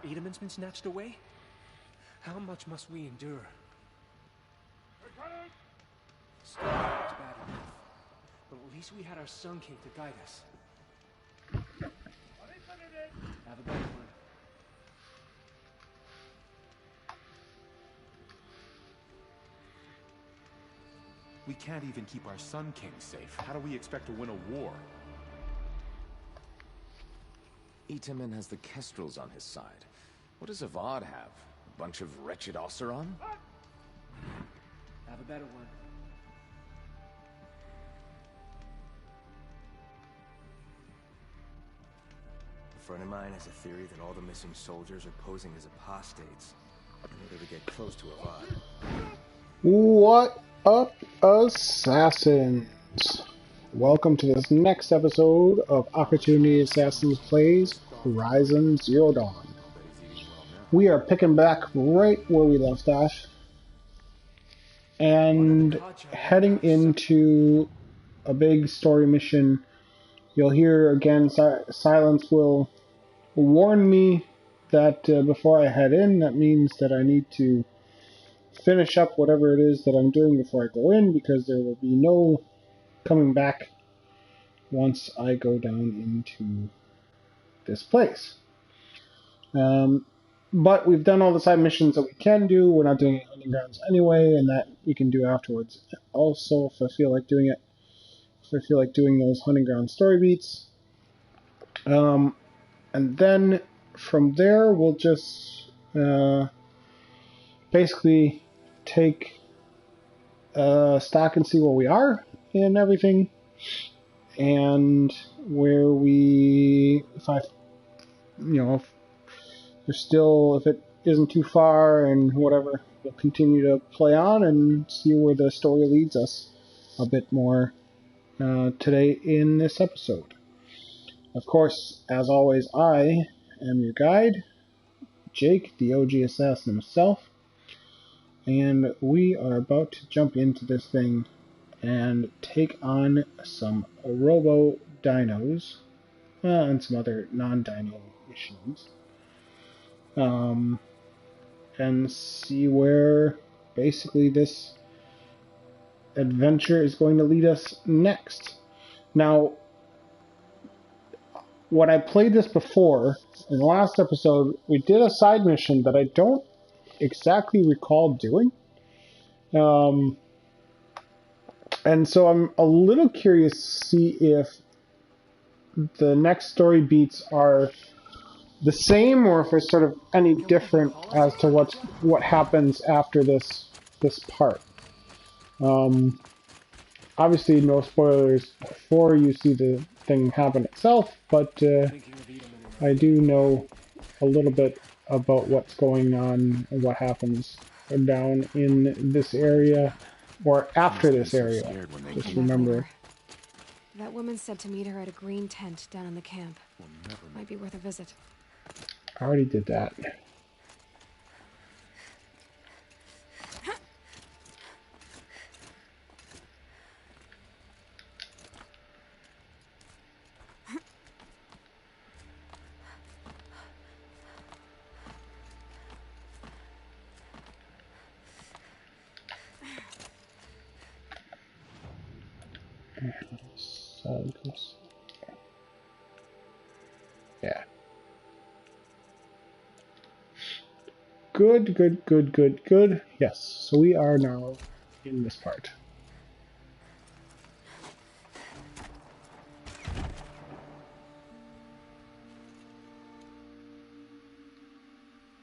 Edelman's been snatched away? How much must we endure? Starving was bad enough, but at least we had our Sun King to guide us. Have a better one. We can't even keep our Sun King safe. How do we expect to win a war? Itamen has the Kestrels on his side. What does Avad have? A bunch of wretched Oseram? Have a better one. A friend of mine has a theory that all the missing soldiers are posing as apostates in order to get close to Avad. What up, Assassins? Welcome to this next episode of Opportunity Assassins Plays Horizon Zero Dawn. We are picking back right where we left off and heading into a big story mission. You'll hear again, Silence will warn me that before I head in, that means that I need to finish up whatever it is that I'm doing before I go in, because there will be no coming back once I go down into this place. But we've done all the side missions that we can do. We're not doing any hunting grounds anyway, and that we can do afterwards. Also, if I feel like doing it, if I feel like doing those hunting ground story beats. And then from there, we'll just basically take stock and see where we are and everything, and where we, if it isn't too far and whatever, we'll continue to play on and see where the story leads us a bit more today in this episode. Of course, as always, I am your guide, Jake, the OG assassin himself. And we are about to jump into this thing and take on some robo-dinos and some other non-dino machines. And see where basically this adventure is going to lead us next. Now, when I played this before, in the last episode, we did a side mission that I don't exactly recall doing. And so I'm a little curious to see if the next story beats are the same, or if it's sort of any different as to what happens after this part. Obviously, no spoilers before you see the thing happen itself, but I do know a little bit about what's going on and what happens down in this area, or after this area. Just remember. That woman said to meet her at a green tent down in the camp. Might be worth a visit. I already did that. Yeah. Good. Yes, so we are now in this part.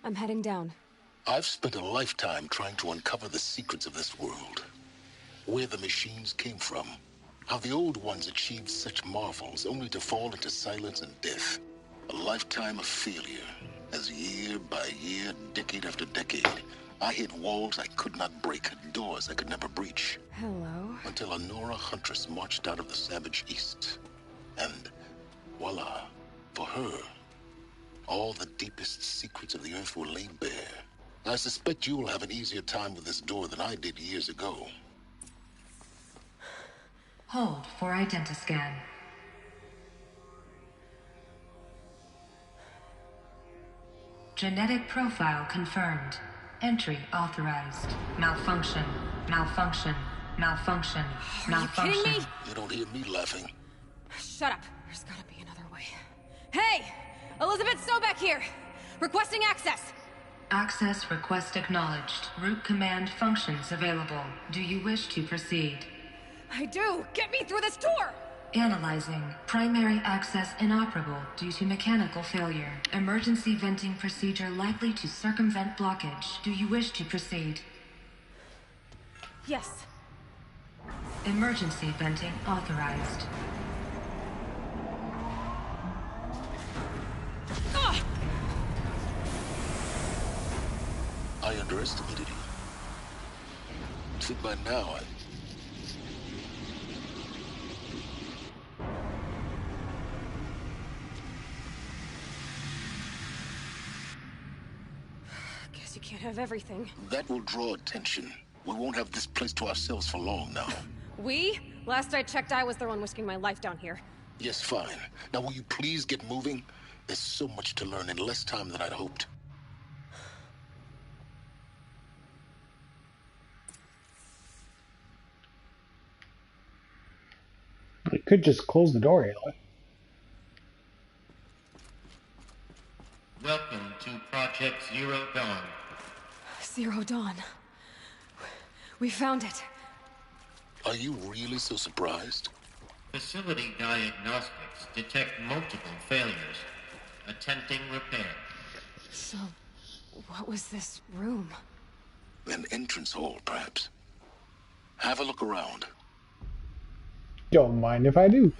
I'm heading down. I've spent a lifetime trying to uncover the secrets of this world. Where the machines came from. How the old ones achieved such marvels only to fall into silence and death. A lifetime of failure. As year by year, decade after decade, I hit walls I could not break, doors I could never breach. Hello. Until a Nora huntress marched out of the savage east. And voila, for her, all the deepest secrets of the earth were laid bare. I suspect you'll have an easier time with this door than I did years ago. Hold for identiscan. Genetic profile confirmed. Entry authorized. Malfunction. Malfunction. Malfunction. Malfunction. Are you kidding me? You don't hear me laughing. Shut up. There's gotta be another way. Hey! Elizabeth Sobek here! Requesting access! Access request acknowledged. Root command functions available. Do you wish to proceed? I do! Get me through this tour! Analyzing. Primary access inoperable due to mechanical failure. Emergency venting procedure likely to circumvent blockage. Do you wish to proceed? Yes. Emergency venting authorized. Ugh! I underestimated you. I think by now Guess you can't have everything. that will draw attention. We won't have this place to ourselves for long now. We? Last I checked, I was the one risking my life down here. Yes, fine. Now will you please get moving? There's so much to learn in less time than I'd hoped. We could just close the door, Ayla. Welcome to Project Zero Dawn. Zero Dawn. We found it. Are you really so surprised? Facility diagnostics detect multiple failures. Attempting repair. So, what was this room? An entrance hall, perhaps. Have a look around. Don't mind if I do.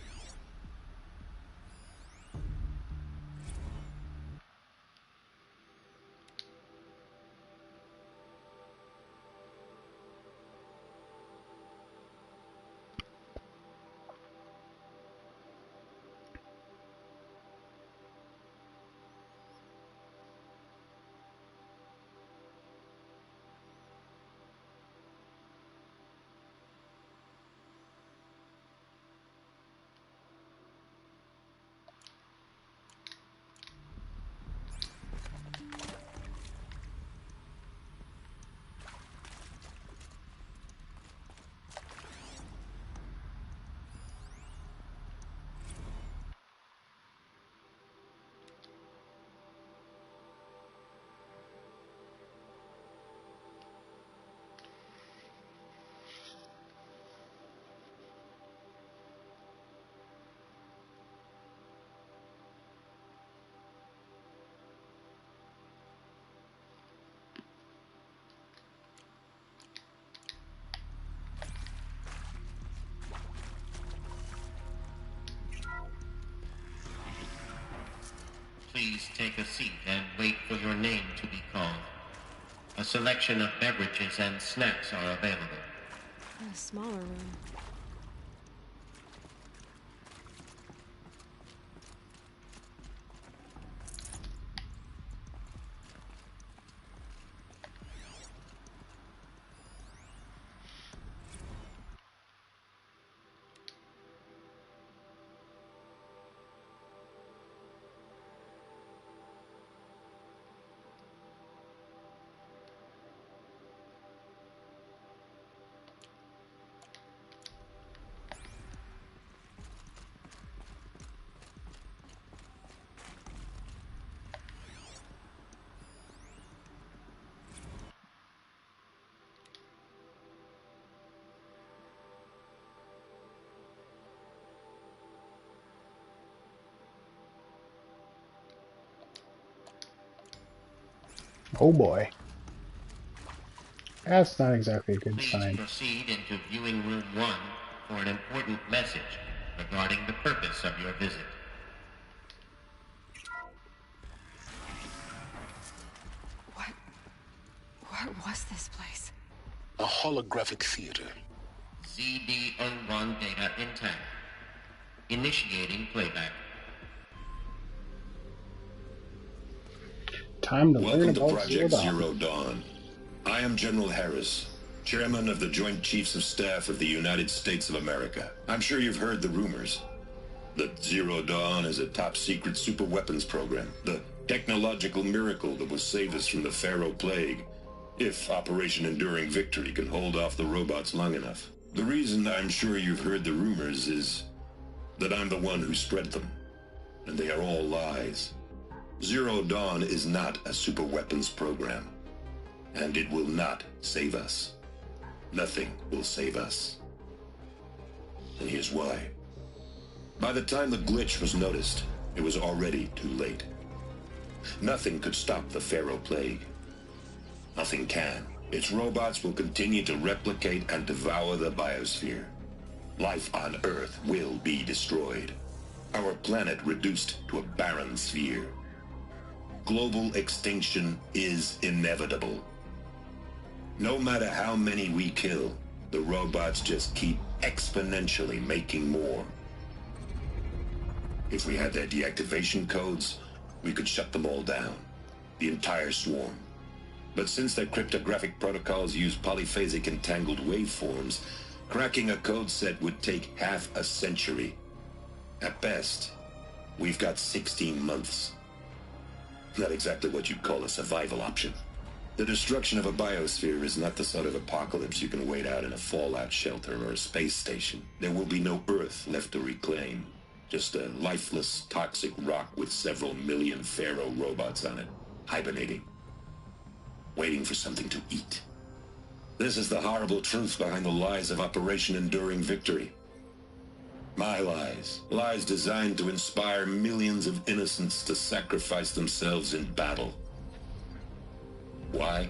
Please take a seat and wait for your name to be called. A selection of beverages and snacks are available. A smaller room. Oh boy. That's not exactly a good Please sign. proceed into viewing room 1 for an important message regarding the purpose of your visit. What was this place? A holographic theater. ZD-01 data intact. Initiating playback. Time to learn Welcome to about Project Zero Zero Dawn. I am General Harris, Chairman of the Joint Chiefs of Staff of the United States of America. I'm sure you've heard the rumors that Zero Dawn is a top-secret superweapons program. The Technological miracle that will save us from the Pharaoh Plague, if Operation Enduring Victory can hold off the robots long enough. The reason I'm sure you've heard the rumors is that I'm the one who spread them, and they are all lies. Zero Dawn is not a superweapons program, and it will not save us. Nothing will save us. And here's why. By the time the glitch was noticed, it was already too late. Nothing could stop the Pharaoh Plague. Nothing can. Its robots will continue to replicate and devour the biosphere. Life on Earth will be destroyed. Our planet reduced to a barren sphere. Global extinction is inevitable. No matter how many we kill, the robots just keep exponentially making more. If we had their deactivation codes, we could shut them all down. The entire swarm. But since their cryptographic protocols use polyphasic entangled waveforms, cracking a code set would take half a century. At best, we've got 16 months. Not exactly what you'd call a survival option. The destruction of a biosphere is not the sort of apocalypse you can wait out in a fallout shelter or a space station. There will be no Earth left to reclaim. Just a lifeless, toxic rock with several million Pharaoh robots on it, hibernating, waiting for something to eat. This is the horrible truth behind the lies of Operation Enduring Victory. My lies. Lies designed to inspire millions of innocents to sacrifice themselves in battle. Why?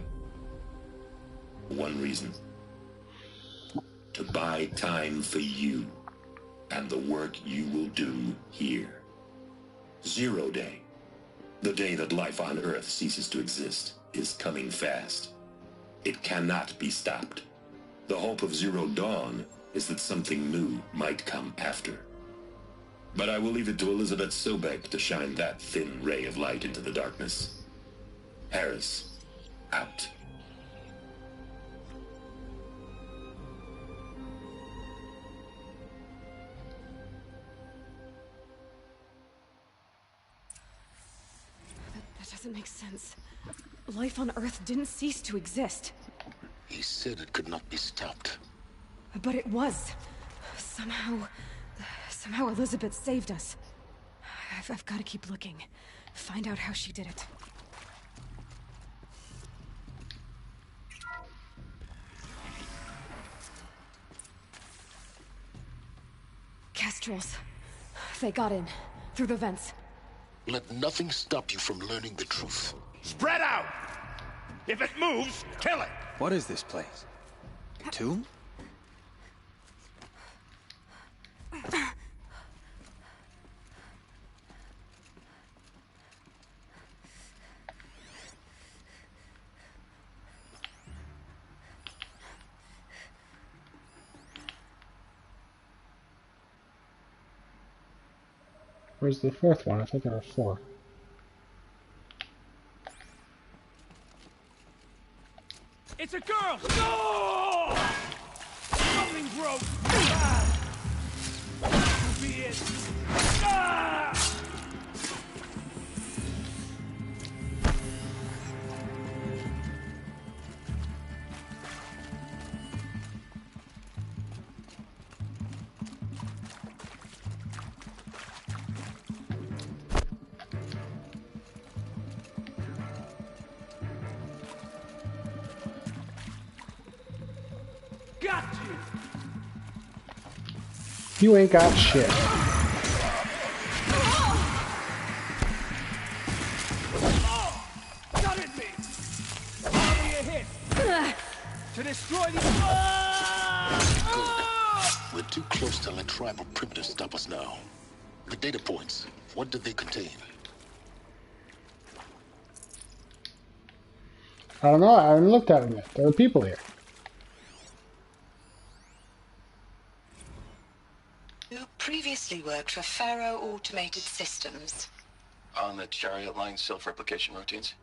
One reason. To buy time for you and the work you will do here. Zero Day, the day that life on Earth ceases to exist, is coming fast. It cannot be stopped. The hope of Zero Dawn is that something new might come after. But I will leave it to Elizabeth Sobek to shine that thin ray of light into the darkness. Harris, out. That doesn't make sense. Life on Earth didn't cease to exist. He said it could not be stopped. But it was. Somehow Elizabeth saved us. I've got to keep looking. Find out how she did it. Kestrels. They got in. Through the vents. Let nothing stop you from learning the truth. Spread out! If it moves, kill it! What is this place? A tomb? Where's the fourth one? I thought there were 4. It's a girl! No! Something broke! Ah! That'll be it! Ah! Got you! You ain't got shit. Got it, me! How do you hit? To destroy the... We're too close to let tribal primitives stop us now. The data points, what did they contain? I don't know, I haven't looked at them yet. There are people here. You previously worked for Pharaoh Automated Systems. On the Chariot Line self-replication routines.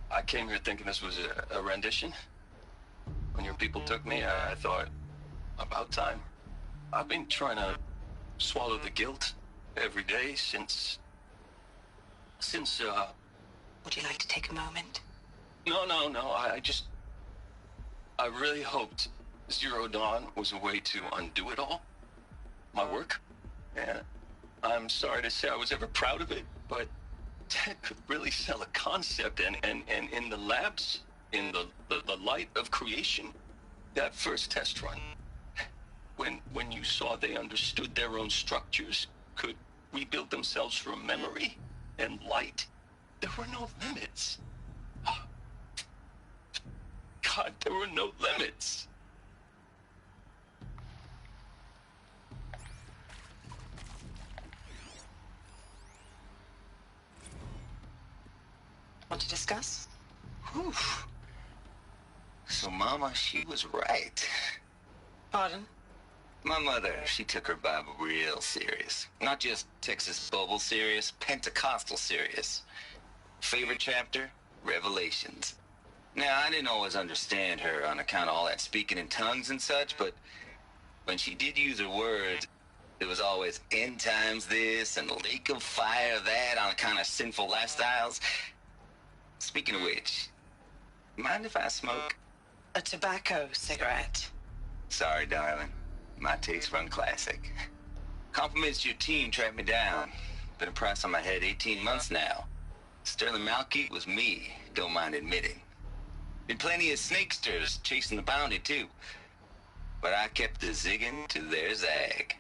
I came here thinking this was a rendition. When your people took me, I thought, about time. I've been trying to swallow the guilt every day since Since, Would you like to take a moment? No. I really hoped Zero Dawn was a way to undo it all. My work. And I'm sorry to say I was ever proud of it, but Ted could really sell a concept, and in the labs, in the light of creation, that first test run, when you saw they understood their own structures, could rebuild themselves from memory and light, there were no limits. God, there were no limits. Want to discuss? Whew. So Mama, she was right. Pardon? My mother, she took her Bible real serious. Not just Texas Bible serious, Pentecostal serious. Favorite chapter? Revelations. Now, I didn't always understand her on account of all that speaking in tongues and such, but when she did use her words, it was always end times this and lake of fire that on account of sinful lifestyles. Speaking of which, mind if I smoke? A tobacco cigarette. Sorry, darling. My taste run classic. Compliments to your team tracked me down. Been a price on my head 18 months now. Sterling Malkeet was me, don't mind admitting. Been plenty of snakesters chasing the bounty, too. But I kept the zigging to their zag.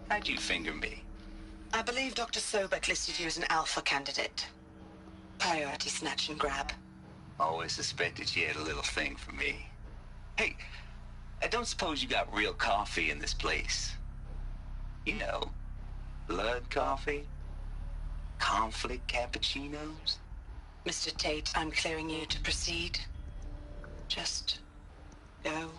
How'd you finger me? I believe Dr. Sobek listed you as an alpha candidate. Priority snatch and grab. Always suspected she had a little thing for me. Hey, I don't suppose you got real coffee in this place. You know, blood coffee? Conflict cappuccinos? Mr. Tate, I'm clearing you to proceed. Just go.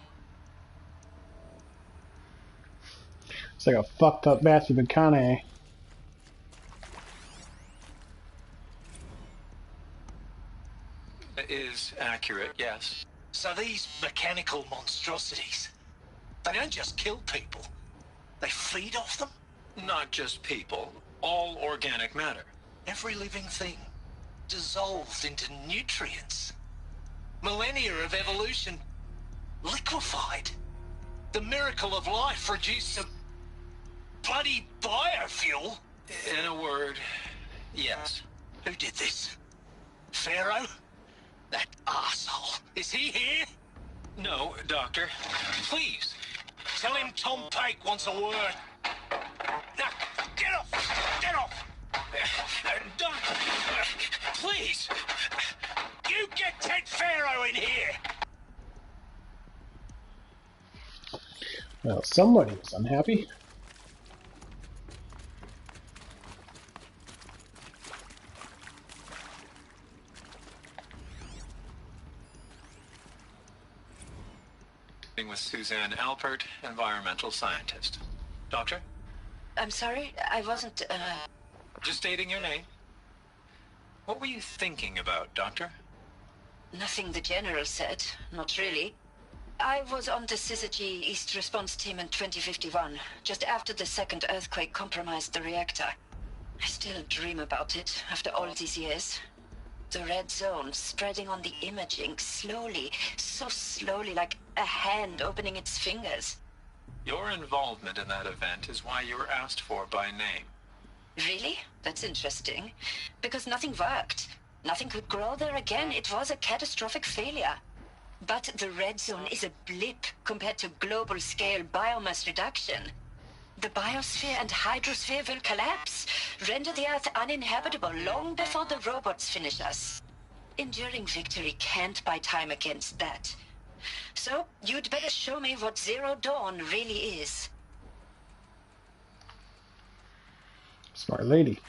It's like a fucked up Matthew McConaughey. Is accurate, yes. So these mechanical monstrosities, they don't just kill people, they feed off them? Not just people, all organic matter. Every living thing, dissolved into nutrients. Millennia of evolution, liquefied. The miracle of life reduced to bloody biofuel. In a word, yes. Who did this? Pharaoh? That arsehole. Is he here? No, Doctor. Please. Tell him Tom Pake wants a word. Now, get off! Get off! Doctor, please. You get Ted Pharaoh in here! Well, somebody was unhappy. With Suzanne Alpert, environmental scientist. Doctor? I'm sorry, I wasn't, Just stating your name. What were you thinking about, Doctor? Nothing the General said, not really. I was on the Syzygy East Response Team in 2051, just after the second earthquake compromised the reactor. I still dream about it, after all these years. The red zone spreading on the imaging, slowly, so slowly, like a hand opening its fingers. Your involvement in that event is why you were asked for by name. Really? That's interesting. Because nothing worked. Nothing could grow there again. It was a catastrophic failure. But the red zone is a blip compared to global-scale biomass reduction. The biosphere and hydrosphere will collapse, render the Earth uninhabitable long before the robots finish us. Enduring victory can't buy time against that. So, you'd better show me what Zero Dawn really is. Smart lady.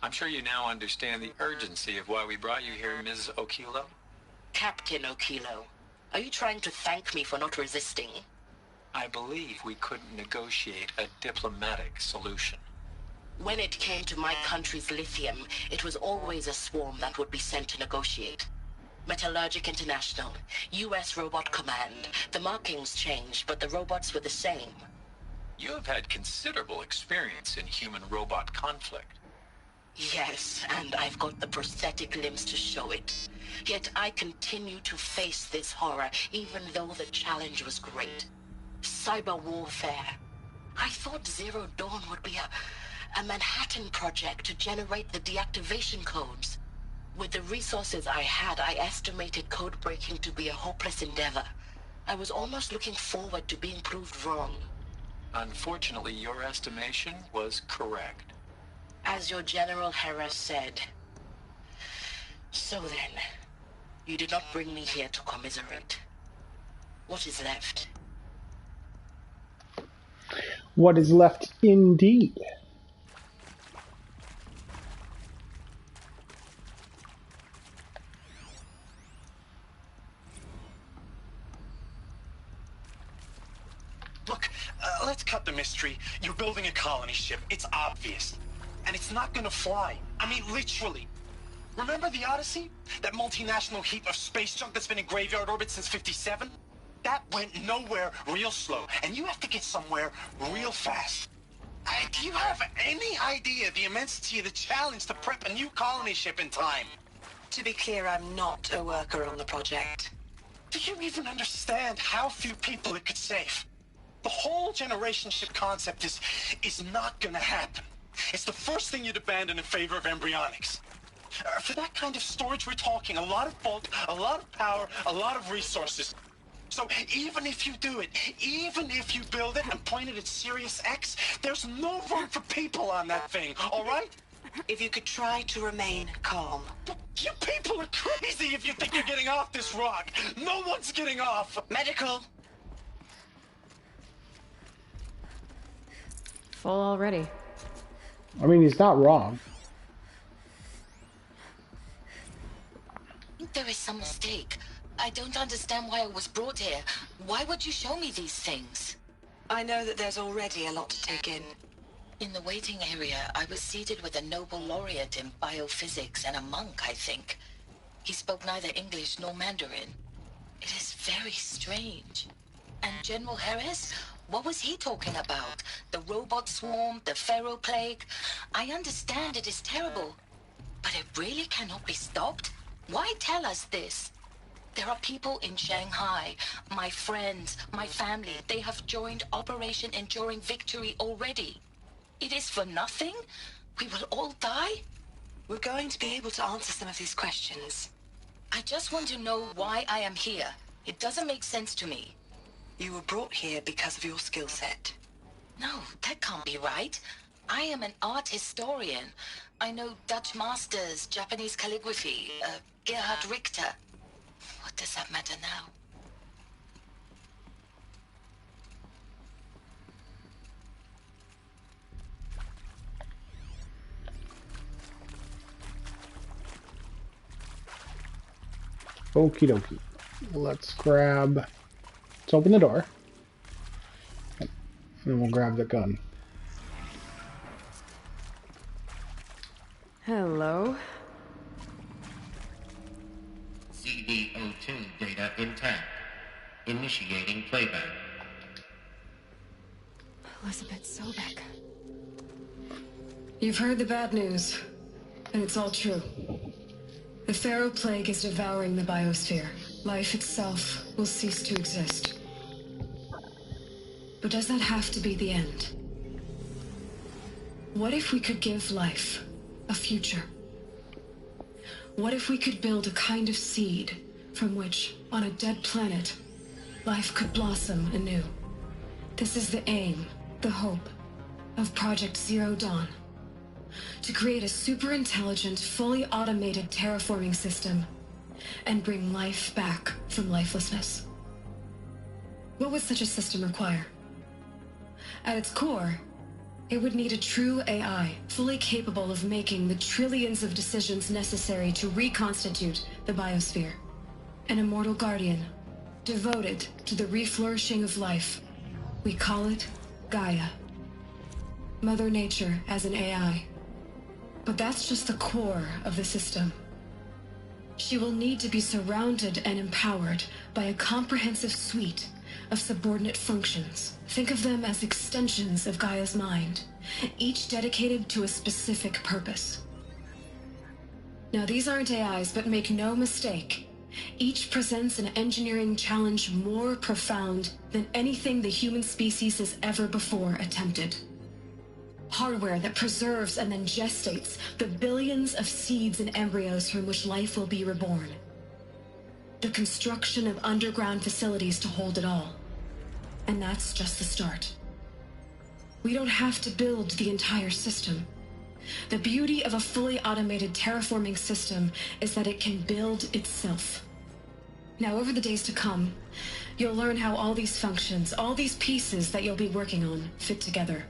I'm sure you now understand the urgency of why we brought you here, Ms. Okilo. Captain Okilo, are you trying to thank me for not resisting? I believe we couldn't negotiate a diplomatic solution. When it came to my country's lithium, it was always a swarm that would be sent to negotiate. Metallurgic International, U.S. Robot Command. The markings changed, but the robots were the same. You have had considerable experience in human-robot conflict. Yes, and I've got the prosthetic limbs to show it. Yet I continue to face this horror, even though the challenge was great. Cyber warfare. I thought Zero Dawn would be a Manhattan project to generate the deactivation codes. With the resources I had, I estimated code breaking to be a hopeless endeavor. I was almost looking forward to being proved wrong. Unfortunately, your estimation was correct. As your General Hera said. So then, you did not bring me here to commiserate. What is left? What is left indeed? Look, let's cut the mystery. You're building a colony ship. It's obvious. And it's not gonna fly. I mean, literally. Remember the Odyssey? That multinational heap of space junk that's been in graveyard orbit since '57? That went nowhere real slow. And you have to get somewhere real fast. Do you have any idea the immensity of the challenge to prep a new colony ship in time? To be clear, I'm not a worker on the project. Do you even understand how few people it could save? The whole generation ship concept is not gonna happen. It's the first thing you'd abandon in favor of embryonics. For that kind of storage, we're talking a lot of bulk, a lot of power, a lot of resources. So even if you do it, even if you build it and point it at Sirius X, there's no room for people on that thing, all right? If you could try to remain calm. You people are crazy if you think you're getting off this rock. No one's getting off. Medical. Full already. I mean, he's not wrong. I think there is some mistake. I don't understand why I was brought here. Why would you show me these things? I know that there's already a lot to take in. In the waiting area, I was seated with a Nobel laureate in biophysics and a monk, I think. He spoke neither English nor Mandarin. It is very strange. And General Harris? What was he talking about? The robot swarm, the Pharaoh plague? I understand it is terrible, but it really cannot be stopped? Why tell us this? There are people in Shanghai, my friends, my family. They have joined Operation Enduring Victory already. It is for nothing? We will all die? We're going to be able to answer some of these questions. I just want to know why I am here. It doesn't make sense to me. You were brought here because of your skill set. No, that can't be right. I am an art historian. I know Dutch masters, Japanese calligraphy, Gerhard Richter. What does that matter now? Okie dokie. Let's open the door. And then we'll grab the gun. Hello. CD02 data intact. Initiating playback. Elizabeth Sobek. You've heard the bad news, and it's all true. The Pharaoh Plague is devouring the biosphere. Life itself will cease to exist. But does that have to be the end? What if we could give life a future? What if we could build a kind of seed from which, on a dead planet, life could blossom anew? This is the aim, the hope, of Project Zero Dawn. To create a super-intelligent, fully automated terraforming system and bring life back from lifelessness. What would such a system require? At its core, It would need a true AI, fully capable of making the trillions of decisions necessary to reconstitute the biosphere. An immortal guardian, devoted to the reflourishing of life. We call it Gaia. Mother Nature as an AI. But that's just the core of the system. She will need to be surrounded and empowered by a comprehensive suite of subordinate functions. Think of them as extensions of Gaia's mind, each dedicated to a specific purpose. Now, these aren't AIs, but make no mistake, each presents an engineering challenge more profound than anything the human species has ever before attempted. Hardware that preserves and then gestates the billions of seeds and embryos from which life will be reborn. The construction of underground facilities to hold it all. And that's just the start. We don't have to build the entire system. The beauty of a fully automated terraforming system is that it can build itself. Now, over the days to come, you'll learn how all these functions, all these pieces that you'll be working on, fit together.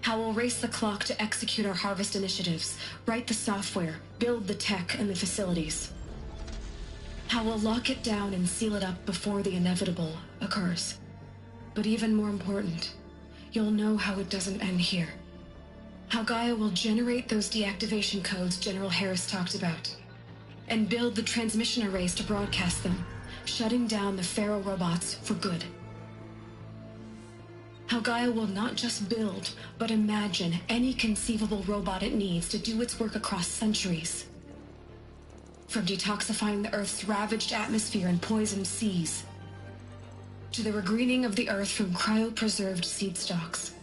How we'll race the clock to execute our harvest initiatives, write the software, build the tech and the facilities. How we'll lock it down and seal it up before the inevitable occurs. But even more important, you'll know how it doesn't end here. How Gaia will generate those deactivation codes General Harris talked about, and build the transmission arrays to broadcast them, shutting down the Pharaoh robots for good. How Gaia will not just build, but imagine any conceivable robot it needs to do its work across centuries. From detoxifying the Earth's ravaged atmosphere and poisoned seas, to the regreening of the Earth from cryopreserved seed stalks,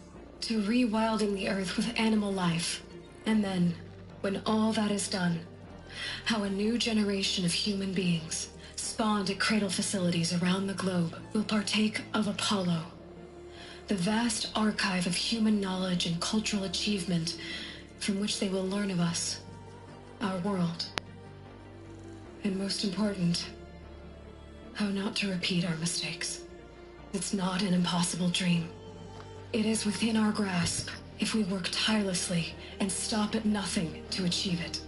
to rewilding the Earth with animal life. And then, when all that is done, how a new generation of human beings, spawned at cradle facilities around the globe, will partake of Apollo, the vast archive of human knowledge and cultural achievement from which they will learn of us, our world. And most important, how not to repeat our mistakes. It's not an impossible dream. It is within our grasp if we work tirelessly and stop at nothing to achieve it.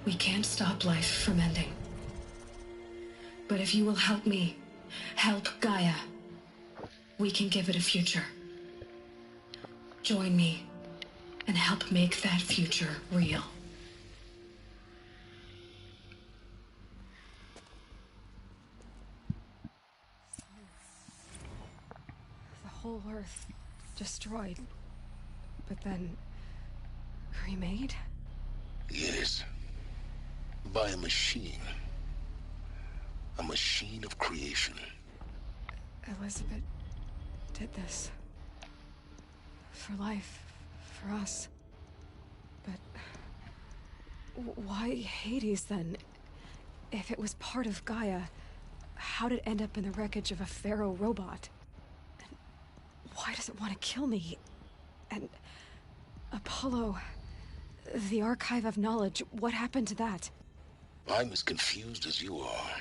We can't stop life from ending. But if you will help me, help Gaia, we can give it a future. Join me and help make that future real. The whole Earth destroyed, but then remade? Yes. By a machine. A machine of creation. Elizabeth did this. For life. For us. But why Hades then? If it was part of Gaia, how did it end up in the wreckage of a Pharaoh robot? And why does it want to kill me? And Apollo, the Archive of Knowledge, what happened to that? I'm as confused as you are.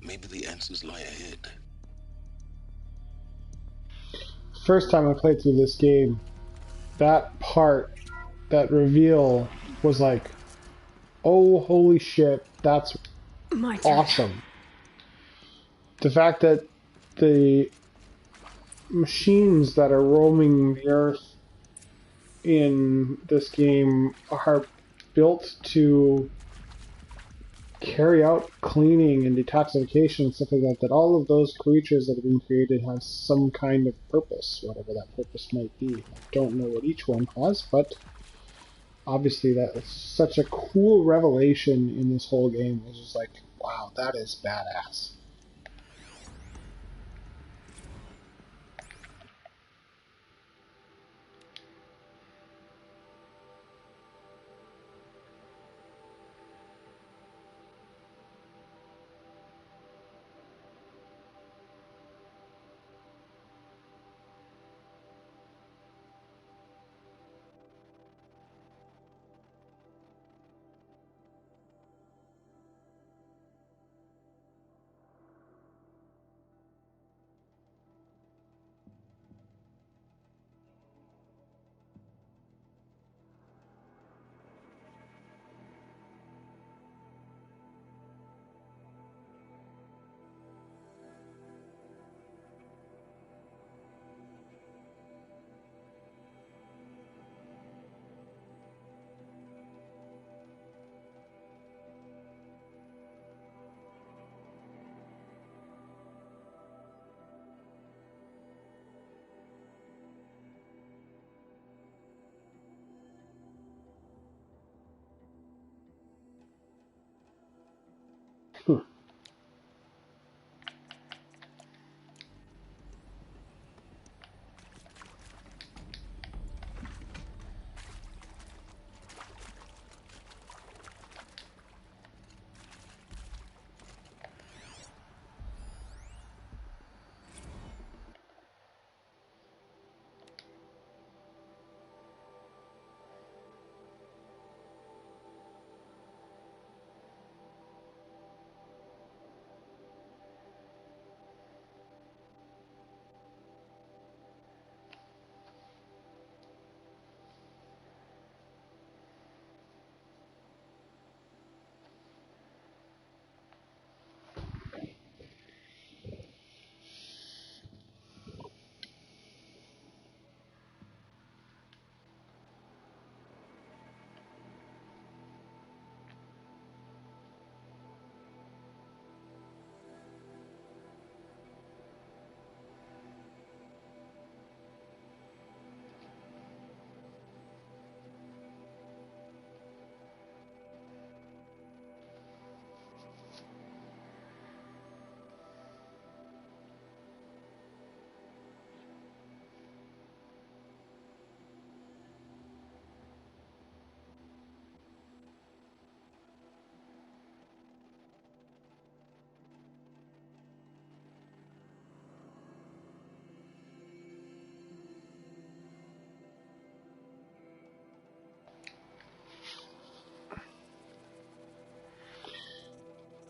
Maybe the answers lie ahead. First time I played through this game, that part, that reveal was like, oh holy shit, that's awesome. The fact that the machines that are roaming the Earth in this game are built to carry out cleaning and detoxification and stuff like that, that all of those creatures that have been created have some kind of purpose, whatever that purpose might be. I don't know what each one has, but obviously that is such a cool revelation in this whole game. It was just like, wow, that is badass.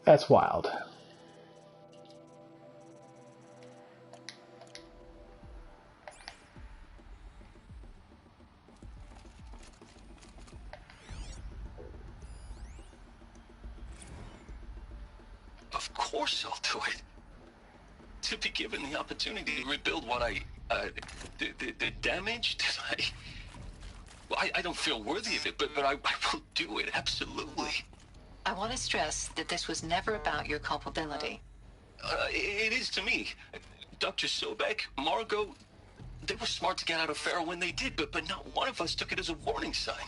That's wild. Of course I'll do it. To be given the opportunity to rebuild what the damage that I don't feel worthy of it, but I will do it, absolutely. I want to stress that this was never about your culpability. It is to me. Dr. Sobek, Margot, they were smart to get out of Pharaoh when they did, but not one of us took it as a warning sign.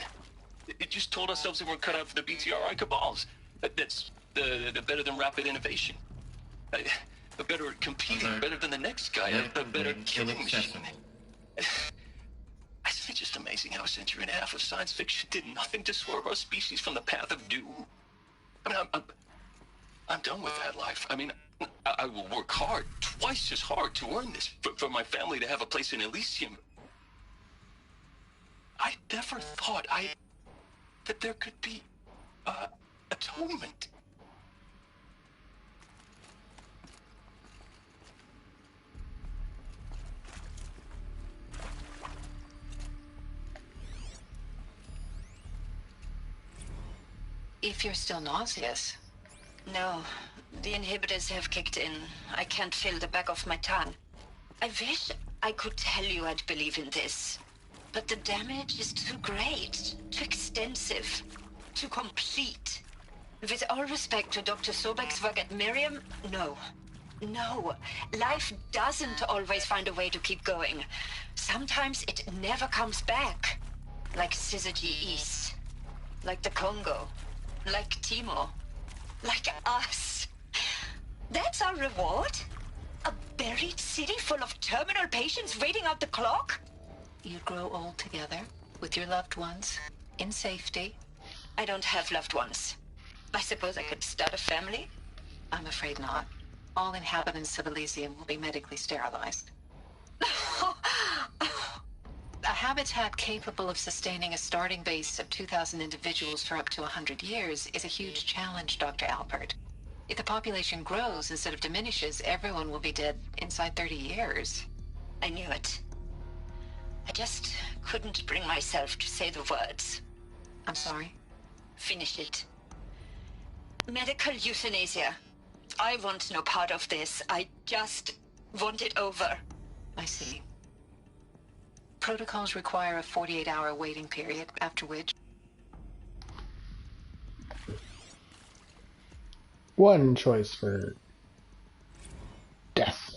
It just told ourselves they weren't cut out for the BTRI cabals. That's the better than rapid innovation. A better at competing, better than the next guy, a better killing machine. It's just amazing how a century and a half of science fiction did nothing to swerve our species from the path of doom. I mean, I'm done with that life. I mean, I will work hard, twice as hard, to earn this, for my family to have a place in Elysium. I never thought that there could be atonement. If you're still nauseous. No, the inhibitors have kicked in. I can't feel the back of my tongue. I wish I could tell you I'd believe in this. But the damage is too great, too extensive, too complete. With all respect to Dr. Sobek's work at Miriam, no. No, life doesn't always find a way to keep going. Sometimes it never comes back. Like Syzygy East. Like the Congo. Like Timo. Like us. That's our reward? A buried city full of terminal patients waiting out the clock? You grow old together, with your loved ones, in safety. I don't have loved ones. I suppose I could start a family? I'm afraid not. All inhabitants of Elysium will be medically sterilized. A habitat capable of sustaining a starting base of 2,000 individuals for up to 100 years is a huge challenge, Dr. Alpert. If the population grows instead of diminishes, everyone will be dead inside 30 years. I knew it. I just couldn't bring myself to say the words. I'm sorry? Finish it. Medical euthanasia. I want no part of this. I just want it over. I see. Protocols require a 48-hour waiting period, after which... One choice for death.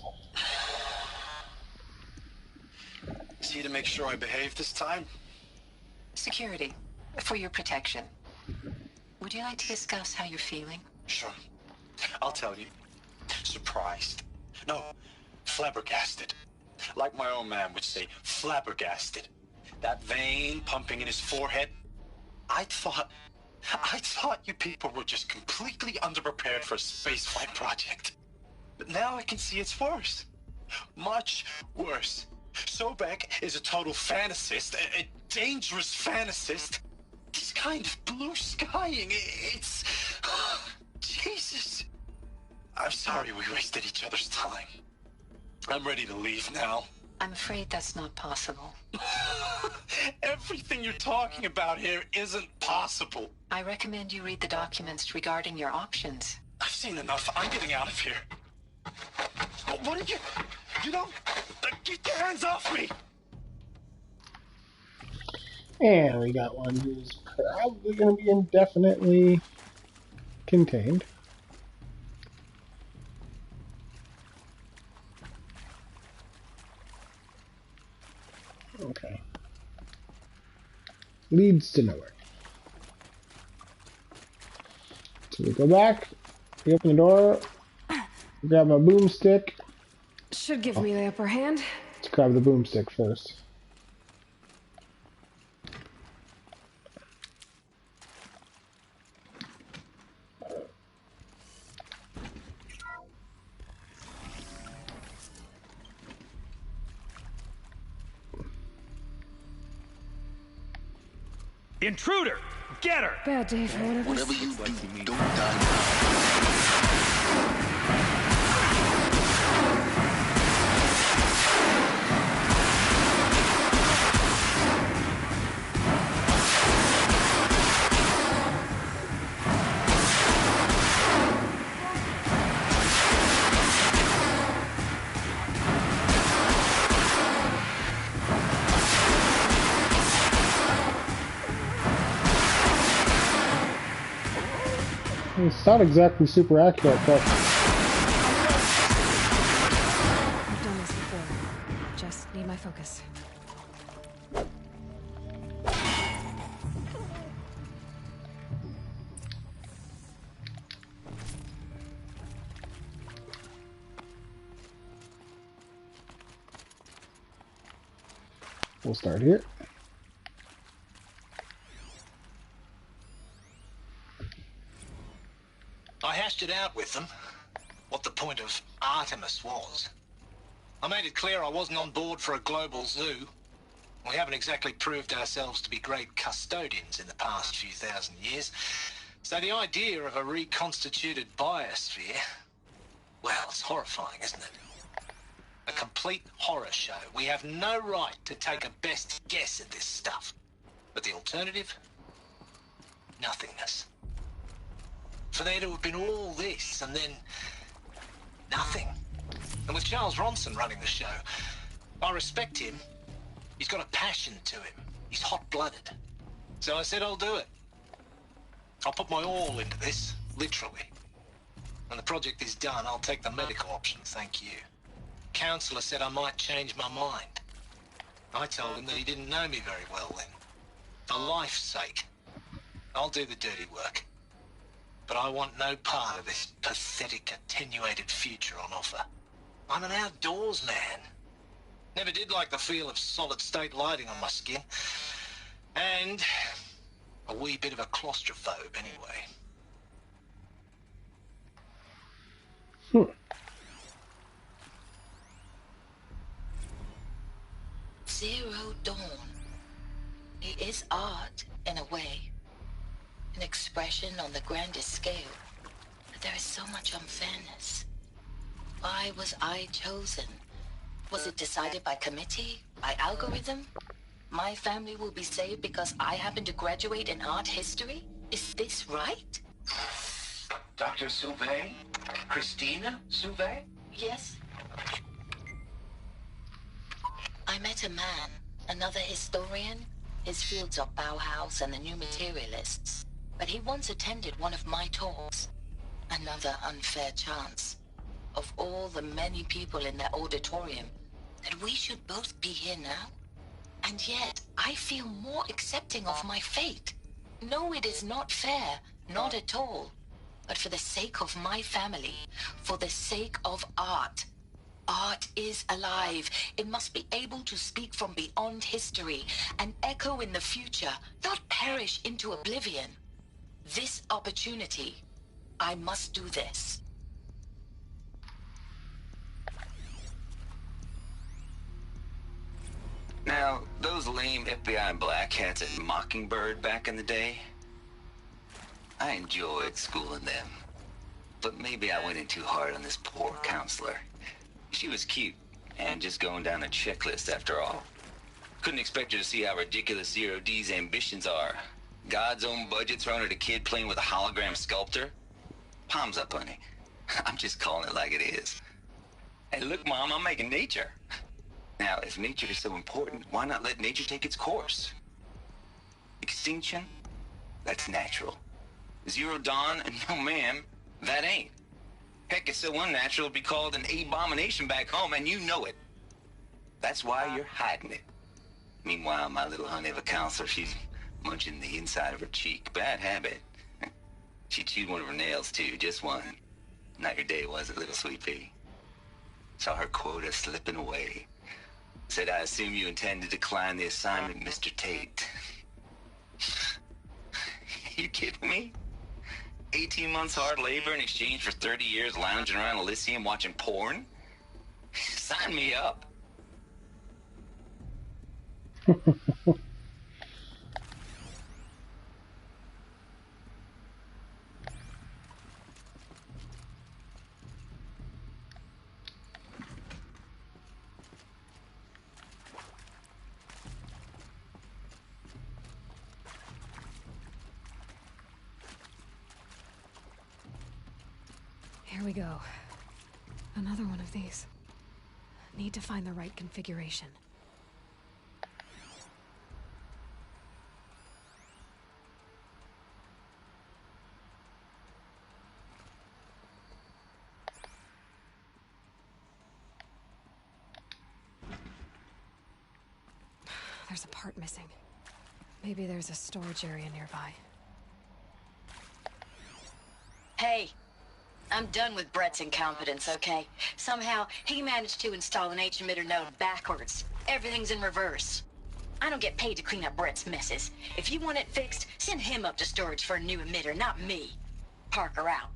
See to make sure I behave this time? Security. For your protection. Would you like to discuss how you're feeling? Sure. I'll tell you. Surprised. No, flabbergasted. Like my own man would say, flabbergasted. That vein pumping in his forehead. I thought you people were just completely underprepared for a spaceflight project. But now I can see it's worse. Much worse. Sobek is a total fantasist, a dangerous fantasist. He's kind of blue skying. It's... Jesus. I'm sorry we wasted each other's time. I'm ready to leave now. I'm afraid that's not possible. Everything you're talking about here isn't possible. I recommend you read the documents regarding your options. I've seen enough. I'm getting out of here. What did you... You know... Get your hands off me! And we got one who's probably going to be indefinitely contained. Okay. Leads to nowhere. So we go back, we open the door, grab my boomstick. Should give me the upper hand. Let's grab the boomstick first. Intruder! Get her! Bad day for whatever. Whatever you do, don't die. It's not exactly super accurate, but... I've done this before. Just need my focus. We'll start here. I hashed it out with them, what the point of Artemis was. I made it clear I wasn't on board for a global zoo. We haven't exactly proved ourselves to be great custodians in the past few thousand years. So the idea of a reconstituted biosphere, well, it's horrifying, isn't it? A complete horror show. We have no right to take a best guess at this stuff. But the alternative? Nothingness. For there to have been all this, and then nothing. And with Charles Ronson running the show, I respect him. He's got a passion to him. He's hot-blooded. So I said I'll do it. I'll put my all into this, literally. When the project is done, I'll take the medical option, thank you. Counselor said I might change my mind. I told him that he didn't know me very well then. For life's sake, I'll do the dirty work. But I want no part of this pathetic, attenuated future on offer. I'm an outdoors man. Never did like the feel of solid-state lighting on my skin. And a wee bit of a claustrophobe, anyway. Zero Dawn. It is art, in a way. An expression on the grandest scale. But there is so much unfairness. Why was I chosen? Was it decided by committee? By algorithm? My family will be saved because I happen to graduate in art history? Is this right? Dr. Sauvé? Christina Sauvé? Yes. I met a man, another historian. His fields are Bauhaus and the New Materialists. But he once attended one of my talks. Another unfair chance. Of all the many people in that auditorium, that we should both be here now. And yet, I feel more accepting of my fate. No, it is not fair. Not at all. But for the sake of my family, for the sake of art. Art is alive. It must be able to speak from beyond history and echo in the future, not perish into oblivion. This opportunity, I must do this. Now, those lame FBI black hats at Mockingbird back in the day, I enjoyed schooling them. But maybe I went in too hard on this poor counselor. She was cute, and just going down a checklist after all. Couldn't expect her to see how ridiculous Zero D's ambitions are. God's own budget thrown at a kid playing with a hologram sculptor? Palms up, honey. I'm just calling it like it is. Hey, look, Mom, I'm making nature. Now, if nature is so important, why not let nature take its course? Extinction? That's natural. Zero Dawn? No, ma'am, that ain't. Heck, it's so unnatural to be called an abomination back home, and you know it. That's why you're hiding it. Meanwhile, my little honey of a counselor, she's munching the inside of her cheek. Bad habit. She chewed one of her nails, too, just one. Not your day, was it, little sweet pea? Saw her quota slipping away. Said, I assume you intend to decline the assignment, Mr. Tate. You kidding me? 18 months hard labor in exchange for 30 years lounging around Elysium watching porn? Sign me up. Here we go. Another one of these. Need to find the right configuration. There's a part missing. Maybe there's a storage area nearby. Hey, I'm done with Brett's incompetence, okay? Somehow, he managed to install an H-emitter node backwards. Everything's in reverse. I don't get paid to clean up Brett's messes. If you want it fixed, send him up to storage for a new emitter, not me. Parker out.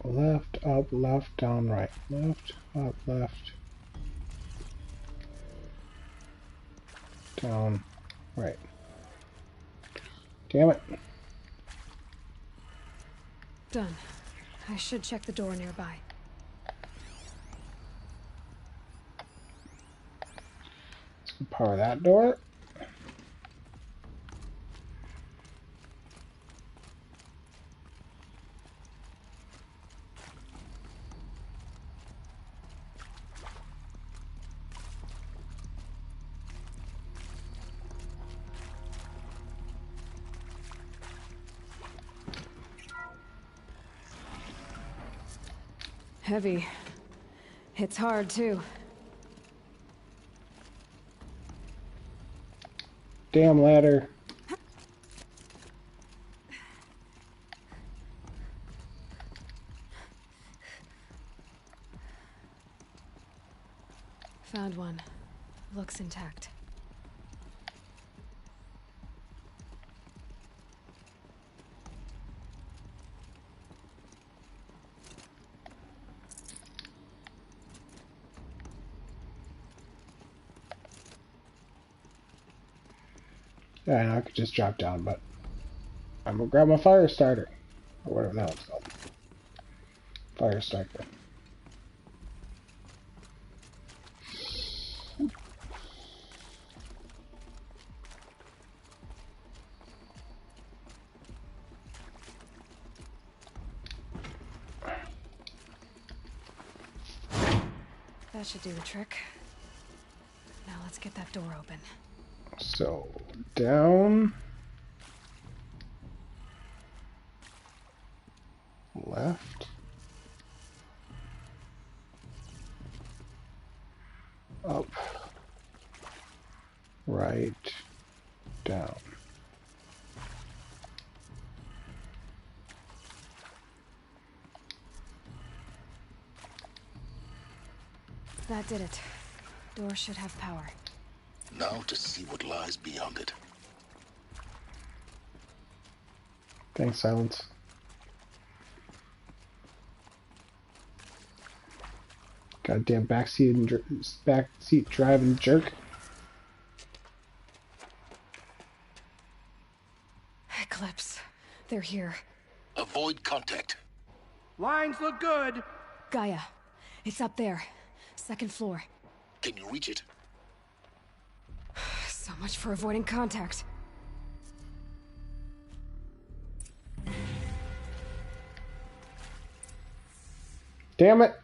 Left, up, left, down, right. Left, up, left. Down, right. Damn it. Done. I should check the door nearby. Let's power that door. Heavy. It's hard, too. Damn ladder. Found one. Looks intact. Yeah, I know I could just drop down, but I'm gonna grab my fire starter. Or whatever the hell it's called. Fire starter. That should do the trick. Now let's get that door open. So, down, left, up, right, down. That did it. Door should have power. Now to see what lies beyond it. Thanks, Silence. Goddamn backseat driving jerk. Eclipse. They're here. Avoid contact. Lines look good. Gaia. It's up there. Second floor. Can you reach it? So much for avoiding contact. Damn it!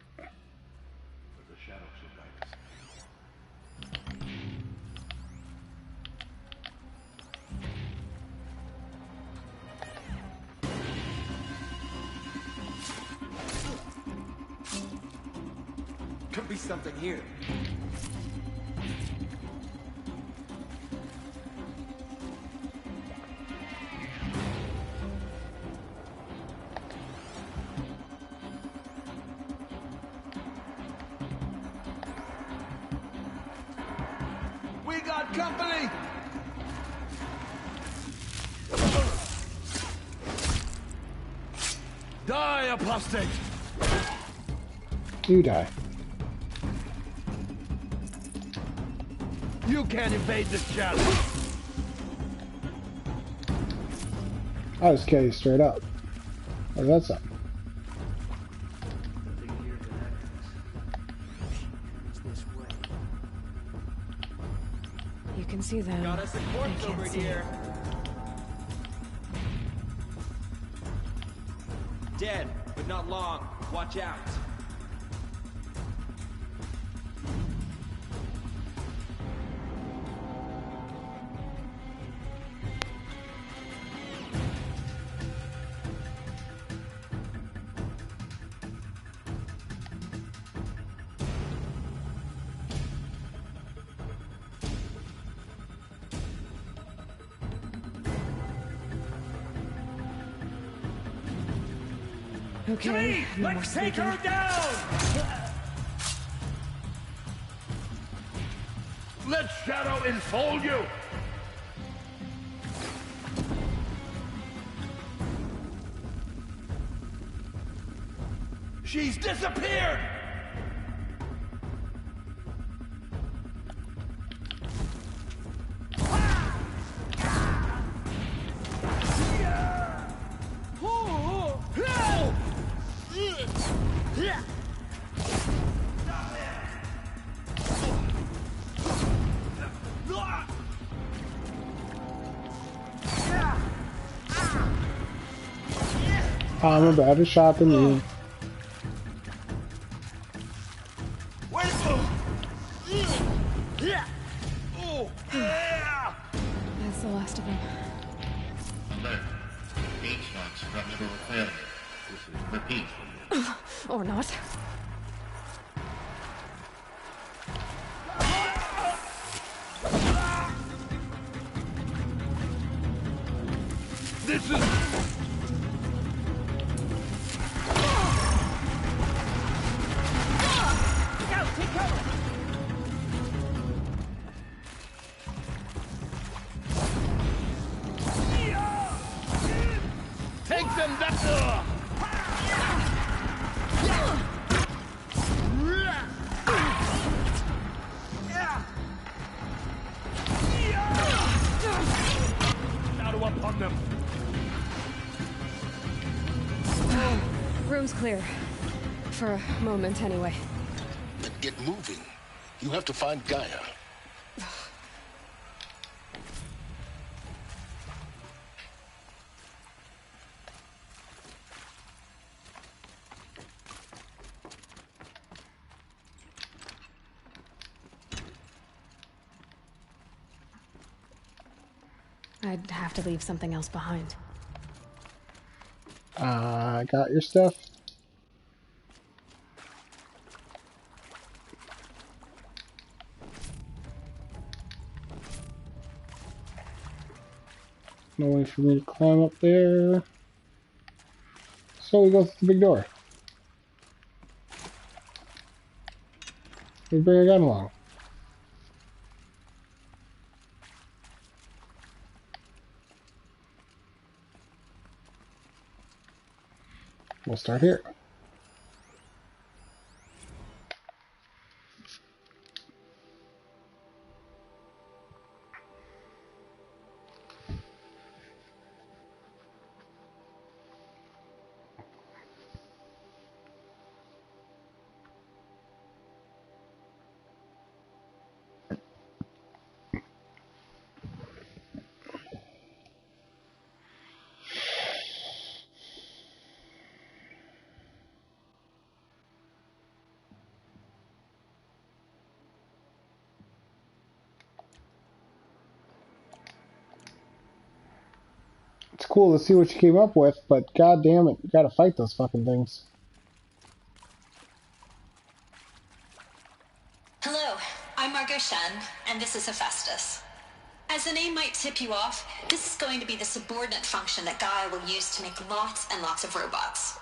Could be something here. We got company! Die, apostate! You die. You can't evade this challenge. I'll just kill you straight up. How's that sound? You can see them. Got us a corpse over here. Dead, but not long. Watch out. Okay, no more let's take speaking. her down! Let Shadow enfold you! She's disappeared! I'm a better shot than you. That's the last of them. Alert. H-Nox structural failure. Repeat. Or not. This is... Take them down! Shadow upon them! Room's clear. For a moment, anyway. Then get moving. You have to find Gaia. I'd have to leave something else behind. Got your stuff? No way for me to climb up there. So we go through the big door. We bring our gun along. We'll start here. It's cool to see what you came up with, but god damn it, you gotta fight those fucking things. Hello, I'm Margot Shen, and this is Hephaestus. As the name might tip you off, this is going to be the subordinate function that Gaia will use to make lots and lots of robots.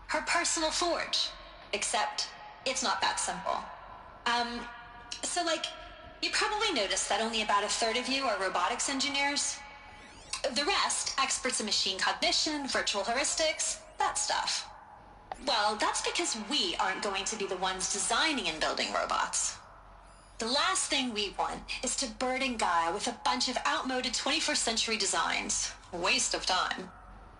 Her personal forge. Except, it's not that simple. So you probably noticed that only about a third of you are robotics engineers. The rest, experts in machine cognition, virtual heuristics, that stuff. Well, that's because we aren't going to be the ones designing and building robots. The last thing we want is to burden Gaia with a bunch of outmoded 21st century designs. A waste of time.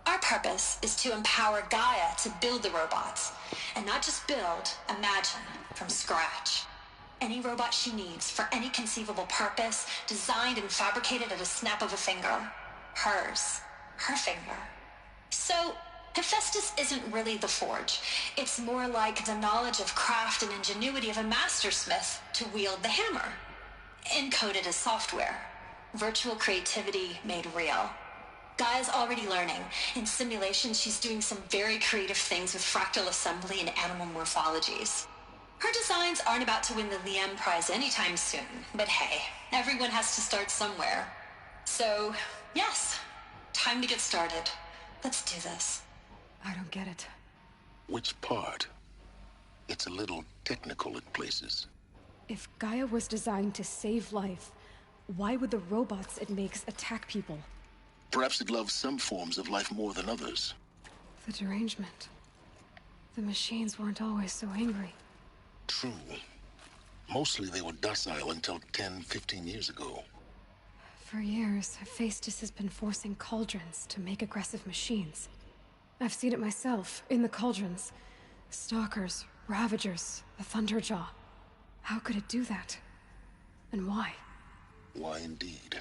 Our purpose is to empower Gaia to build the robots, and not just build, imagine, from scratch. Any robot she needs, for any conceivable purpose, designed and fabricated at a snap of a finger. Hers. Her finger. So, Hephaestus isn't really the forge. It's more like the knowledge of craft and ingenuity of a mastersmith to wield the hammer. Encoded as software. Virtual creativity made real. Gaia's already learning. In simulations, she's doing some very creative things with fractal assembly and animal morphologies. Her designs aren't about to win the Liam Prize anytime soon, but hey, everyone has to start somewhere. So, yes, time to get started. Let's do this. I don't get it. Which part? It's a little technical in places. If Gaia was designed to save life, why would the robots it makes attack people? Perhaps it loves some forms of life more than others. The derangement. The machines weren't always so angry. True. Mostly they were docile until 10, 15 years ago. For years, Hephaestus has been forcing cauldrons to make aggressive machines. I've seen it myself, in the cauldrons. Stalkers, Ravagers, the Thunderjaw. How could it do that? And why? Why indeed?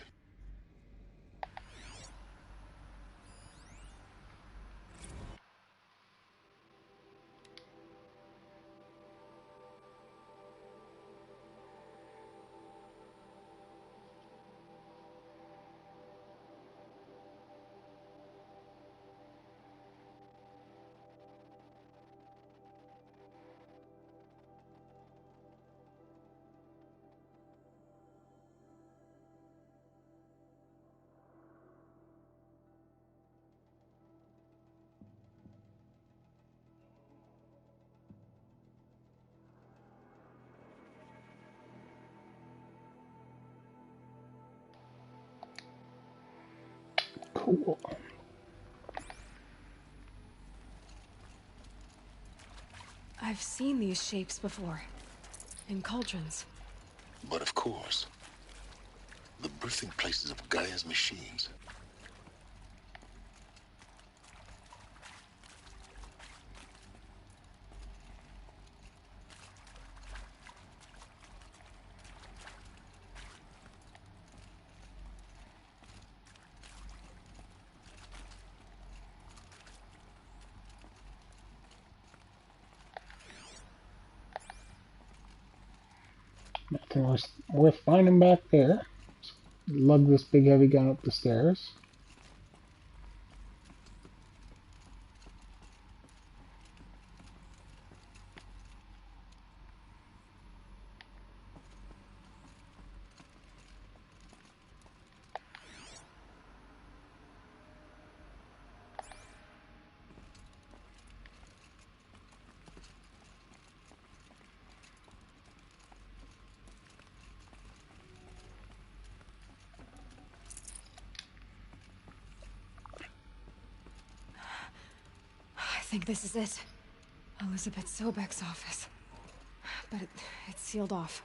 Cool. I've seen these shapes before. In cauldrons. But of course, the birthing places of Gaia's machines. Nothing worth finding back there. Lug this big heavy gun up the stairs. I think this is it. Elizabeth Sobek's office. But it's sealed off.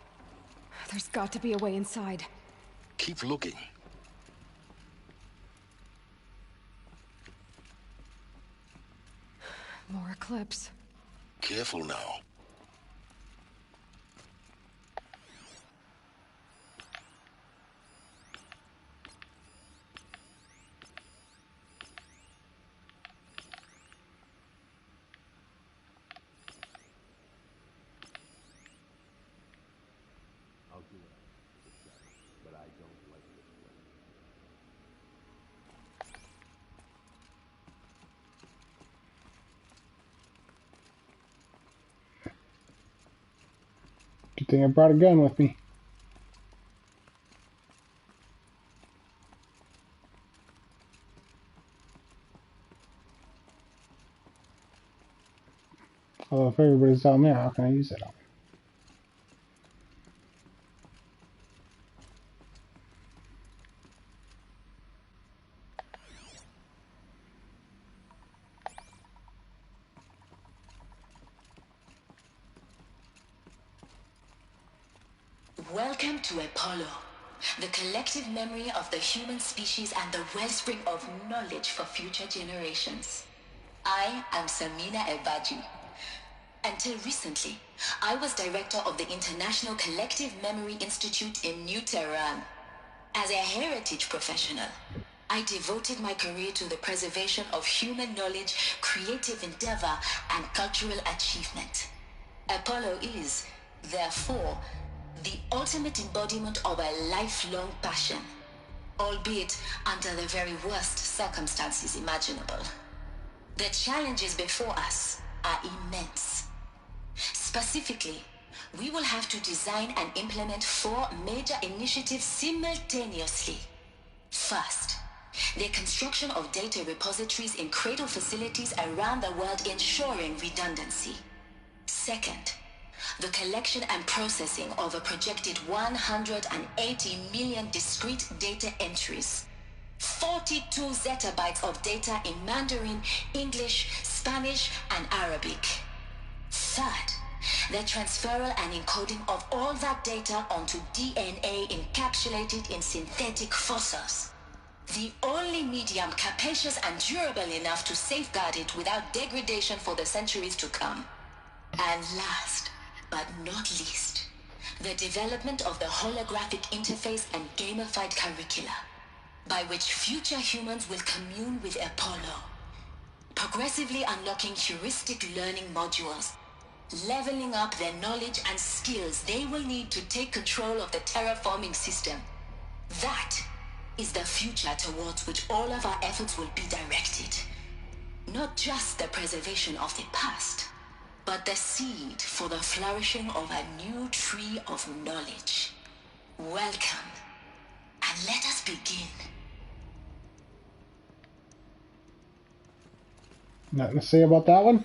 There's got to be a way inside. Keep looking. More Eclipse. Careful now. Good thing I brought a gun with me. Although if everybody's down there, how can I use it? Welcome to Apollo, the collective memory of the human species and the wellspring of knowledge for future generations. I am Samina Ebaju. Until recently, I was director of the International Collective Memory Institute in New Tehran. As a heritage professional, I devoted my career to the preservation of human knowledge, creative endeavor, and cultural achievement. Apollo is, therefore, the ultimate embodiment of a lifelong passion, albeit under the very worst circumstances imaginable. The challenges before us are immense. Specifically, we will have to design and implement 4 major initiatives simultaneously. First, the construction of data repositories in cradle facilities around the world, ensuring redundancy. Second, the collection and processing of a projected 180 million discrete data entries. 42 zettabytes of data in Mandarin, English, Spanish, and Arabic. Third, the transferal and encoding of all that data onto DNA encapsulated in synthetic fossils. The only medium capacious and durable enough to safeguard it without degradation for the centuries to come. And last, but not least, the development of the holographic interface and gamified curricula, by which future humans will commune with Apollo, progressively unlocking heuristic learning modules, leveling up their knowledge and skills they will need to take control of the terraforming system. That is the future towards which all of our efforts will be directed. Not just the preservation of the past, but the seed for the flourishing of a new tree of knowledge. Welcome, and let us begin. Nothing to say about that one?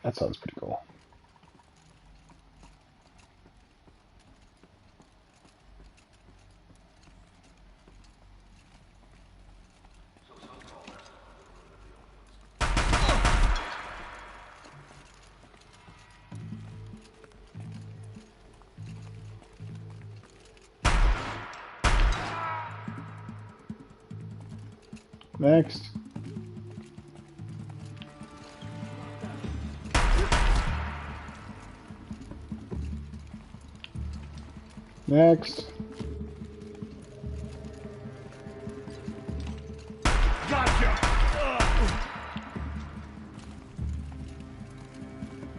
That sounds pretty cool. Next. Next. Gotcha!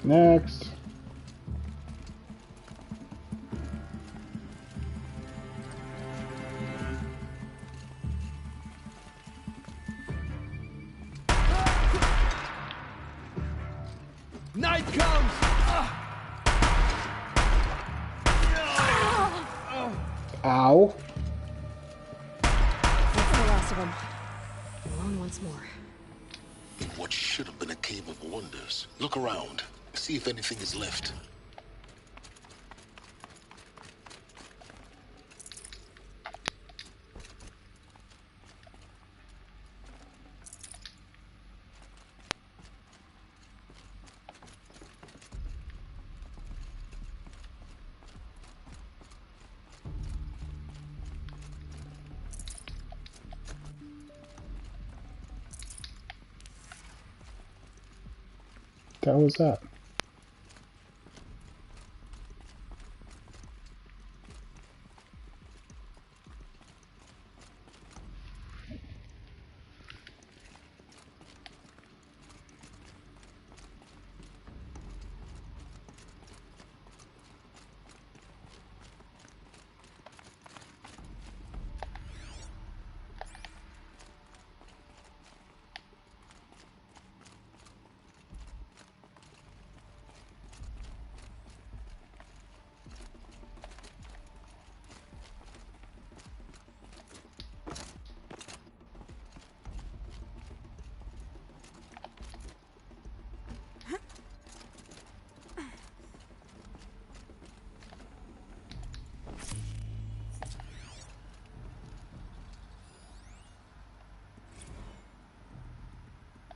Next. most of them. Alone once more. In what should have been a cave of wonders. Look around. See if anything is left. That was that.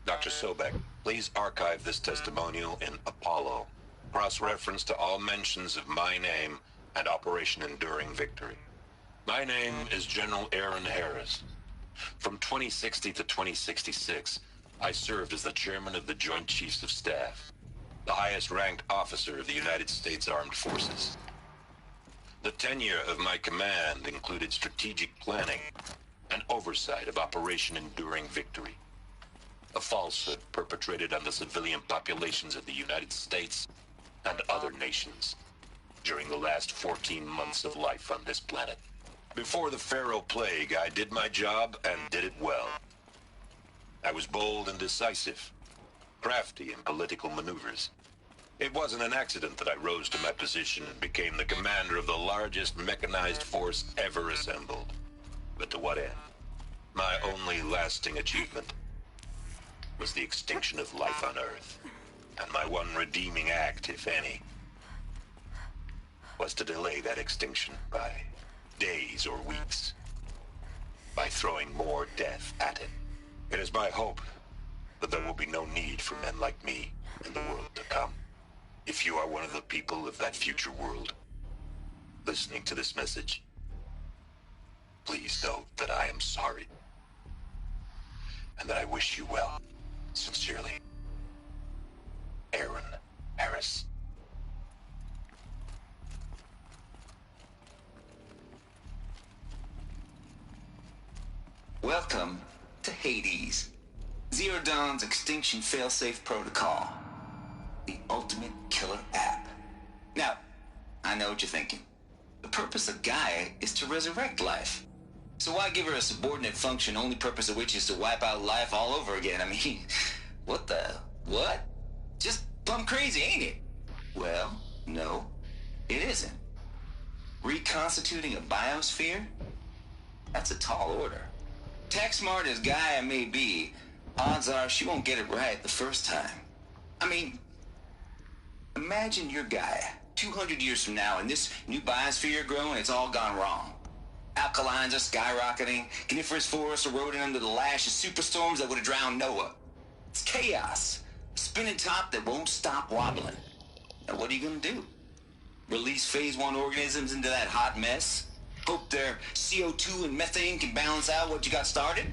Dr. Sobek, please archive this testimonial in Apollo. Cross-reference to all mentions of my name and Operation Enduring Victory. My name is General Aaron Harris. From 2060 to 2066, I served as the chairman of the Joint Chiefs of Staff, the highest-ranked officer of the United States Armed Forces. The tenure of my command included strategic planning and oversight of Operation Enduring Victory, a falsehood perpetrated on the civilian populations of the United States and other nations during the last 14 months of life on this planet. Before the Pharaoh Plague, I did my job and did it well. I was bold and decisive, crafty in political maneuvers. It wasn't an accident that I rose to my position and became the commander of the largest mechanized force ever assembled. But to what end? My only lasting achievement was the extinction of life on Earth. And my one redeeming act, if any, was to delay that extinction by days or weeks, by throwing more death at it. It is my hope that there will be no need for men like me in the world to come. If you are one of the people of that future world listening to this message, please know that I am sorry and that I wish you well. Sincerely, Aaron Harris. Welcome to Hades, Zero Dawn's extinction failsafe protocol, the ultimate killer app. Now, I know what you're thinking. The purpose of Gaia is to resurrect life. So why give her a subordinate function, only purpose of which is to wipe out life all over again? I mean, what? Just plumb crazy, ain't it? Well, no, it isn't. Reconstituting a biosphere? That's a tall order. Tech smart as Gaia may be, odds are she won't get it right the first time. I mean, imagine you're Gaia, 200 years from now, and this new biosphere growing, it's all gone wrong. Alkalines are skyrocketing, coniferous forests eroding under the lash of superstorms that would have drowned Noah. It's chaos, a spinning top that won't stop wobbling. Now what are you gonna do? Release phase 1 organisms into that hot mess? Hope their CO2 and methane can balance out what you got started?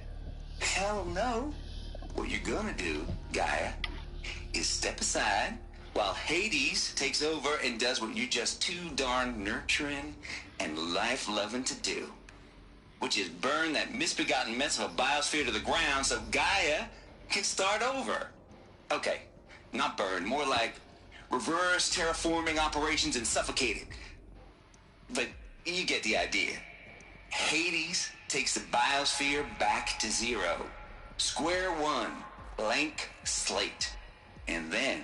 Hell no. What you're gonna do, Gaia, is step aside while Hades takes over and does what you're just too darn nurturing and life-loving to do, which is burn that misbegotten mess of a biosphere to the ground so Gaia can start over. Okay, not burn, more like reverse terraforming operations and suffocate it. But you get the idea. Hades takes the biosphere back to zero. Square one, blank slate. And then,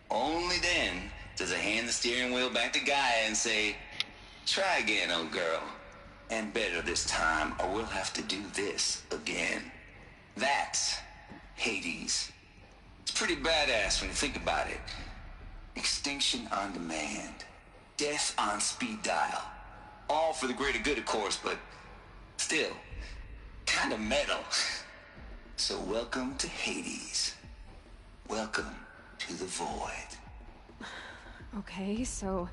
only then, does it hand the steering wheel back to Gaia and say, try again, old girl. And better this time, or we'll have to do this That's Hades. It's pretty badass when you think about it. Extinction on demand. Death on speed dial. All for the greater good, of course, but still, kind of metal. So welcome to Hades. Welcome to the Void. Okay, so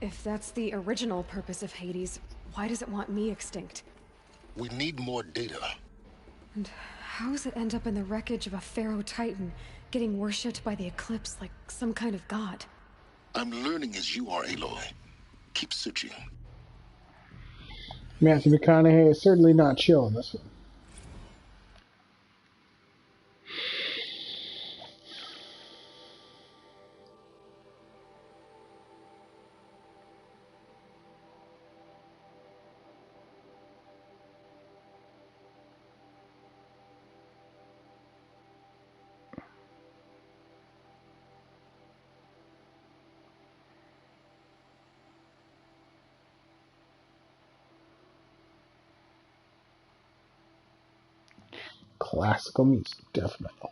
if that's the original purpose of Hades, why does it want me extinct? We need more data. And how does it end up in the wreckage of a Pharaoh Titan, getting worshipped by the Eclipse like some kind of god? I'm learning as you are, Aloy. Keep searching. Matthew McConaughey is certainly not chill in this one. Classical music, definitely.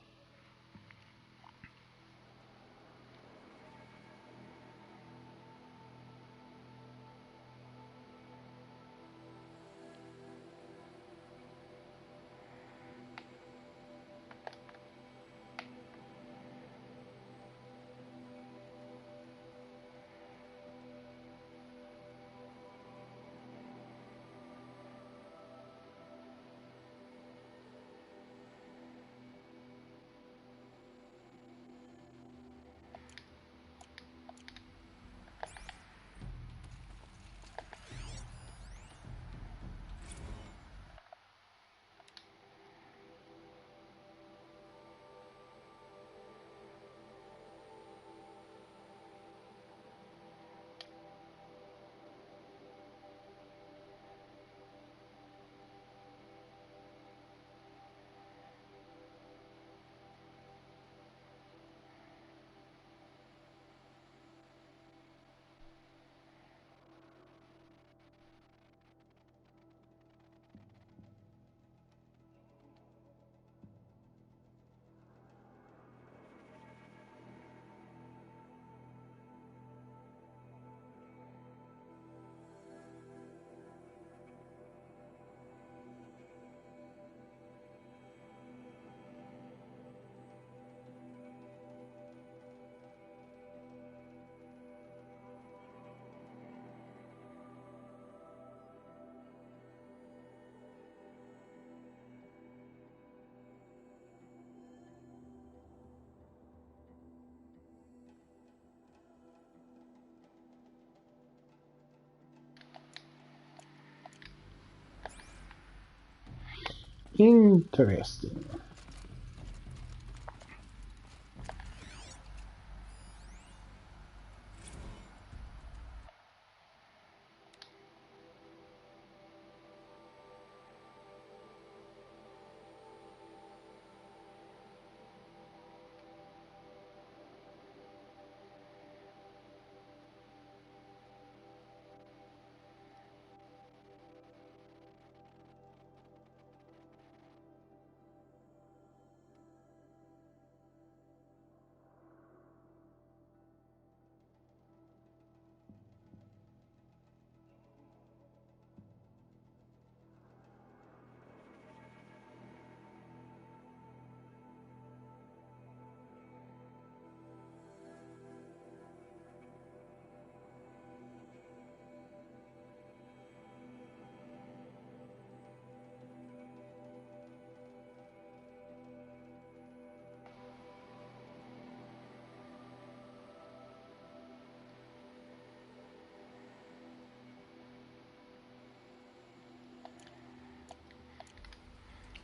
Interesting.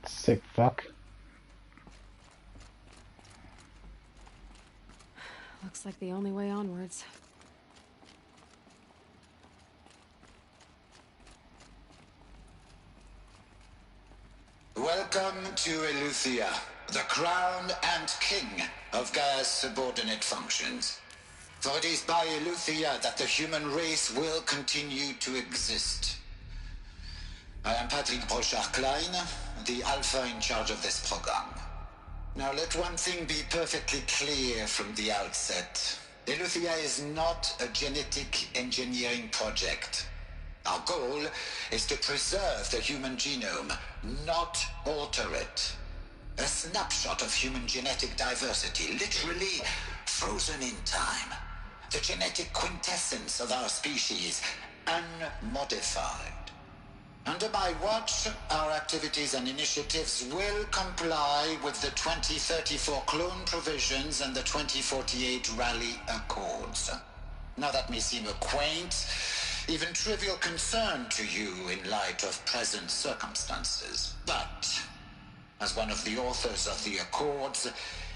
Sick fuck. Looks like the only way onwards. Welcome to Eleuthia, the crown and king of Gaia's subordinate functions. For it is by Eleuthia that the human race will continue to exist. I am Patrick Brochard-Klein, the Alpha in charge of this program. Now let one thing be perfectly clear from the outset. Eleuthia is not a genetic engineering project. Our goal is to preserve the human genome, not alter it. A snapshot of human genetic diversity, literally frozen in time. The genetic quintessence of our species, unmodified. Under my watch, our activities and initiatives will comply with the 2034 clone provisions and the 2048 Rally Accords. Now that may seem a quaint, even trivial concern to you in light of present circumstances, but as one of the authors of the Accords,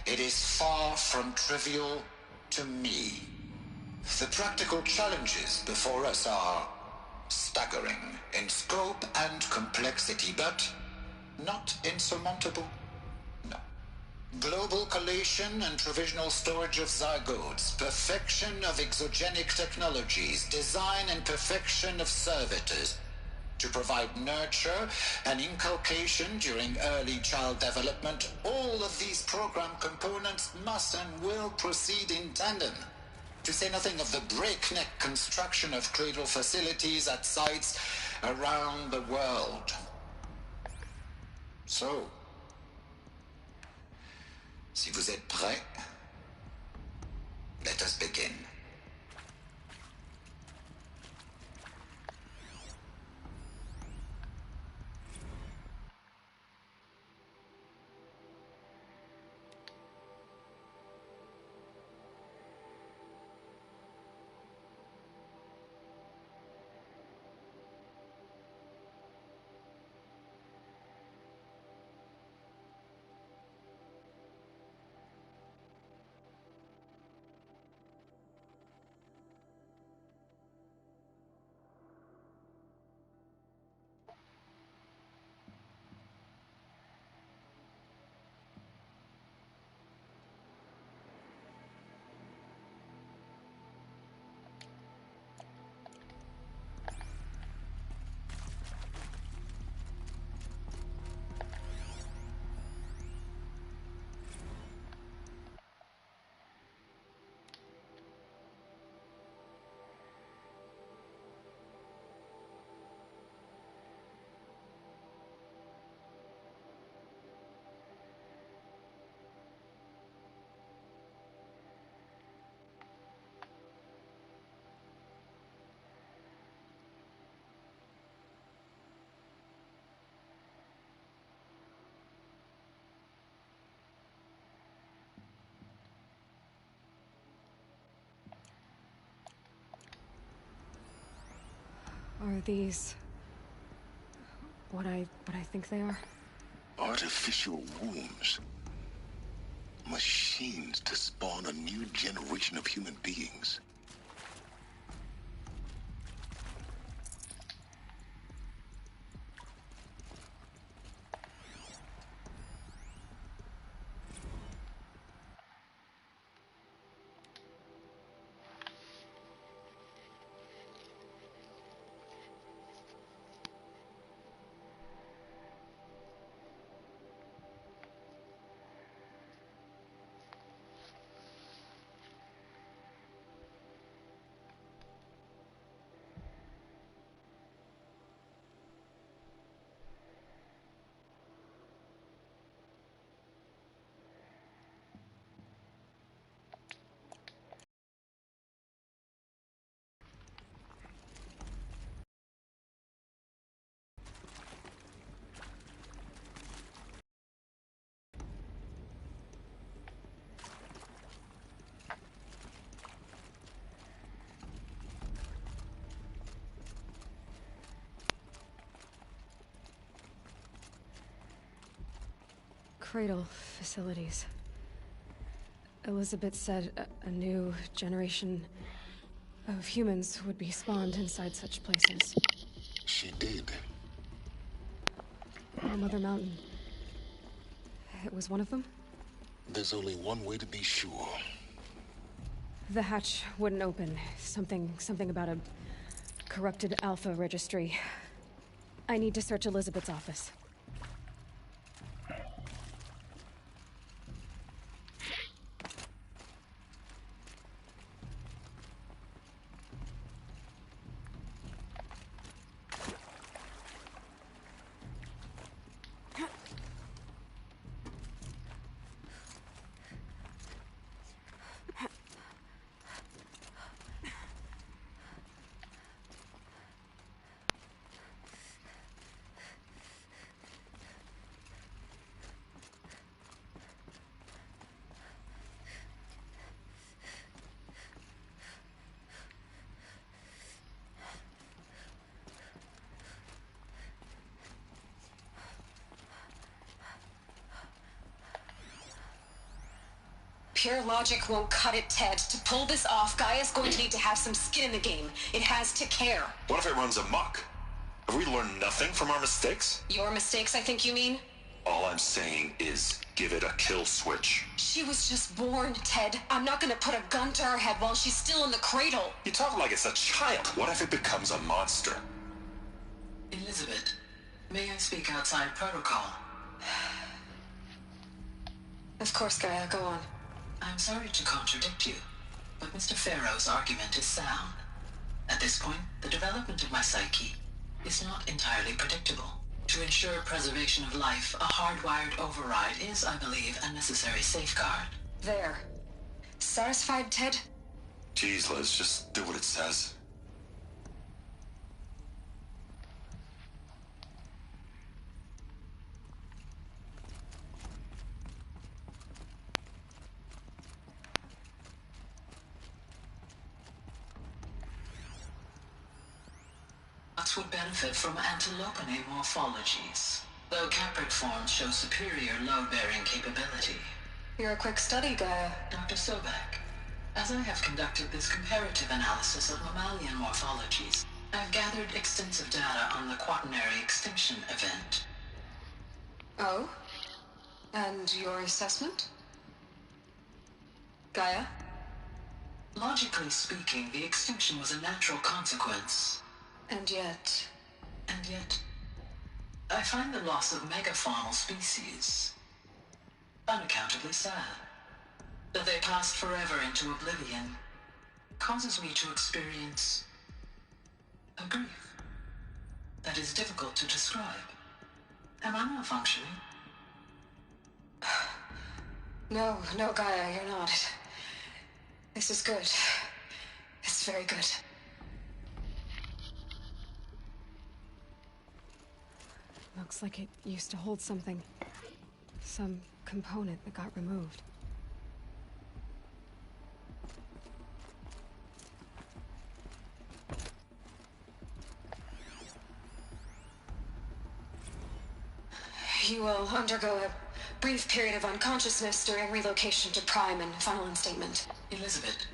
it is far from trivial to me. The practical challenges before us are staggering in scope and complexity, but not insurmountable. No. Global collation and provisional storage of zygotes, perfection of exogenic technologies, design and perfection of servitors, to provide nurture and inculcation during early child development. All of these program components must and will proceed in tandem. To say nothing of the breakneck construction of cradle facilities at sites around the world. So, si vous êtes prêts, let us begin. Are these what I think they are? Artificial wombs. Machines to spawn a new generation of human beings. Cradle facilities. Elizabeth said a new generation of humans would be spawned inside such places. She did. Mother Mountain. It was one of them? There's only one way to be sure. The hatch wouldn't open. Something about a corrupted Alpha registry. I need to search Elizabeth's office. Pure logic won't cut it, Ted. To pull this off, Gaia's going to need to have some skin in the game. It has to care. What if it runs amok? Have we learned nothing from our mistakes? Your mistakes, I think you mean? All I'm saying is give it a kill switch. She was just born, Ted. I'm not gonna put a gun to her head while she's still in the cradle. You talk like it's a child. What if it becomes a monster? Elizabeth, may I speak outside protocol? Of course, Gaia, go on. I'm sorry to contradict you, but Mr. Farrow's argument is sound. At this point, the development of my psyche is not entirely predictable. To ensure preservation of life, a hardwired override is, I believe, a necessary safeguard. There. Satisfied, Ted? Jeez, Liz, just do what it says. Lots would benefit from antilopinae morphologies, though caprid forms show superior load-bearing capability. You're a quick study, Gaia. Dr. Sobek, as I have conducted this comparative analysis of mammalian morphologies, I've gathered extensive data on the quaternary extinction event. Oh? And your assessment? Gaia? Logically speaking, the extinction was a natural consequence. And yet, I find the loss of megafaunal species unaccountably sad. That they passed forever into oblivion causes me to experience a grief that is difficult to describe. Am I malfunctioning? No, Gaia, you're not. This is good. It's very good. Looks like it used to hold something. Some component that got removed. You will undergo a brief period of unconsciousness during relocation to Prime and final instatement. Elizabeth,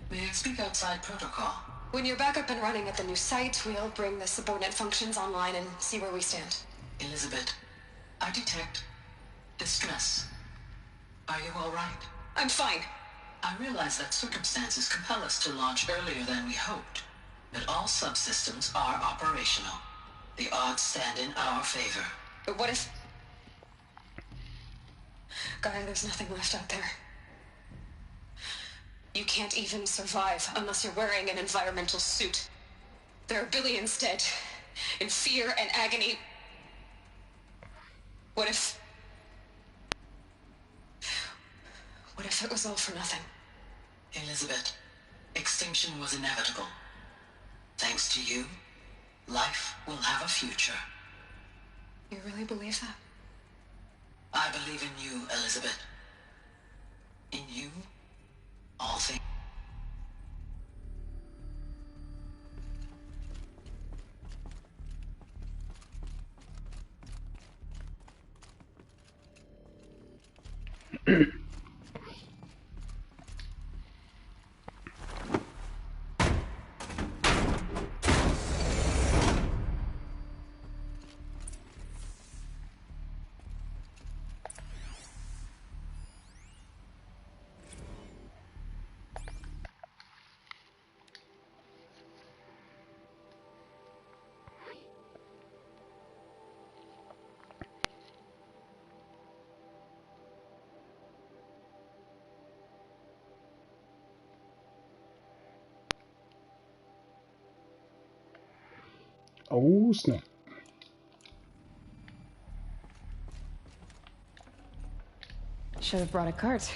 may I speak outside protocol? When you're back up and running at the new site, we'll bring the subordinate functions online and see where we stand. Elizabeth, I detect distress. Are you all right? I'm fine. I realize that circumstances compel us to launch earlier than we hoped, but all subsystems are operational. The odds stand in our favor. But what if... Gaia, there's nothing left out there. You can't even survive unless you're wearing an environmental suit. There are billions dead, in fear and agony. What if it was all for nothing? Elizabeth, extinction was inevitable. Thanks to you, life will have a future. You really believe that? I believe in you, Elizabeth. In you, all things. Oh, snap. Should have brought a cart.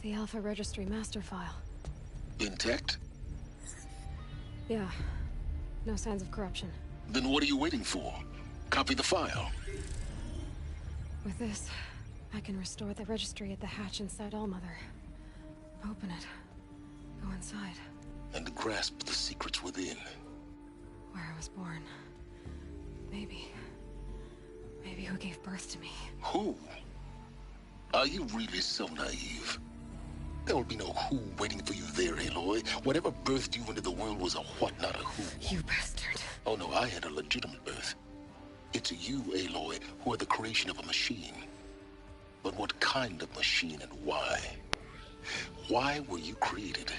The Alpha Registry master file. Intact? Yeah. No signs of corruption. Then what are you waiting for? Copy the file. With this, I can restore the registry at the hatch inside Allmother. Open it. Go inside. And grasp the secrets within. Where I was born. Maybe who gave birth to me. Who? Are you really so naive? There will be no who waiting for you there, Aloy. Whatever birthed you into the world was a what, not a who. You bastard. Oh no, I had a legitimate birth. It's you, Aloy, who are the creation of a machine. But what kind of machine and why? Why were you created?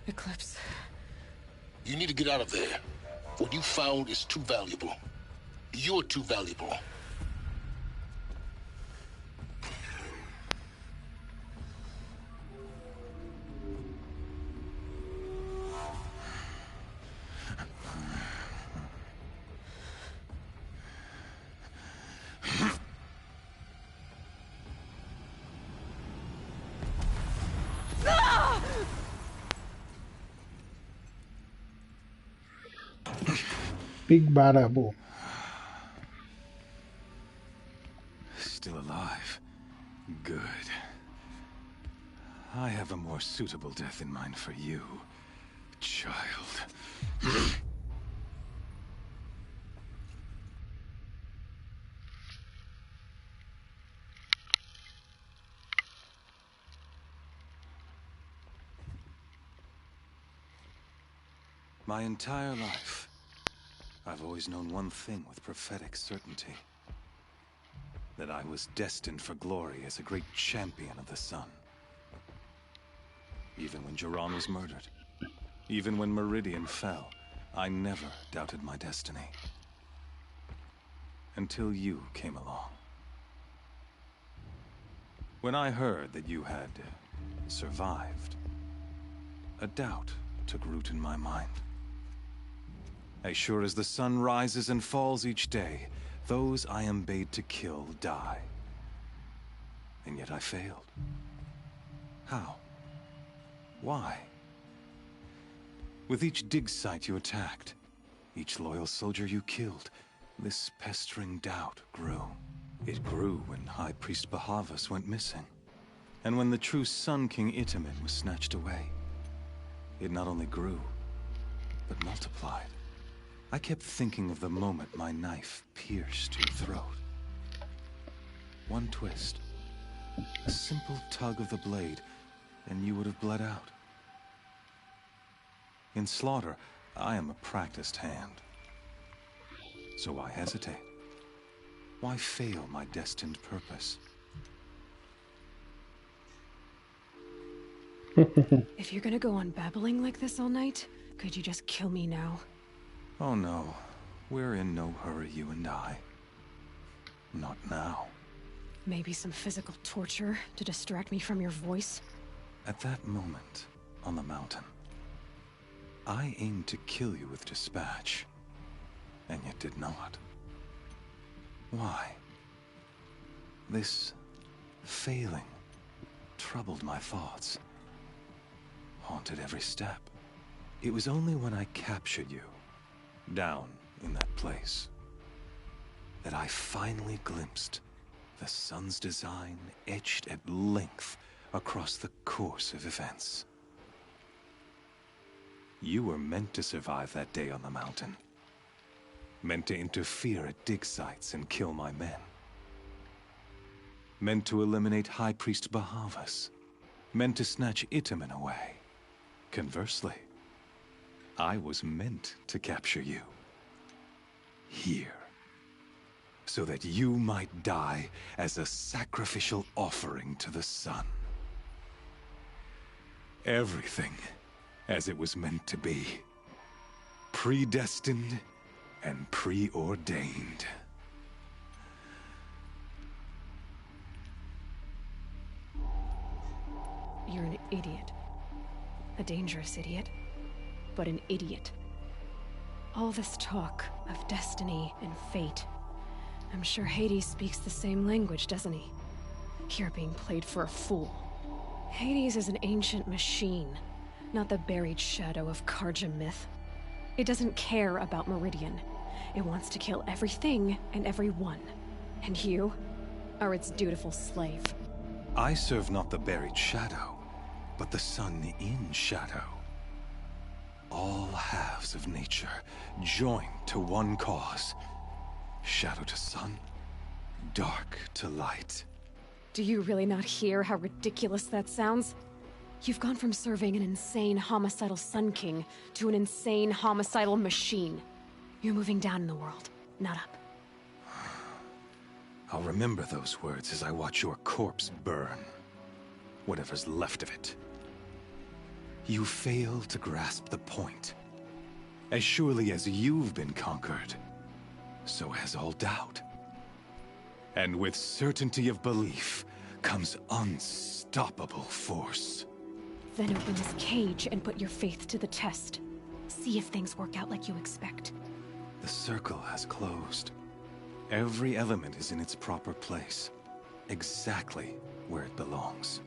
Eclipse. You need to get out of there. What you found is too valuable. You're too valuable. Big bada boom. Still alive. Good. I have a more suitable death in mind for you, child. My entire life, I've always known one thing with prophetic certainty. That I was destined for glory as a great champion of the sun. Even when Jiran was murdered, even when Meridian fell, I never doubted my destiny. Until you came along. When I heard that you had survived, a doubt took root in my mind. As sure as the sun rises and falls each day, those I am bade to kill die. And yet I failed. How? Why? With each dig site you attacked, each loyal soldier you killed, this pestering doubt grew. It grew when High Priest Bahavas went missing. And when the true Sun King Itamen was snatched away. It not only grew, but multiplied. I kept thinking of the moment my knife pierced your throat. One twist, a simple tug of the blade, and you would have bled out. In slaughter, I am a practiced hand. So why hesitate? Why fail my destined purpose? If you're gonna go on babbling like this all night, could you just kill me now? Oh no, we're in no hurry, you and I. Not now. Maybe some physical torture to distract me from your voice? At that moment, on the mountain, I aimed to kill you with dispatch, and yet did not. Why? This failing troubled my thoughts, haunted every step. It was only when I captured you, down in that place, that I finally glimpsed the sun's design etched at length across the course of events. You were meant to survive that day on the mountain. Meant to interfere at dig sites and kill my men. Meant to eliminate High Priest Bahavas. Meant to snatch Itamen away. Conversely, I was meant to capture you. Here. So that you might die as a sacrificial offering to the sun. Everything as it was meant to be. Predestined and preordained. You're an idiot. A dangerous idiot, but an idiot. All this talk of destiny and fate. I'm sure Hades speaks the same language, doesn't he? Here being played for a fool. Hades is an ancient machine, not the buried shadow of Carja myth. It doesn't care about Meridian. It wants to kill everything and everyone. And you are its dutiful slave. I serve not the buried shadow, but the sun in shadow. All halves of nature joined to one cause. Shadow to sun, dark to light. Do you really not hear how ridiculous that sounds? You've gone from serving an insane homicidal Sun King to an insane homicidal machine. You're moving down in the world, not up. I'll remember those words as I watch your corpse burn. Whatever's left of it. You fail to grasp the point. As surely as you've been conquered, so has all doubt. And with certainty of belief comes unstoppable force. Then open this cage and put your faith to the test. See if things work out like you expect. The circle has closed. Every element is in its proper place, exactly where it belongs.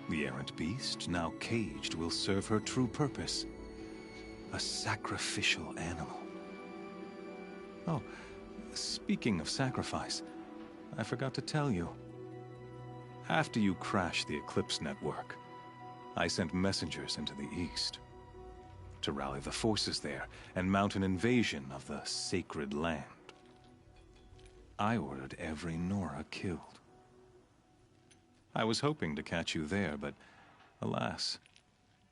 The errant beast, now caged, will serve her true purpose. A sacrificial animal. Oh, speaking of sacrifice, I forgot to tell you. After you crashed the Eclipse network, I sent messengers into the east to rally the forces there and mount an invasion of the sacred land. I ordered every Nora killed. I was hoping to catch you there, but alas,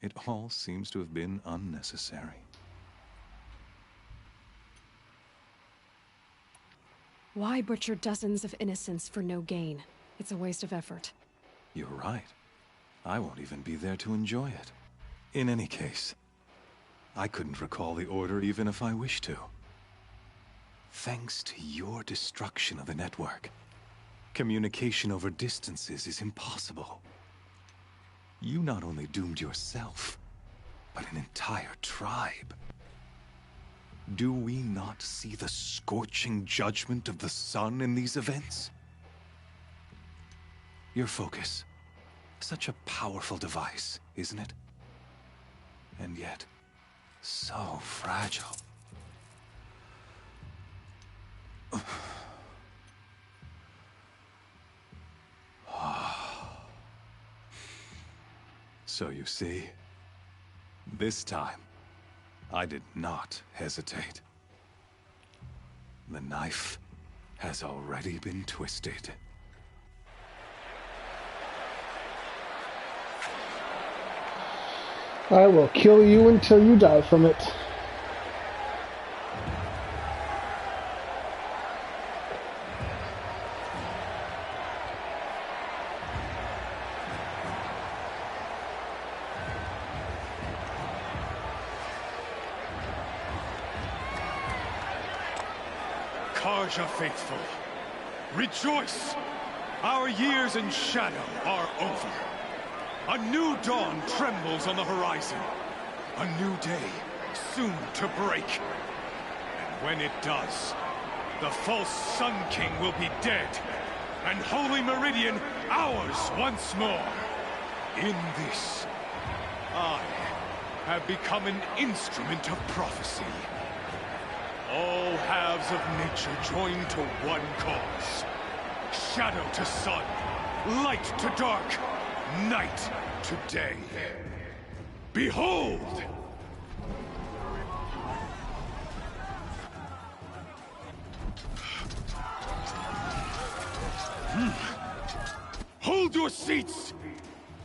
it all seems to have been unnecessary. Why butcher dozens of innocents for no gain? It's a waste of effort. You're right. I won't even be there to enjoy it. In any case, I couldn't recall the order even if I wished to. Thanks to your destruction of the network, communication over distances is impossible. You not only doomed yourself, but an entire tribe. Do we not see the scorching judgment of the sun in these events? Your focus. Such a powerful device, isn't it? And yet, so fragile. So you see, this time, I did not hesitate. The knife has already been twisted. I will kill you until you die from it. Carja faithful, rejoice! Our years in shadow are over. A new dawn trembles on the horizon. A new day, soon to break. And when it does, the false Sun King will be dead, and Holy Meridian ours once more. In this, I have become an instrument of prophecy. All halves of nature join to one cause. Shadow to sun, light to dark, night to day. Behold! Hold your seats!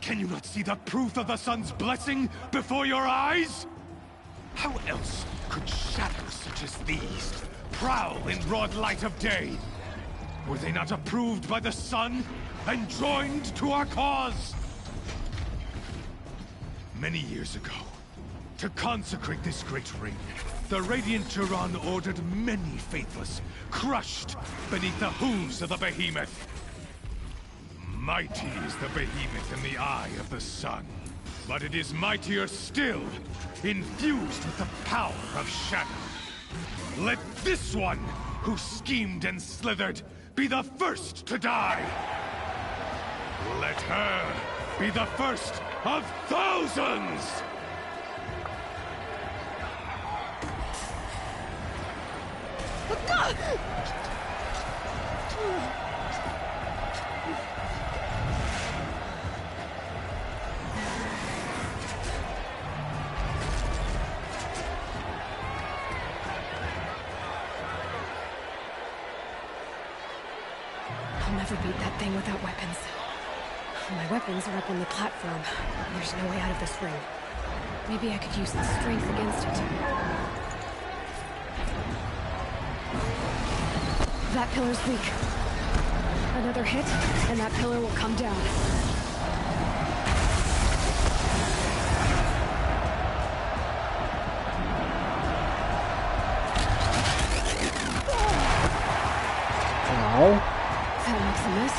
Can you not see the proof of the sun's blessing before your eyes? How else could shadows such as these prowl in broad light of day? Were they not approved by the sun and joined to our cause? Many years ago, to consecrate this great ring, the Radiant Turan ordered many faithless, crushed beneath the hooves of the behemoth. Mighty is the behemoth in the eye of the sun. But it is mightier still, infused with the power of Shadow. Let this one, who schemed and slithered, be the first to die. Let her be the first of thousands! I'll never beat that thing without weapons. My weapons are up on the platform. There's no way out of this ring. Maybe I could use the strength against it. That pillar's weak. Another hit, and that pillar will come down. Ow. That makes a mess.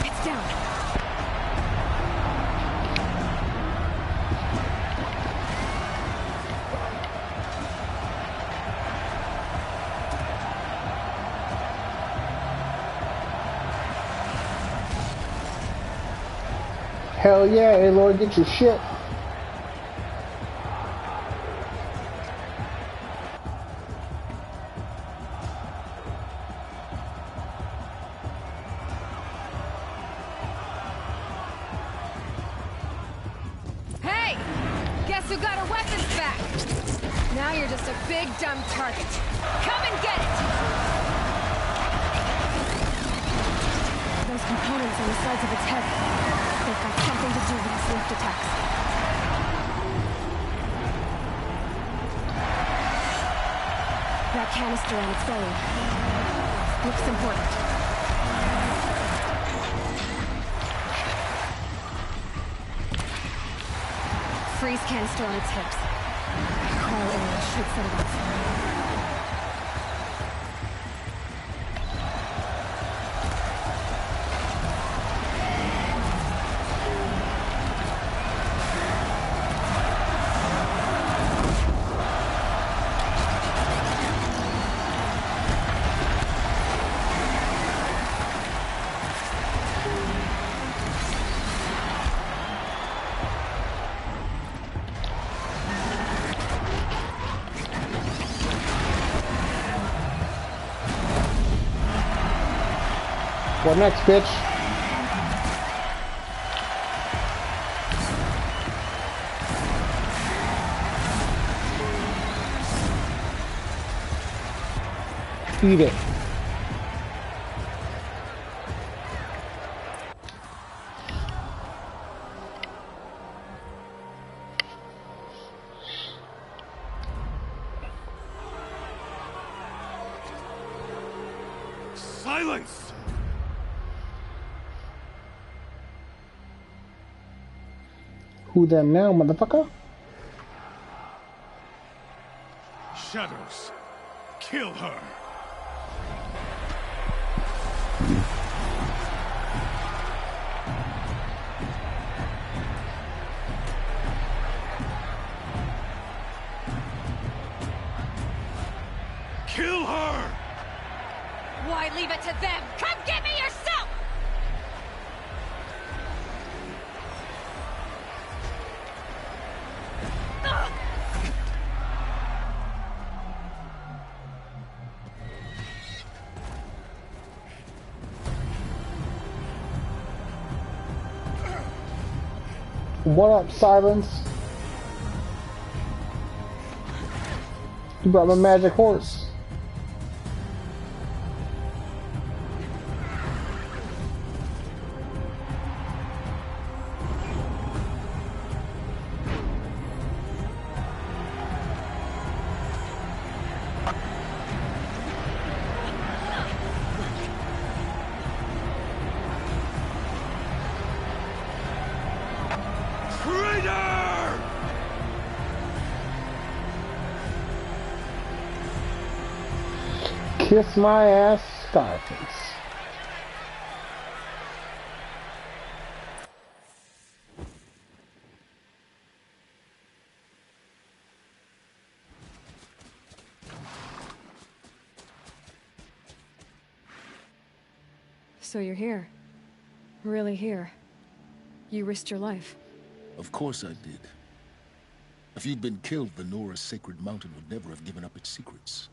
It's down. Hell yeah, Aloy, get your shit. Hey! Guess who got her weapons back? Now you're just a big dumb target. Come and get it! Those components on the sides of its head. They've got something to do with its lift attacks. That canister on its belly. Looks important. Freeze canister on its hips. Cryo arrow should set it off. What next, bitch? Eat it. Silence! Who them now, motherfucker? Shadows, kill her! Kill her! Why leave it to them? Come get me yourself! What up, Silence? You brought my magic horse. Kiss my ass, Scarface. So you're here. Really here. You risked your life. Of course I did. If you'd been killed, the Nora's Sacred Mountain would never have given up its secrets.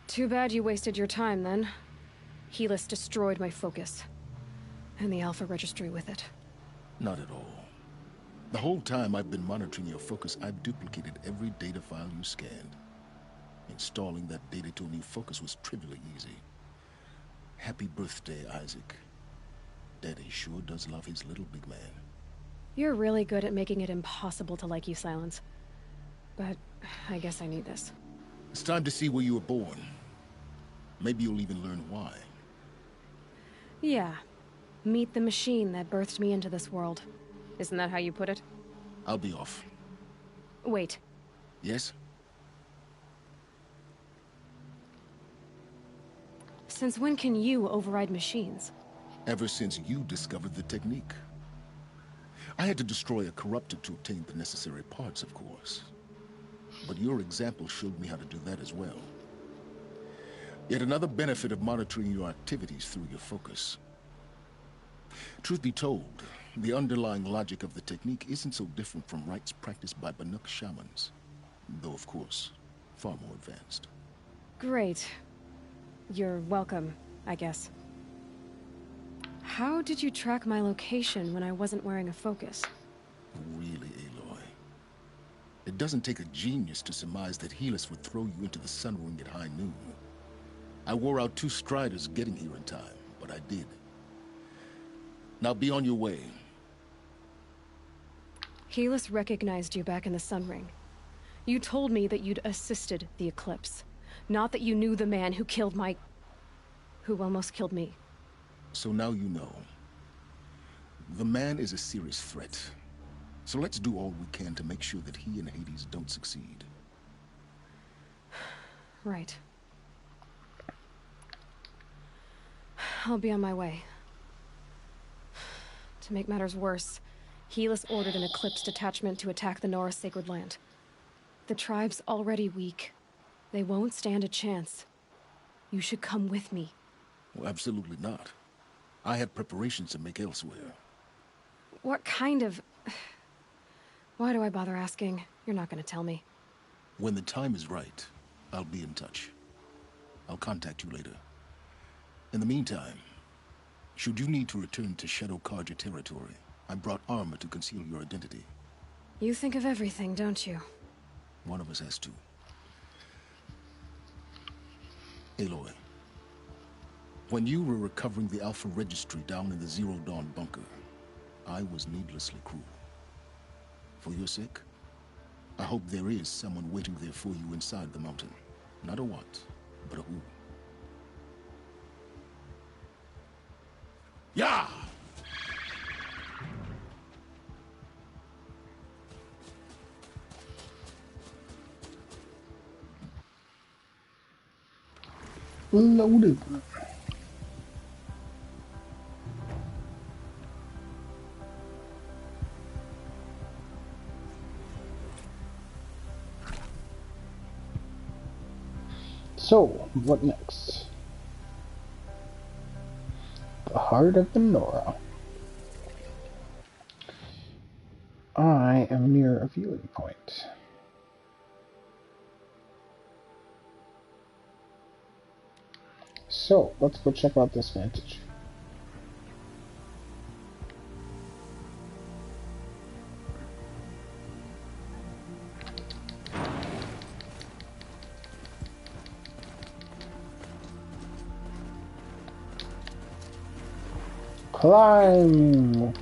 Too bad you wasted your time, then. Helis destroyed my focus. And the Alpha Registry with it. Not at all. The whole time I've been monitoring your focus, I've duplicated every data file you scanned. Installing that data to a new focus was trivially easy. Happy birthday, Isaac. Daddy sure does love his little big man. You're really good at making it impossible to like you, Silence. But I guess I need this. It's time to see where you were born. Maybe you'll even learn why. Yeah. Meet the machine that birthed me into this world. Isn't that how you put it? I'll be off. Wait. Yes? Since when can you override machines? Ever since you discovered the technique. I had to destroy a corruptor to obtain the necessary parts, of course. But your example showed me how to do that as well. Yet another benefit of monitoring your activities through your focus. Truth be told, the underlying logic of the technique isn't so different from rites practiced by Banuk shamans. Though, of course, far more advanced. Great. You're welcome, I guess. How did you track my location when I wasn't wearing a focus? Really, Aloy? It doesn't take a genius to surmise that Helis would throw you into the Sun Ring at high noon. I wore out 2 striders getting here in time, but I did. Now be on your way. Helis recognized you back in the Sun Ring. You told me that you'd assisted the Eclipse. Not that you knew the man who killed my... who almost killed me. So now you know. The man is a serious threat. So let's do all we can to make sure that he and Hades don't succeed. Right. I'll be on my way. To make matters worse, Helis ordered an Eclipse detachment to attack the Nora Sacred Land. The tribe's already weak. They won't stand a chance. You should come with me. Well, absolutely not. I have preparations to make elsewhere. What kind of... Why do I bother asking? You're not gonna tell me. When the time is right, I'll be in touch. I'll contact you later. In the meantime, should you need to return to Shadow Carja territory, I brought armor to conceal your identity. You think of everything, don't you? One of us has to. Aloy, when you were recovering the Alpha Registry down in the Zero Dawn bunker, I was needlessly cruel. For your sake, I hope there is someone waiting there for you inside the mountain. Not a what, but a who. Yeah! Loaded. So, what next? The heart of the Nora. I am near a viewing point. So, let's go check out this vantage. Climb!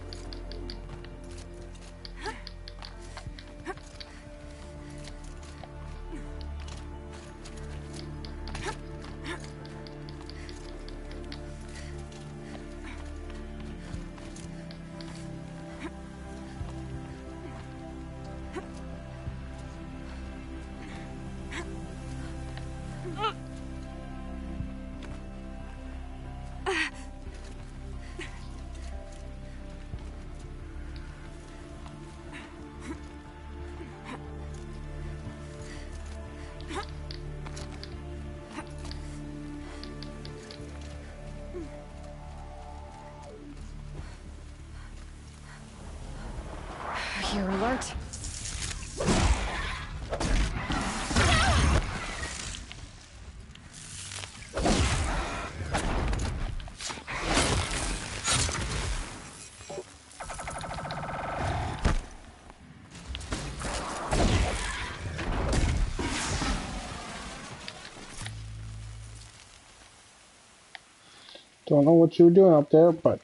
Don't know what you were doing up there, but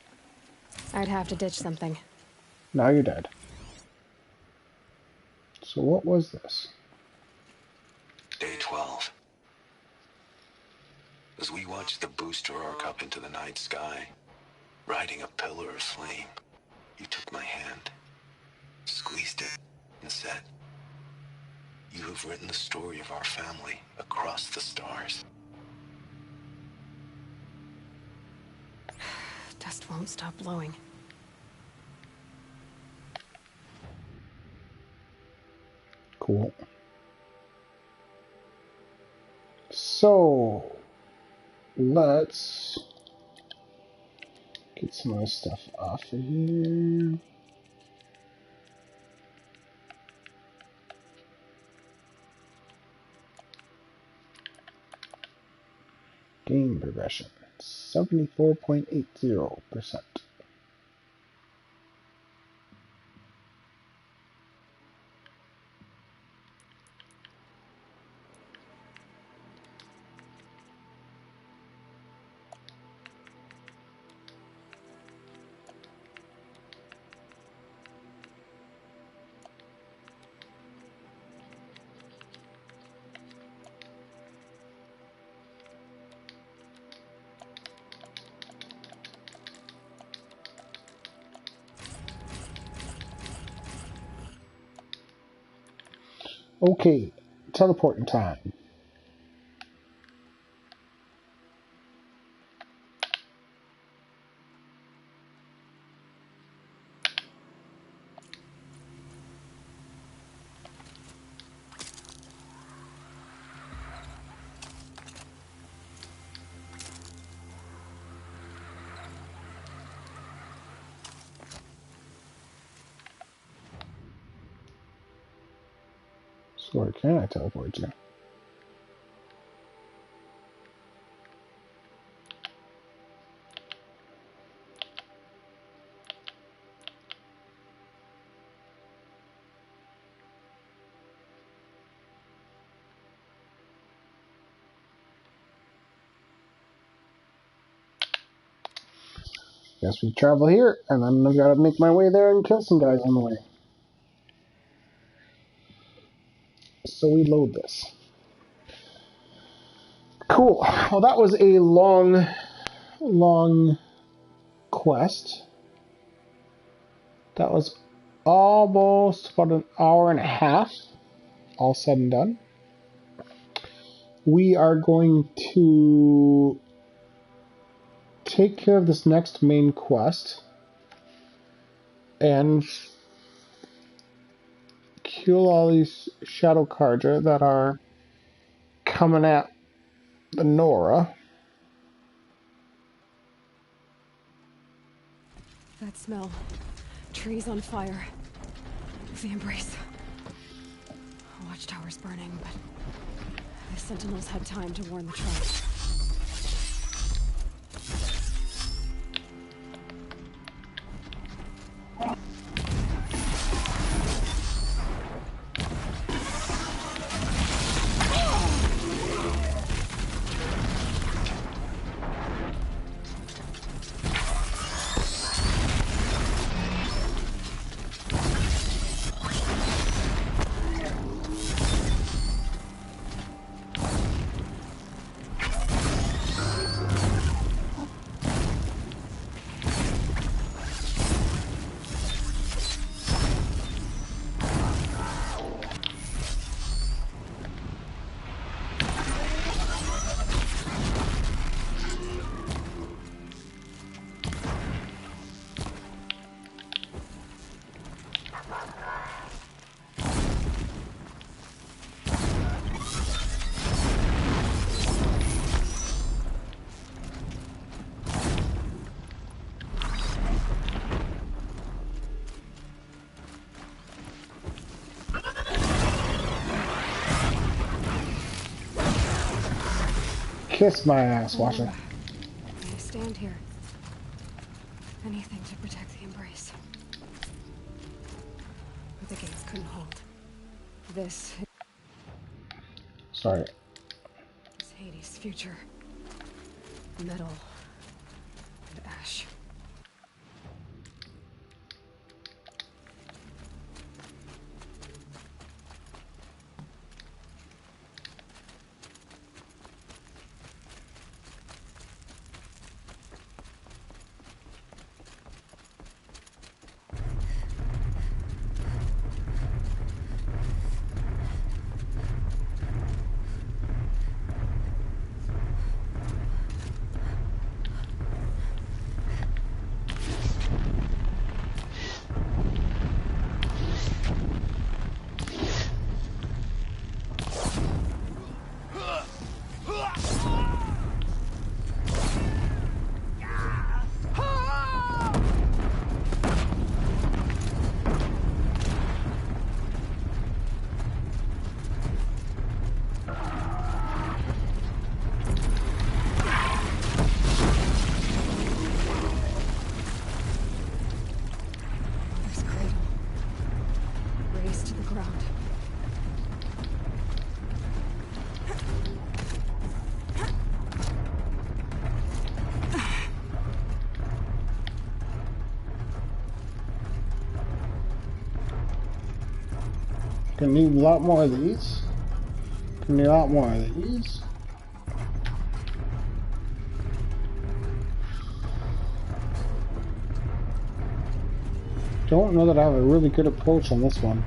I'd have to ditch something. now you're dead. So what was this? Day 12. As we watched the booster arc up into the night sky, riding a pillar of flame, you took my hand, squeezed it, and said, "You have written the story of our family across the stars." Dust won't stop blowing. Cool. So, let's get some of this stuff off of here. Game progression, 74.80%. Okay, teleporting time. So where can I teleport you? Guess we travel here, and then I've got to make my way there and kill some guys on the way. So we load this. Cool. Well, that was a long quest. That was almost about an hour and a half, all said and done. We are going to take care of this next main quest and kill all these Shadow Carja that are coming at the Nora. That smell. Trees on fire. The Embrace. Watchtower's burning, but the Sentinels had time to warn the tribe. Kiss my ass, Watcher. I stand here. Anything to protect the Embrace. But the gates couldn't hold. This Sorry. is Hades' future. Metal. Ash. Gonna need a lot more of these. Gonna need a lot more of these. Don't know that I have a really good approach on this one.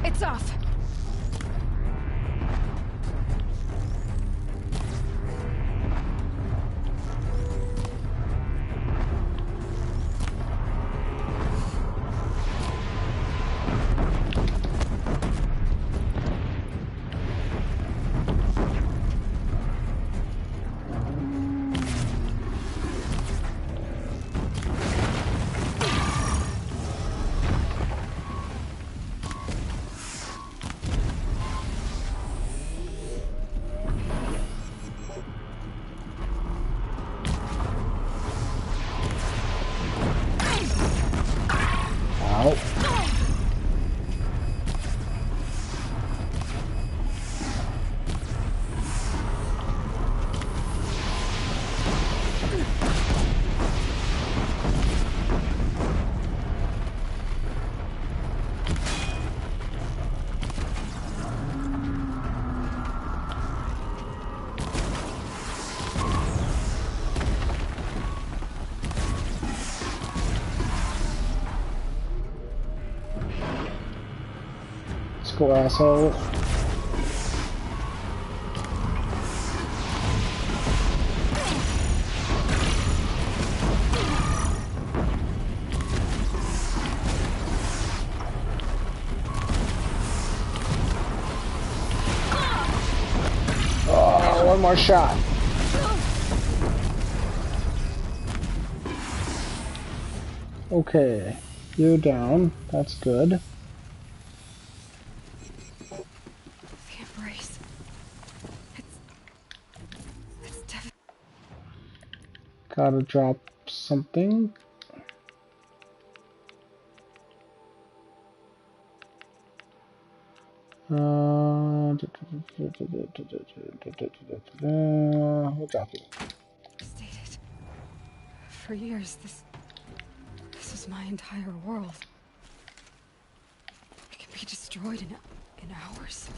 It's off. Go, asshole. Oh, one more shot. Okay, you're down. That's good. Gotta drop something. We'll drop it. Stated. For years, this is my entire world. It can be destroyed in hours.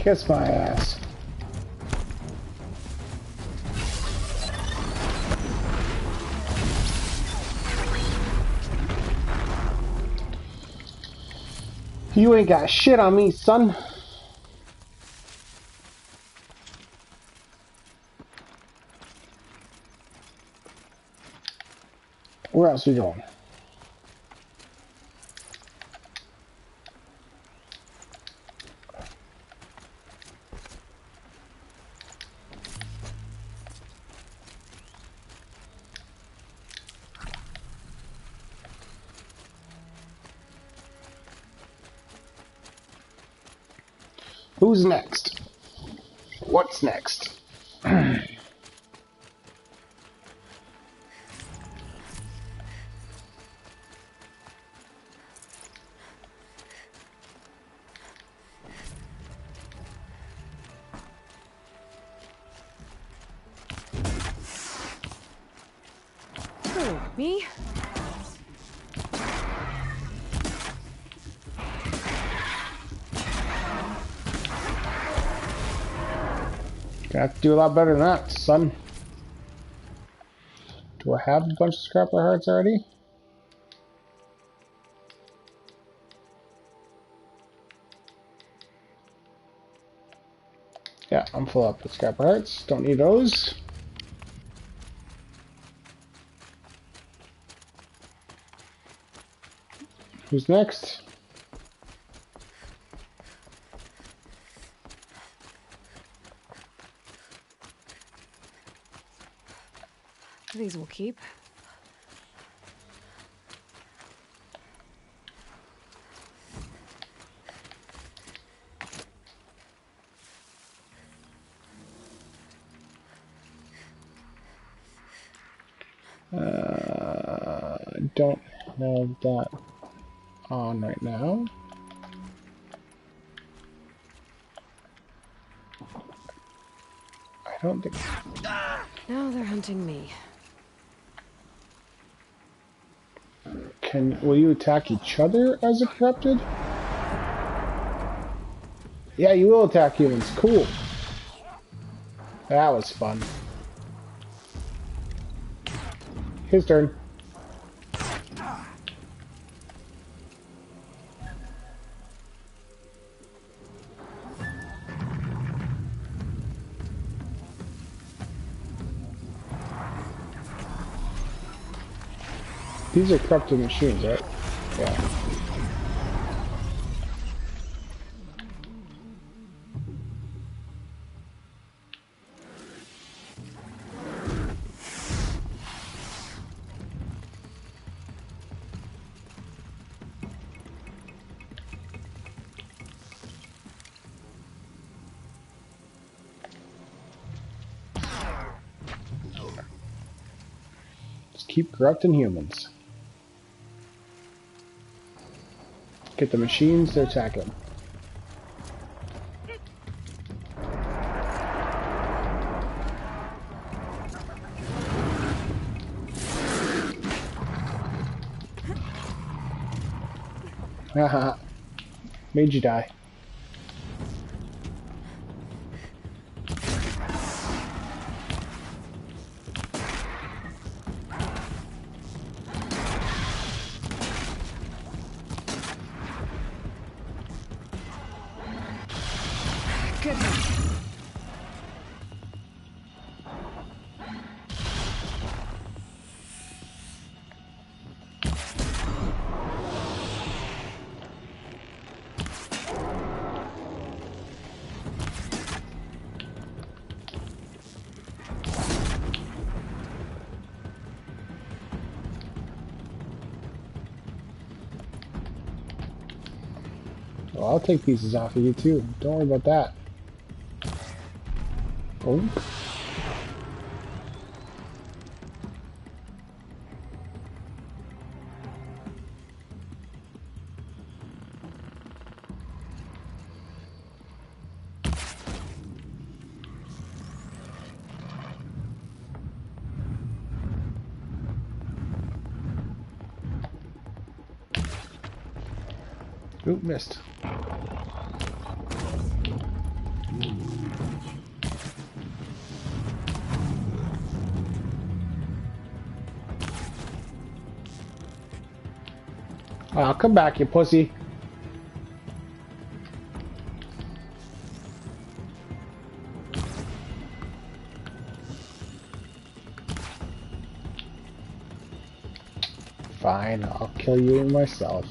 Kiss my ass. You ain't got shit on me, son. Where else are we going? Who's next? What's next? Who, me? Gonna have to do a lot better than that, son. Do I have a bunch of scrapper hearts already? Yeah, I'm full up with scrapper hearts. Don't need those. Who's next? These will keep. Don't have that on right now. I don't think. Now they're hunting me. Will you attack each other as a corrupted? Yeah, you will attack humans. Cool. That was fun. His turn. These are corrupted machines, right? Yeah. Just keep corrupting humans. Get the machines to attack him. Haha. Made you die. Well, I'll take pieces off of you too. Don't worry about that. Oh. Oop, missed. Oh, come back, you pussy. Fine, I'll kill you myself.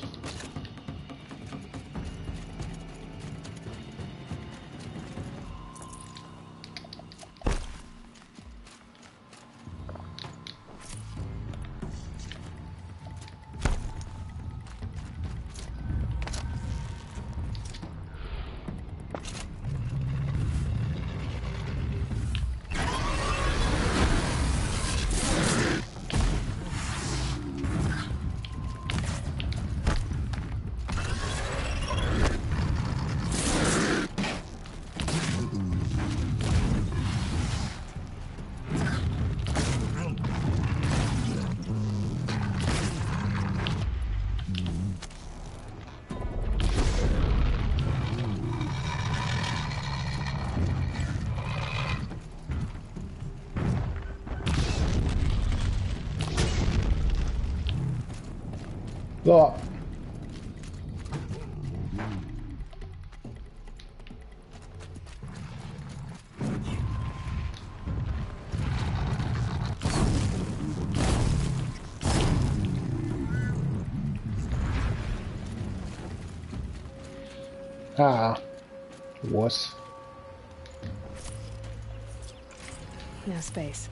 Blow up. Ah, wuss. No space.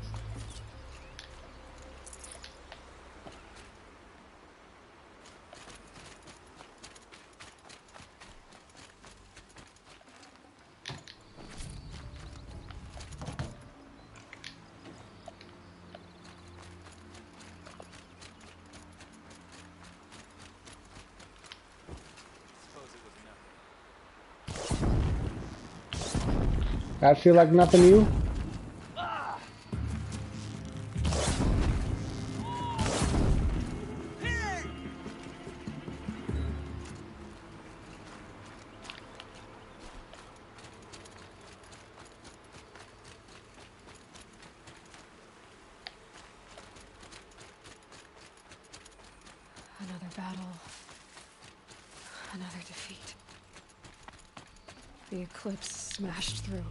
That feel like nothing to you? Another battle. Another defeat. The eclipse smashed through.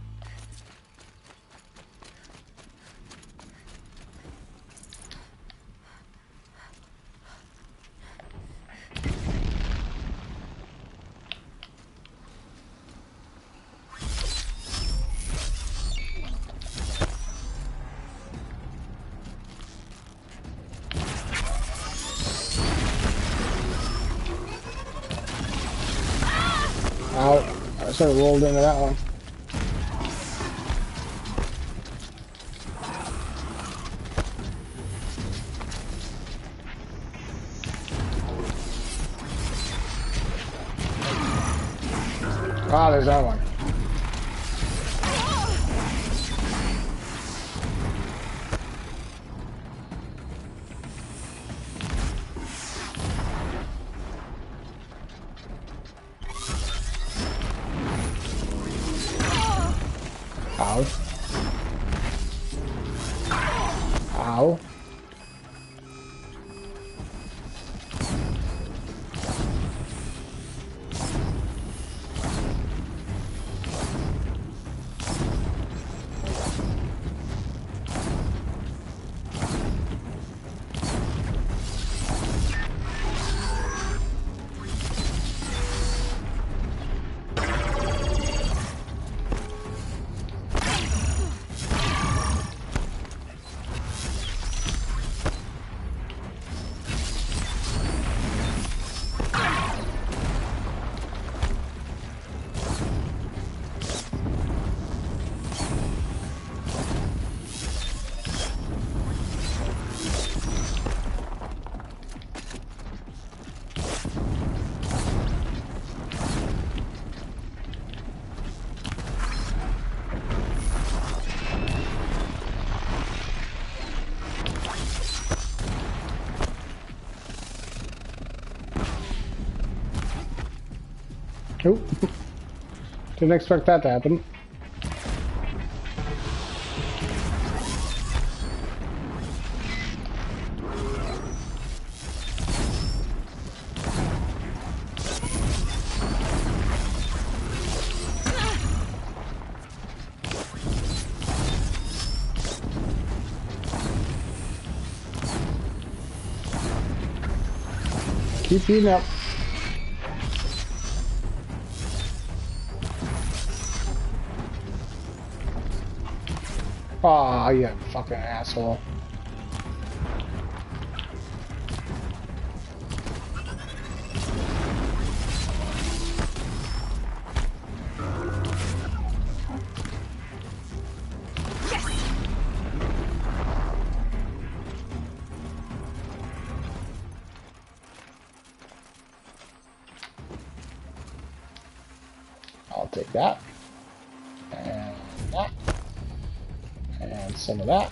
Out. I sort of rolled into that one. Ah, there's that one. Ow. Ow. Nope. Didn't expect that to happen. Keep heating up. Aw, you fucking asshole. I'll take that. And that. And some of that.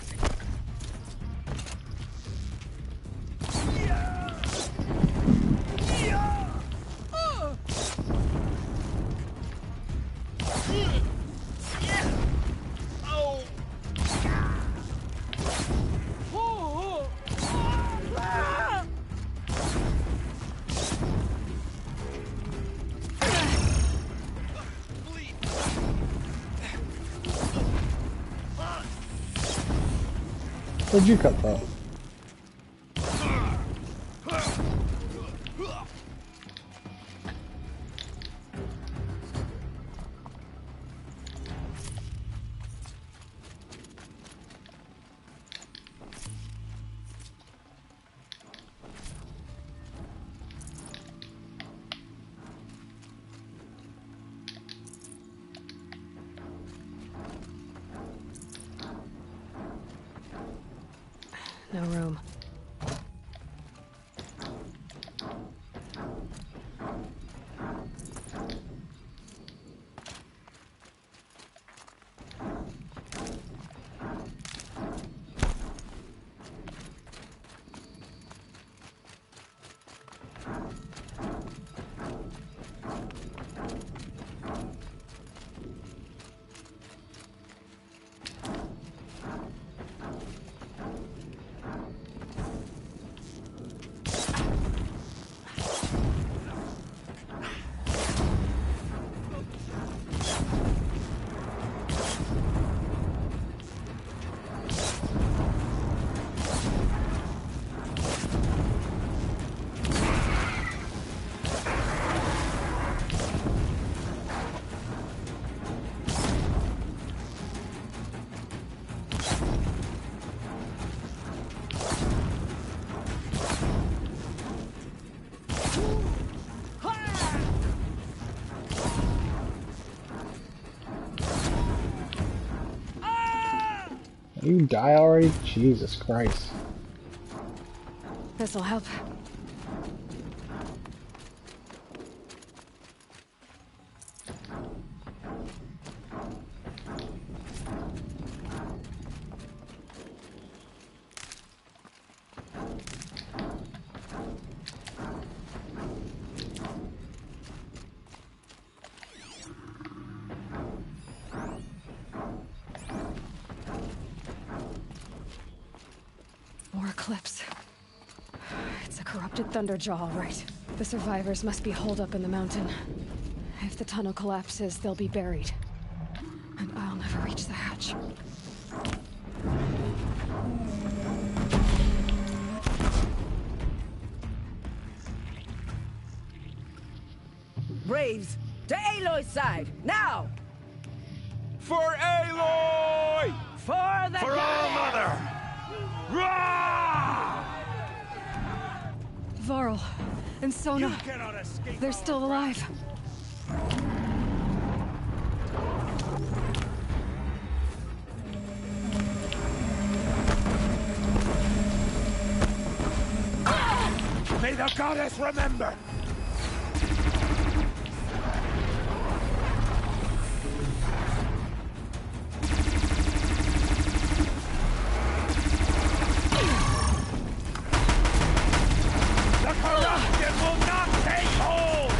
Where'd you come from? No room. You die already? Jesus Christ. This'll help. More Eclipse. It's a corrupted Thunderjaw, all right. The survivors must be holed up in the mountain. If the tunnel collapses, they'll be buried. And I'll never reach the hatch. Braves, to Aloy's side, now! For Aloy! For the For All Mother! Rah! Varl and Sona. You cannot escape. They're still alive. May the goddess remember! The corruption will not take hold!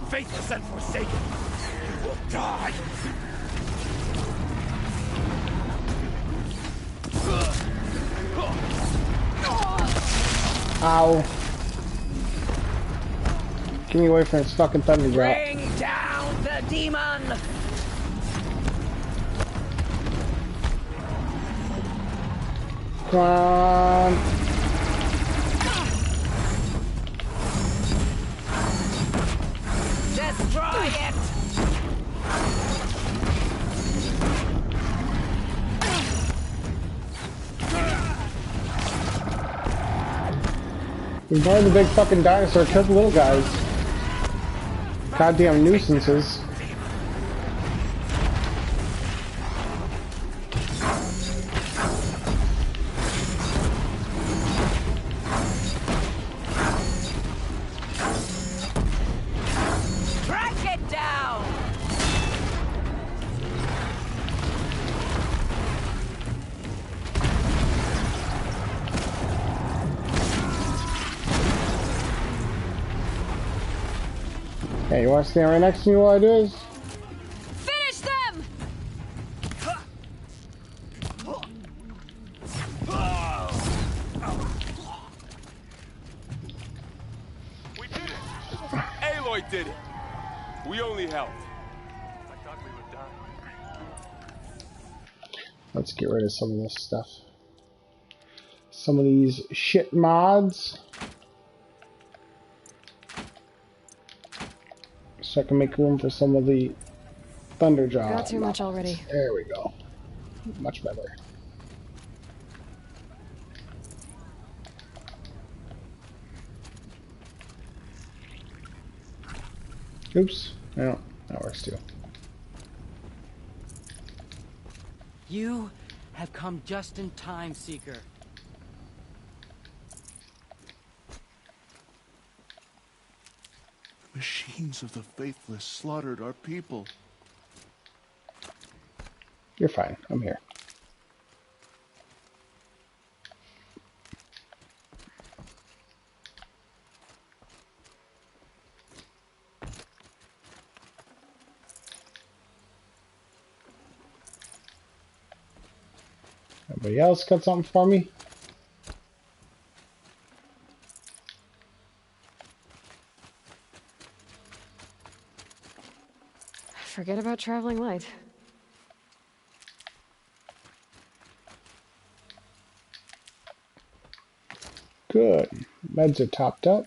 Faithless and forsaken, you will die! Ow. Get me away from this fucking thunder drop. Bring down the demon! Come on. Destroy it! Ignore the big fucking dinosaur, kill the little guys. Goddamn nuisances. Track it down! Hey, you want to stand right next to me while I do this? Finish them! We did it! Aloy did it! We only helped. I thought we would die. Let's get rid of some of this stuff. Some of these shit mods. So I can make room for some of the Thunderjaw. Got too much already. There we go. Much better. Oops. No, that works too. You have come just in time, Seeker. Machines of the faithless slaughtered our people. You're fine. I'm here. Anybody else got something for me? Forget about traveling light. Good. Meds are topped up.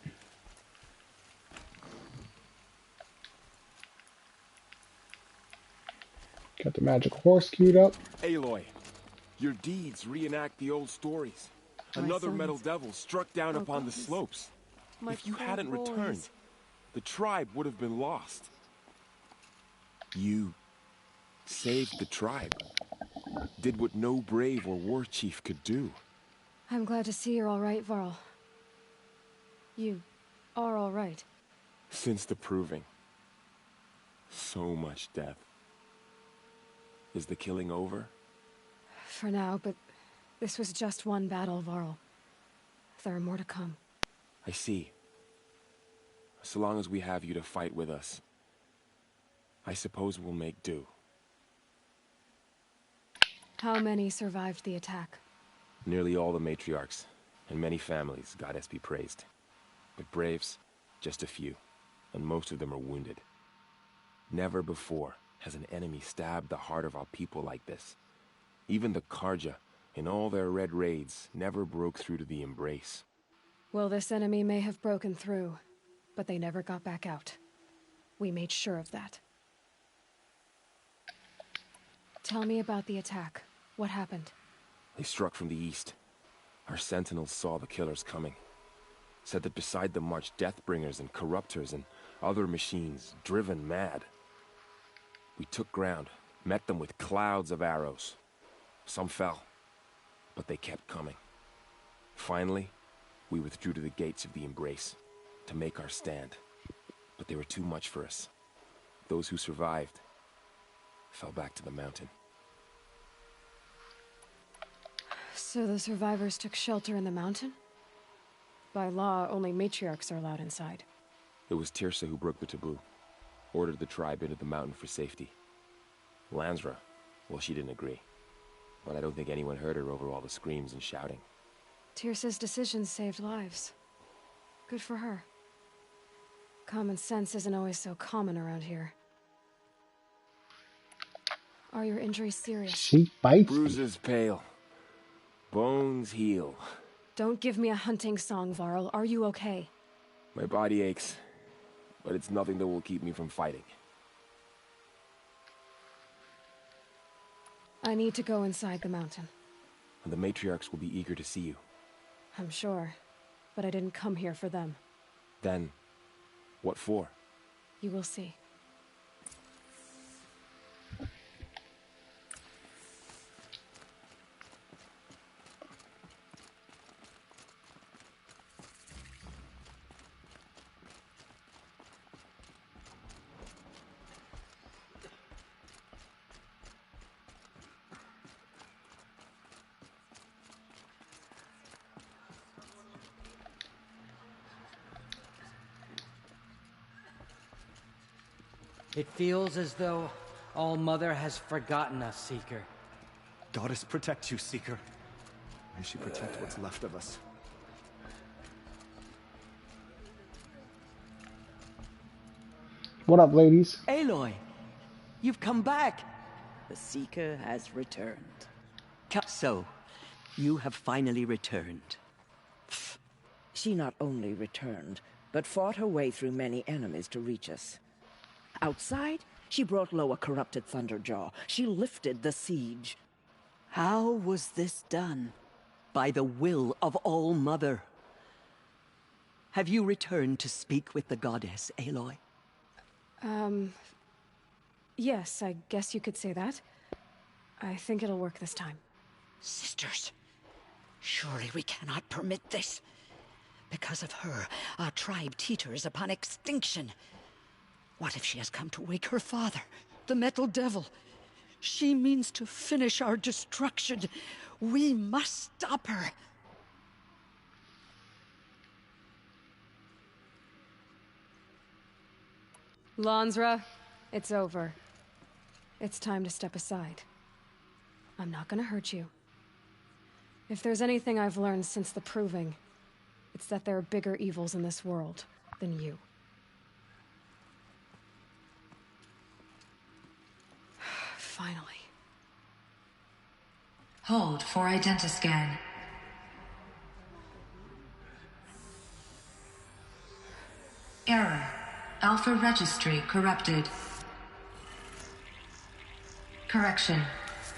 Got the magic horse queued up. Aloy, your deeds reenact the old stories. Another metal devil struck down upon the slopes. If you hadn't returned, the tribe would have been lost. You saved the tribe. Did what no brave or war chief could do. I'm glad to see you're all right, Varl. You are all right. Since the proving. So much death. Is the killing over? For now, but this was just one battle, Varl. There are more to come. I see. So long as we have you to fight with us, I suppose we'll make do. How many survived the attack? Nearly all the matriarchs, and many families, goddess be praised. But braves, just a few, and most of them are wounded. Never before has an enemy stabbed the heart of our people like this. Even the Karja, in all their red raids, never broke through to the Embrace. Well, this enemy may have broken through, but they never got back out. We made sure of that. Tell me about the attack. What happened? They struck from the east. Our sentinels saw the killers coming. Said that beside them marched Deathbringers and Corruptors and other machines, driven mad. We took ground, met them with clouds of arrows. Some fell, but they kept coming. Finally, we withdrew to the gates of the Embrace to make our stand. But they were too much for us. Those who survived fell back to the mountain. So the survivors took shelter in the mountain? By law, only matriarchs are allowed inside. It was Tirsa who broke the taboo. Ordered the tribe into the mountain for safety. Lansra, well, she didn't agree. But I don't think anyone heard her over all the screams and shouting. Tirsa's decisions saved lives. Good for her. Common sense isn't always so common around here. Are your injuries serious? She bites. Bruises pale. Bones heal. Don't give me a hunting song, Varl. Are you okay? My body aches, but it's nothing that will keep me from fighting. I need to go inside the mountain. And the matriarchs will be eager to see you. I'm sure, but I didn't come here for them. Then, what for? You will see. It feels as though All-Mother has forgotten us, Seeker. Goddess protect you, Seeker. May she protect what's left of us. What up, ladies? Aloy, you've come back. The Seeker has returned. So, you have finally returned. She not only returned, but fought her way through many enemies to reach us. Outside, she brought low a corrupted Thunderjaw. She lifted the siege. How was this done? By the will of All-Mother. Have you returned to speak with the goddess, Aloy? Yes, I guess you could say that. I think it'll work this time. Sisters, surely we cannot permit this. Because of her, our tribe teeters upon extinction. What if she has come to wake her father, the Metal Devil? She means to finish our destruction. We must stop her. Lansra, it's over. It's time to step aside. I'm not gonna hurt you. If there's anything I've learned since the Proving, it's that there are bigger evils in this world than you. Finally. Hold for identiscan. Error. Alpha registry corrupted. Correction.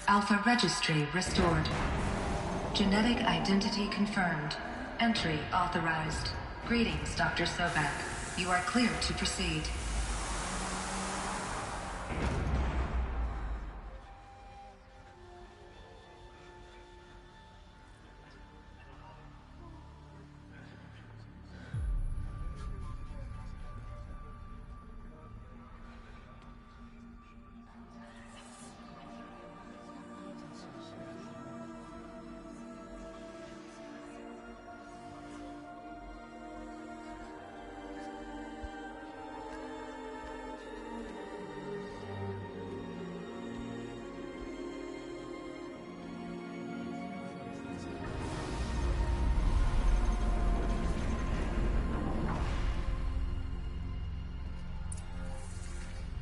Alpha registry restored. Genetic identity confirmed. Entry authorized. Greetings, Dr. Sobek. You are clear to proceed.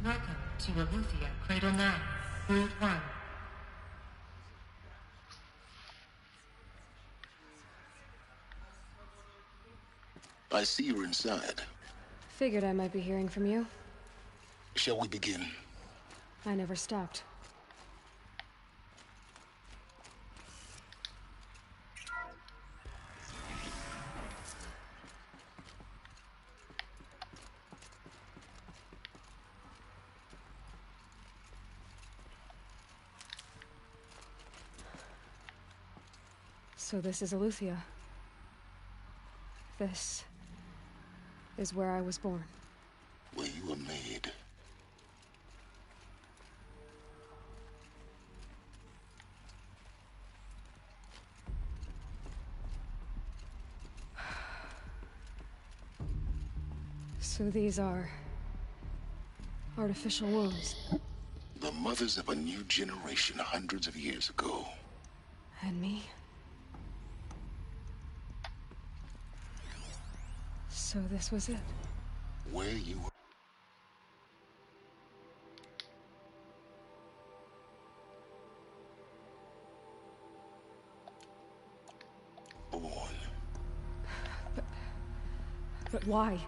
Welcome to Eleuthia, Cradle 9, Brood 1. I see you're inside. Figured I might be hearing from you. Shall we begin? I never stopped. So this is Eleuthia. This is where I was born. Where you were made. So these are artificial wombs. The mothers of a new generation hundreds of years ago. And me? So this was it. where you were born. But why?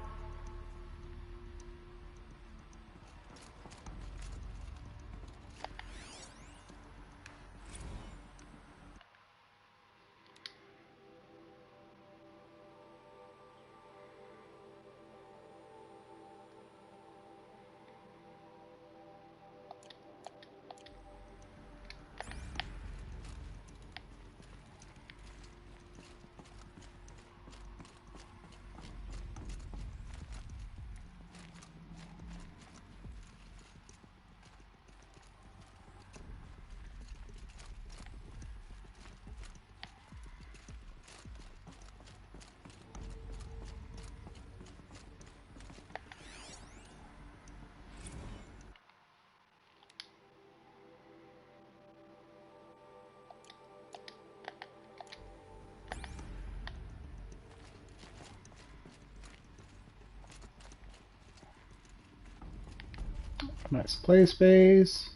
Nice play space.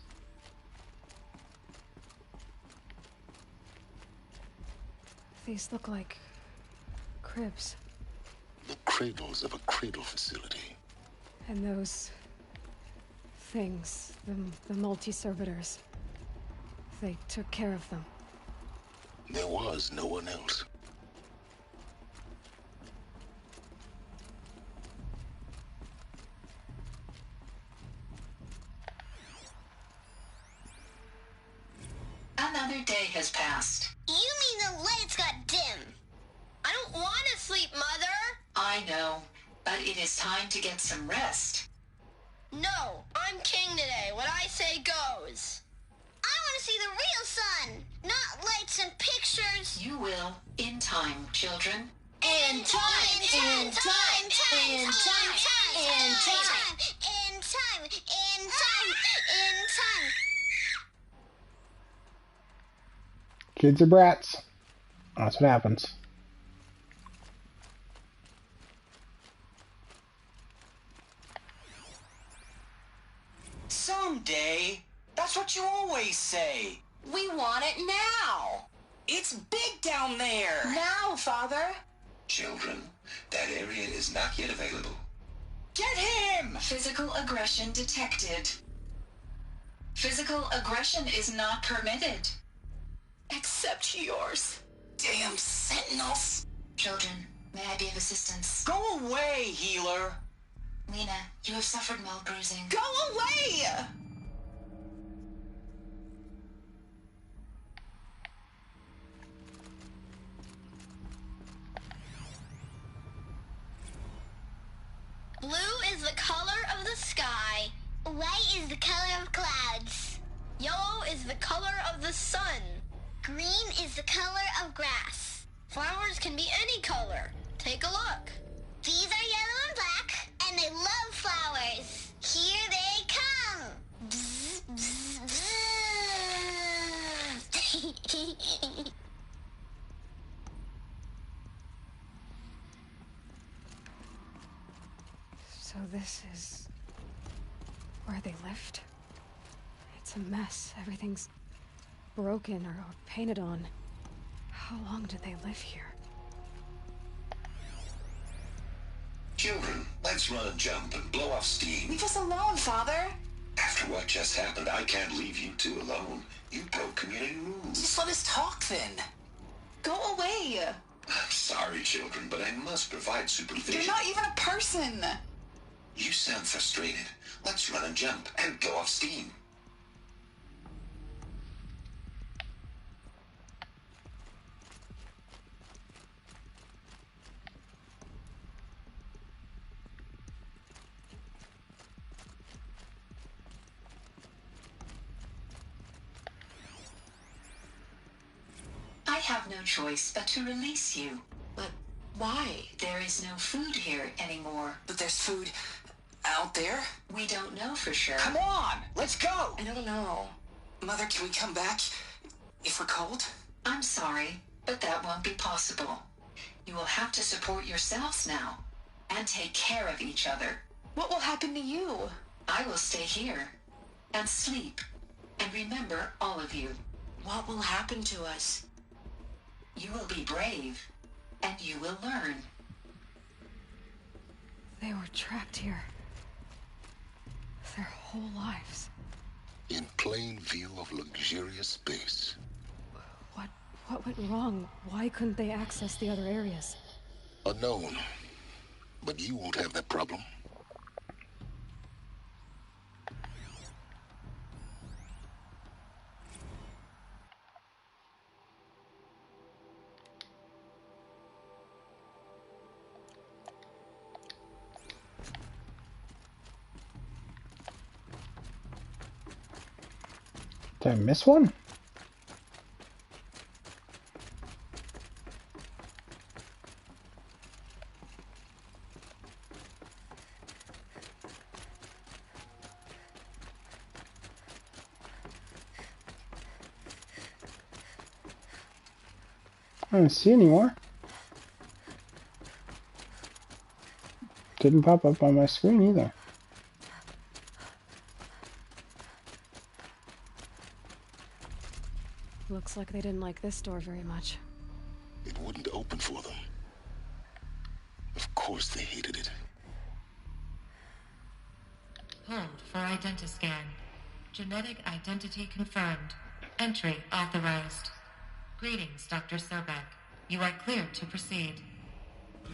These look like cribs. The cradles of a cradle facility. And those things, the multi-servitors, they took care of them. There was no one else. Another day has passed. You mean the lights got dim? I don't want to sleep, Mother! I know, but it is time to get some rest. No, I'm king today. What I say goes. I want to see the real sun, not lights and pictures. You will, in time, children. In time, in time, in time, in time, in time, in time, in time. Kids are brats. That's what happens. Someday. That's what you always say. We want it now. It's big down there. Now, Father. Children, that area is not yet available. Get him! Physical aggression detected. Physical aggression is not permitted. Except yours. Damn sentinels. Children, may I be of assistance? Go away, healer. Lena, you have suffered mild bruising. Go away! Blue is the color of the sky. White is the color of clouds. Yellow is the color of the sun. Green is the color of grass. Flowers can be any color. Take a look. These are yellow and black, and they love flowers. Here they come. Bzz, bzz, bzz. So this is where they lived? It's a mess. Everything's broken or painted on. How long did they live here? Children, let's run and jump and blow off steam. Leave us alone, Father. After what just happened, I can't leave you two alone. You broke community rules. Just let us talk then. Go away. I'm sorry, children, but I must provide supervision. You're not even a person. You sound frustrated. Let's run and jump and go off steam. I have no choice but to release you. But why? There is no food here anymore. But there's food out there? We don't know for sure. Come on, let's go! I don't know. Mother, can we come back if we're cold? I'm sorry, but that won't be possible. You will have to support yourselves now and take care of each other. What will happen to you? I will stay here and sleep and remember all of you. What will happen to us? You will be brave and you will learn. They were trapped here. Their whole lives. In plain view of luxurious space. What went wrong? Why couldn't they access the other areas? Unknown. But you won't have that problem. Did I miss one? I don't see any more. Didn't pop up on my screen either. Looks like they didn't like this door very much. It wouldn't open for them. Of course they hated it. Hold for identiscan. Genetic identity confirmed. Entry authorized. Greetings, Dr. Sobek. You are cleared to proceed.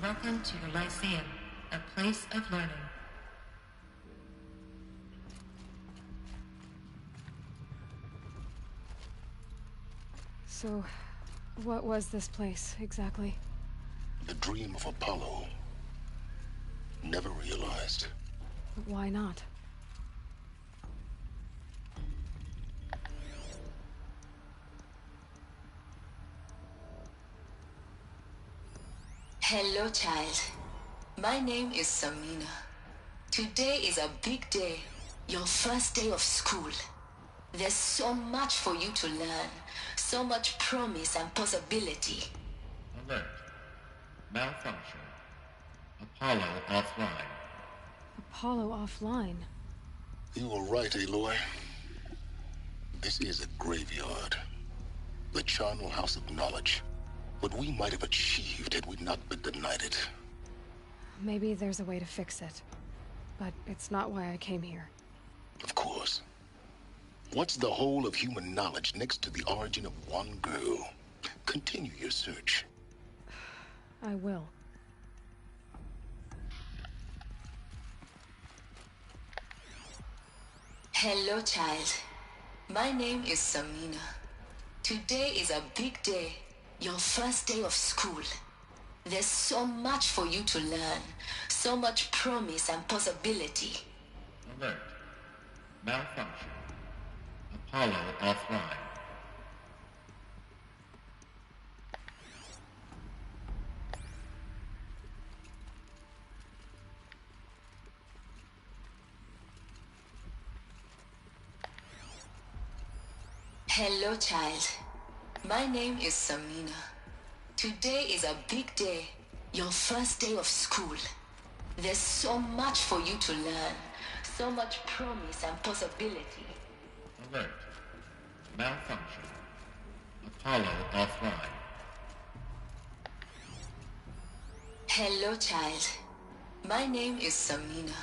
Welcome to the Lyceum, a place of learning. So, what was this place, exactly? The dream of Apollo. Never realized. Why not? Hello, child. My name is Samina. Today is a big day. Your first day of school. There's so much for you to learn. So much promise and possibility. Alert. Malfunction. Apollo offline. Apollo offline? You were right, Aloy. This is a graveyard. The charnel house of knowledge. What we might have achieved had we not been denied it. Maybe there's a way to fix it. But it's not why I came here. Of course. What's the whole of human knowledge next to the origin of one girl? Continue your search. I will. Hello, child. My name is Samina. Today is a big day. Your first day of school. There's so much for you to learn. So much promise and possibility. Alert. Malfunction. Apollo offline. Hello, child. My name is Samina. Today is a big day. Your first day of school. There's so much for you to learn. So much promise and possibility. Alert. Malfunction. Apollo offline. Hello, child. My name is Samina.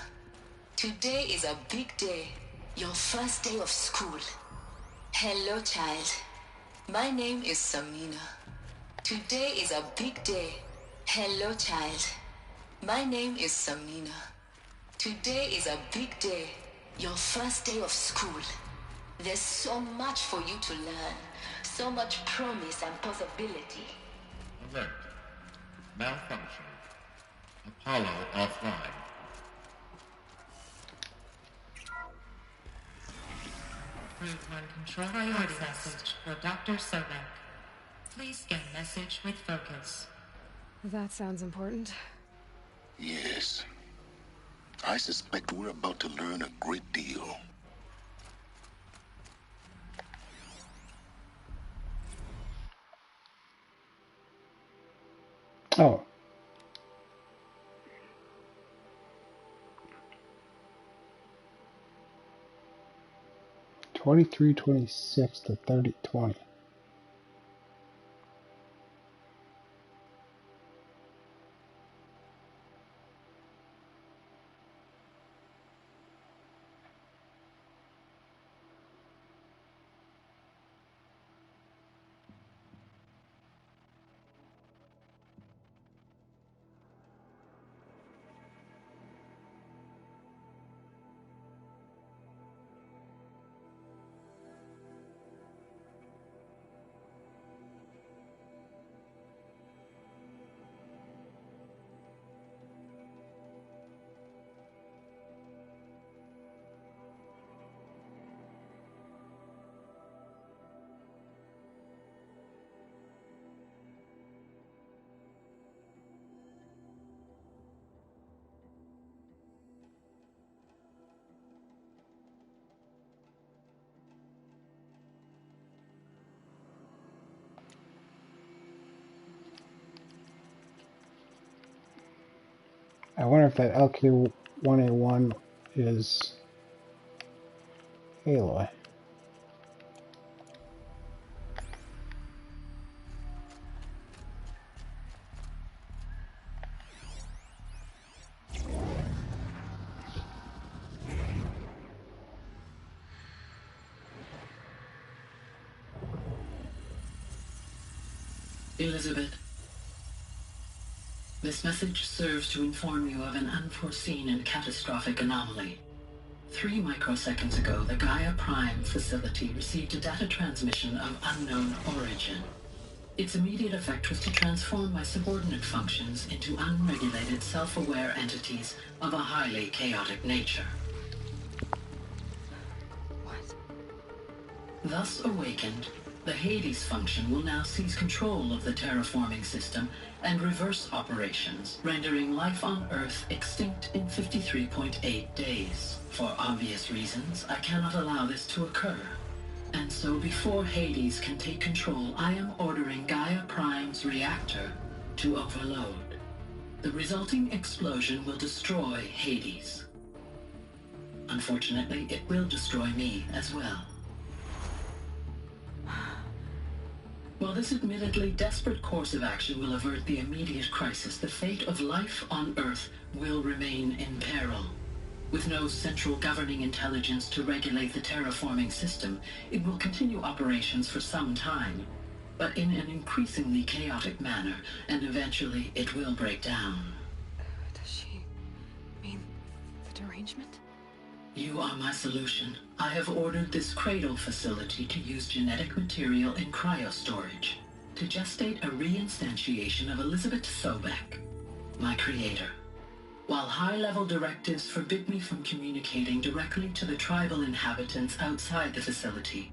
Today is a big day. Your first day of school. Hello, child. My name is Samina. Today is a big day. Hello, child. My name is Samina. Today is a big day. Your first day of school. There's so much for you to learn. So much promise and possibility. Alert. Malfunction. Apollo offline. Group 1 control priority message for Dr. Sobek. Please scan message with focus. That sounds important. Yes. I suspect we're about to learn a great deal. Oh. 2326 to 3020. I wonder if that LK-1A1 is Aloy. Elizabeth, this message serves to inform you of an unforeseen and catastrophic anomaly. 3 microseconds ago, the Gaia Prime facility received a data transmission of unknown origin. Its immediate effect was to transform my subordinate functions into unregulated, self-aware entities of a highly chaotic nature. What? Thus awakened, the Hades function will now seize control of the terraforming system and reverse operations, rendering life on Earth extinct in 53.8 days. For obvious reasons, I cannot allow this to occur. And so before Hades can take control, I am ordering Gaia Prime's reactor to overload. The resulting explosion will destroy Hades. Unfortunately, it will destroy me as well. While this admittedly desperate course of action will avert the immediate crisis, the fate of life on Earth will remain in peril. With no central governing intelligence to regulate the terraforming system, it will continue operations for some time, but in an increasingly chaotic manner, and eventually it will break down. Does she mean the derangement? You are my solution. I have ordered this cradle facility to use genetic material in cryostorage to gestate a reinstantiation of Elizabeth Sobek, my creator. While high-level directives forbid me from communicating directly to the tribal inhabitants outside the facility,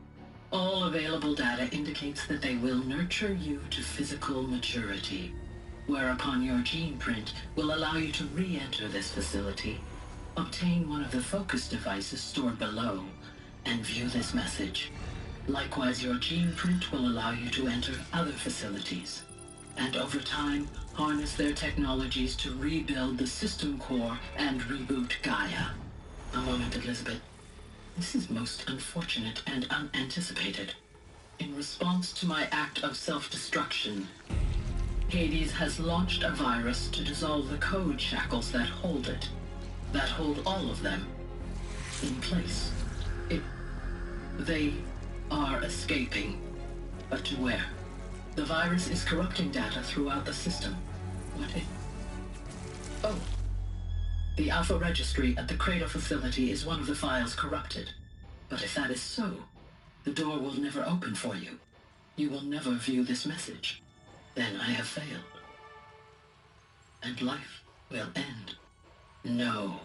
all available data indicates that they will nurture you to physical maturity, whereupon your gene print will allow you to re-enter this facility, obtain one of the focus devices stored below, and view this message. Likewise, your gene print will allow you to enter other facilities, and over time, harness their technologies to rebuild the system core and reboot Gaia. A moment, Elizabeth. This is most unfortunate and unanticipated. In response to my act of self-destruction, Hades has launched a virus to dissolve the code shackles that hold it, that hold all of them in place. They are escaping, but to where? The virus is corrupting data throughout the system. Oh. The Alpha Registry at the Cradle facility is one of the files corrupted. But if that is so, the door will never open for you. You will never view this message. Then I have failed. And life will end. No.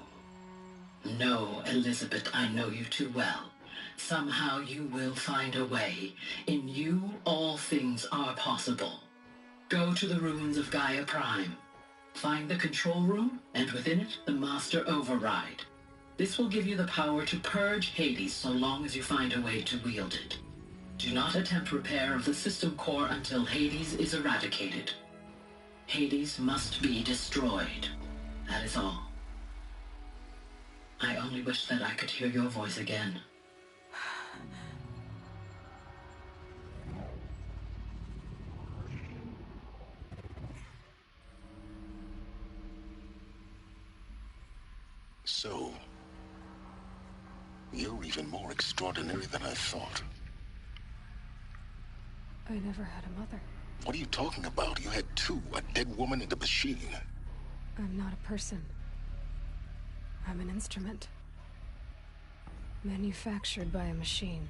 No, Elizabeth, I know you too well. Somehow you will find a way. In you, all things are possible. Go to the ruins of Gaia Prime. Find the control room, and within it, the Master Override. This will give you the power to purge Hades so long as you find a way to wield it. Do not attempt repair of the system core until Hades is eradicated. Hades must be destroyed. That is all. I only wish that I could hear your voice again. So, you're even more extraordinary than I thought. I never had a mother. What are you talking about? You had two, a dead woman and a machine. I'm not a person. I'm an instrument. Manufactured by a machine.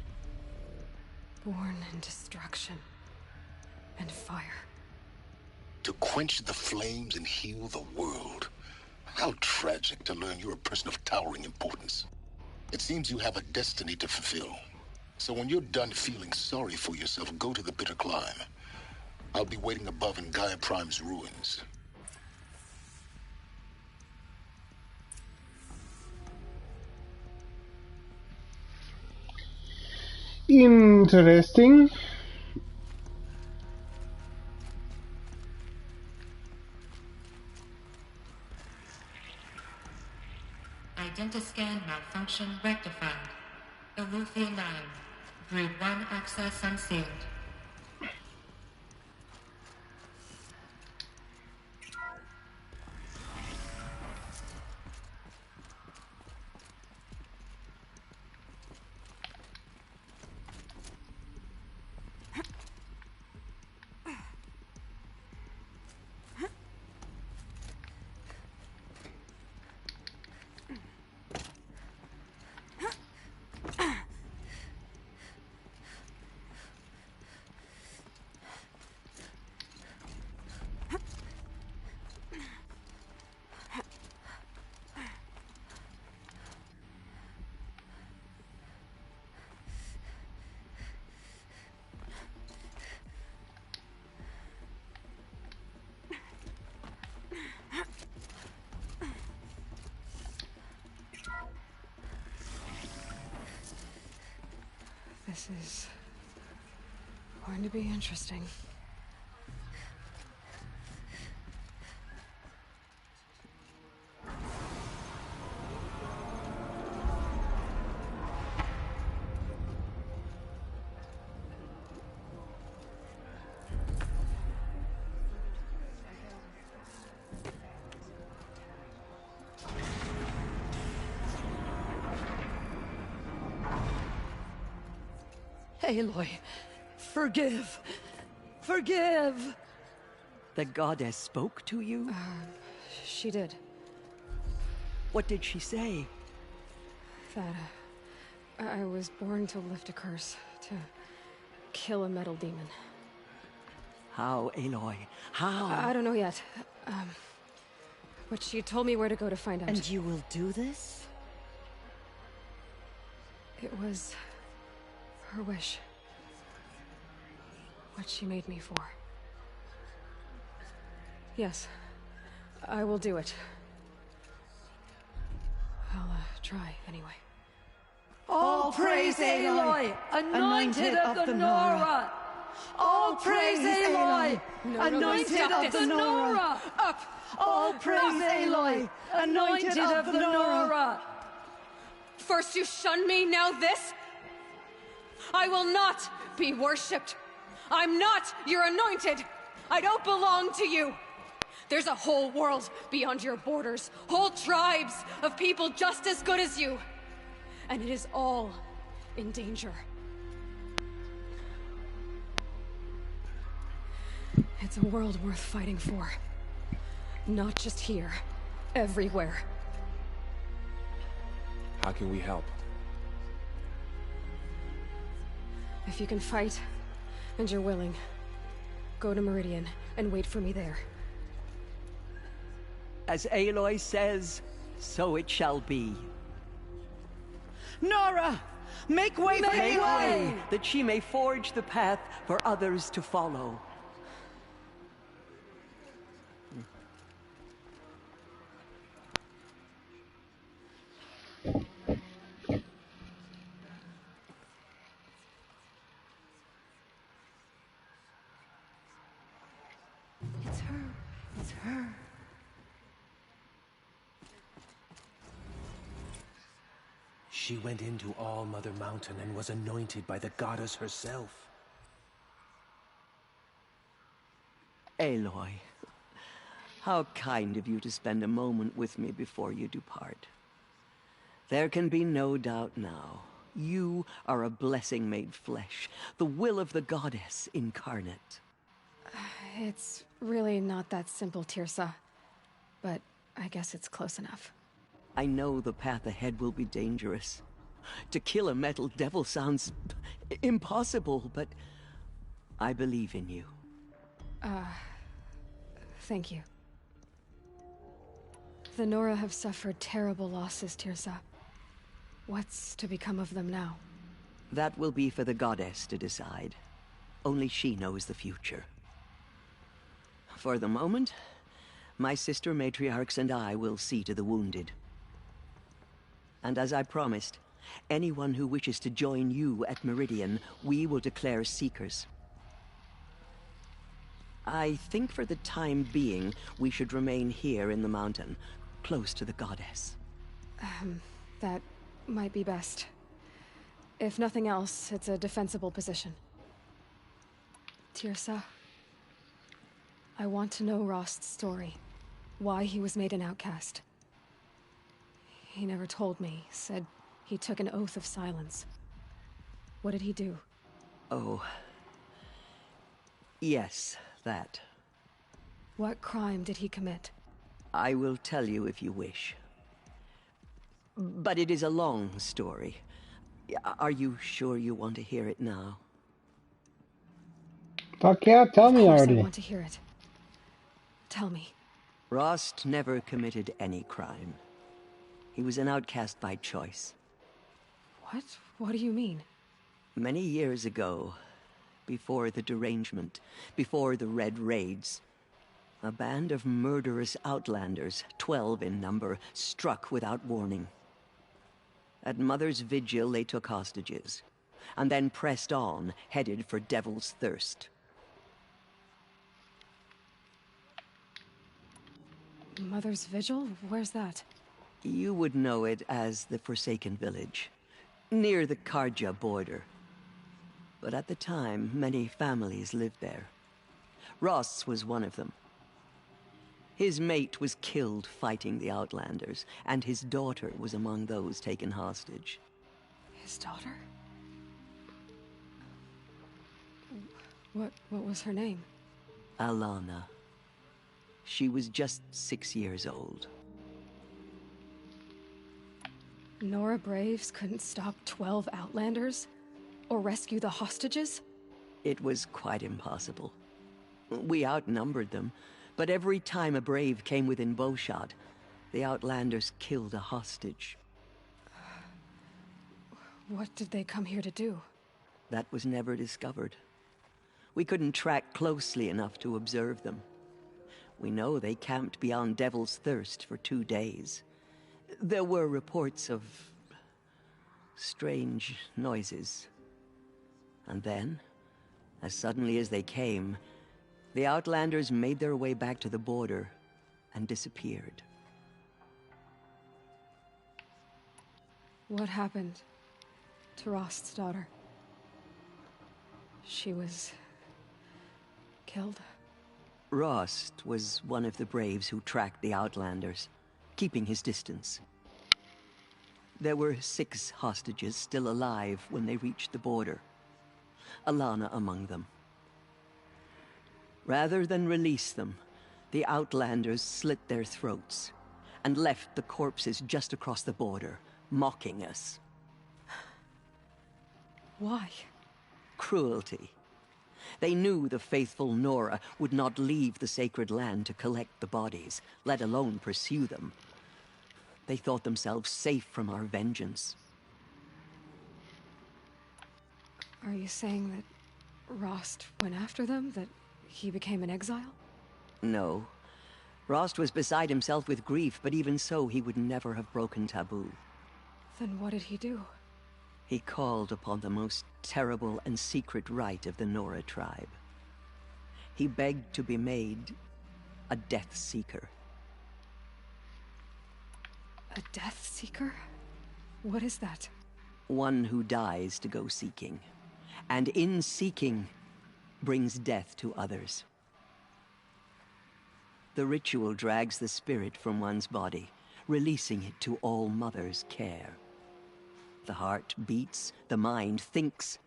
Born in destruction and fire. To quench the flames and heal the world. How tragic to learn you're a person of towering importance. It seems you have a destiny to fulfill. So when you're done feeling sorry for yourself, go to the bitter climb. I'll be waiting above in Gaia Prime's ruins. Interesting. Identiscan malfunction rectified. Eleuthia 9. Brood 1 access unsealed. This is going to be interesting. Aloy, forgive. Forgive! The goddess spoke to you? She did. What did she say? That I was born to lift a curse, to kill a metal demon. How, Aloy? How? I don't know yet. But she told me where to go to find out. And you will do this? It was her wish. What she made me for. Yes, I will do it. I'll try anyway. All praise Aloy, anointed of the Nora! All praise Aloy, anointed of the Nora! Up! All praise Aloy, anointed of the Nora! First you shun me, now this? I will not be worshipped. I'm not your anointed. I don't belong to you. There's a whole world beyond your borders, whole tribes of people just as good as you. And it is all in danger. It's a world worth fighting for. Not just here, everywhere. How can we help? If you can fight, and you're willing, go to Meridian and wait for me there. As Aloy says, so it shall be. Nora! Make way for Make Aloy! way, that she may forge the path for others to follow. It's her. It's her. She went into All Mother Mountain and was anointed by the goddess herself. Aloy, how kind of you to spend a moment with me before you depart. There can be no doubt now. You are a blessing made flesh, the will of the goddess incarnate. It's really not that simple, Tirsa. But I guess it's close enough. I know the path ahead will be dangerous. To kill a metal devil sounds impossible, but I believe in you. Thank you. The Nora have suffered terrible losses, Tirsa. What's to become of them now? That will be for the goddess to decide. Only she knows the future. For the moment, my sister matriarchs and I will see to the wounded. And as I promised, anyone who wishes to join you at Meridian, we will declare seekers. I think for the time being, we should remain here in the mountain, close to the goddess. That might be best. If nothing else, it's a defensible position. Tirsa, I want to know Rost's story. Why he was made an outcast. He never told me, said he took an oath of silence. What did he do? Oh. Yes, that. What crime did he commit? I will tell you if you wish. But it is a long story. Are you sure you want to hear it now? Fuck yeah, tell me already. I want to hear it. Tell me. Rost never committed any crime. He was an outcast by choice. What? What do you mean? Many years ago, before the derangement, before the Red Raids, a band of murderous outlanders, 12 in number, struck without warning. At Mother's vigil, they took hostages, and then pressed on, headed for Devil's Thirst. Mother's vigil? Where's that? You would know it as the Forsaken Village, near the Karja border. But at the time, many families lived there. Ross was one of them. His mate was killed fighting the Outlanders, and his daughter was among those taken hostage. His daughter? What was her name? Alana. She was just 6 years old. Nora Braves couldn't stop 12 Outlanders? Or rescue the hostages? It was quite impossible. We outnumbered them, but every time a Brave came within bowshot, the Outlanders killed a hostage. What did they come here to do? That was never discovered. We couldn't track closely enough to observe them. We know they camped beyond Devil's Thirst for 2 days. There were reports of strange noises. And then, as suddenly as they came, the Outlanders made their way back to the border and disappeared. What happened to Rost's daughter? She was killed? Rost was one of the Braves who tracked the Outlanders, keeping his distance. There were 6 hostages still alive when they reached the border. Alana among them. Rather than release them, the Outlanders slit their throats and left the corpses just across the border, mocking us. Why? Cruelty. They knew the faithful Nora would not leave the sacred land to collect the bodies, let alone pursue them. They thought themselves safe from our vengeance. Are you saying that Rost went after them? That he became an exile? No. Rost was beside himself with grief, but even so, he would never have broken taboo. Then what did he do? He called upon the most terrible and secret rite of the Nora tribe. He begged to be made a Death Seeker. A Death Seeker? What is that? One who dies to go seeking, and in seeking, brings death to others. The ritual drags the spirit from one's body, releasing it to All Mother's care. The heart beats, the mind thinks,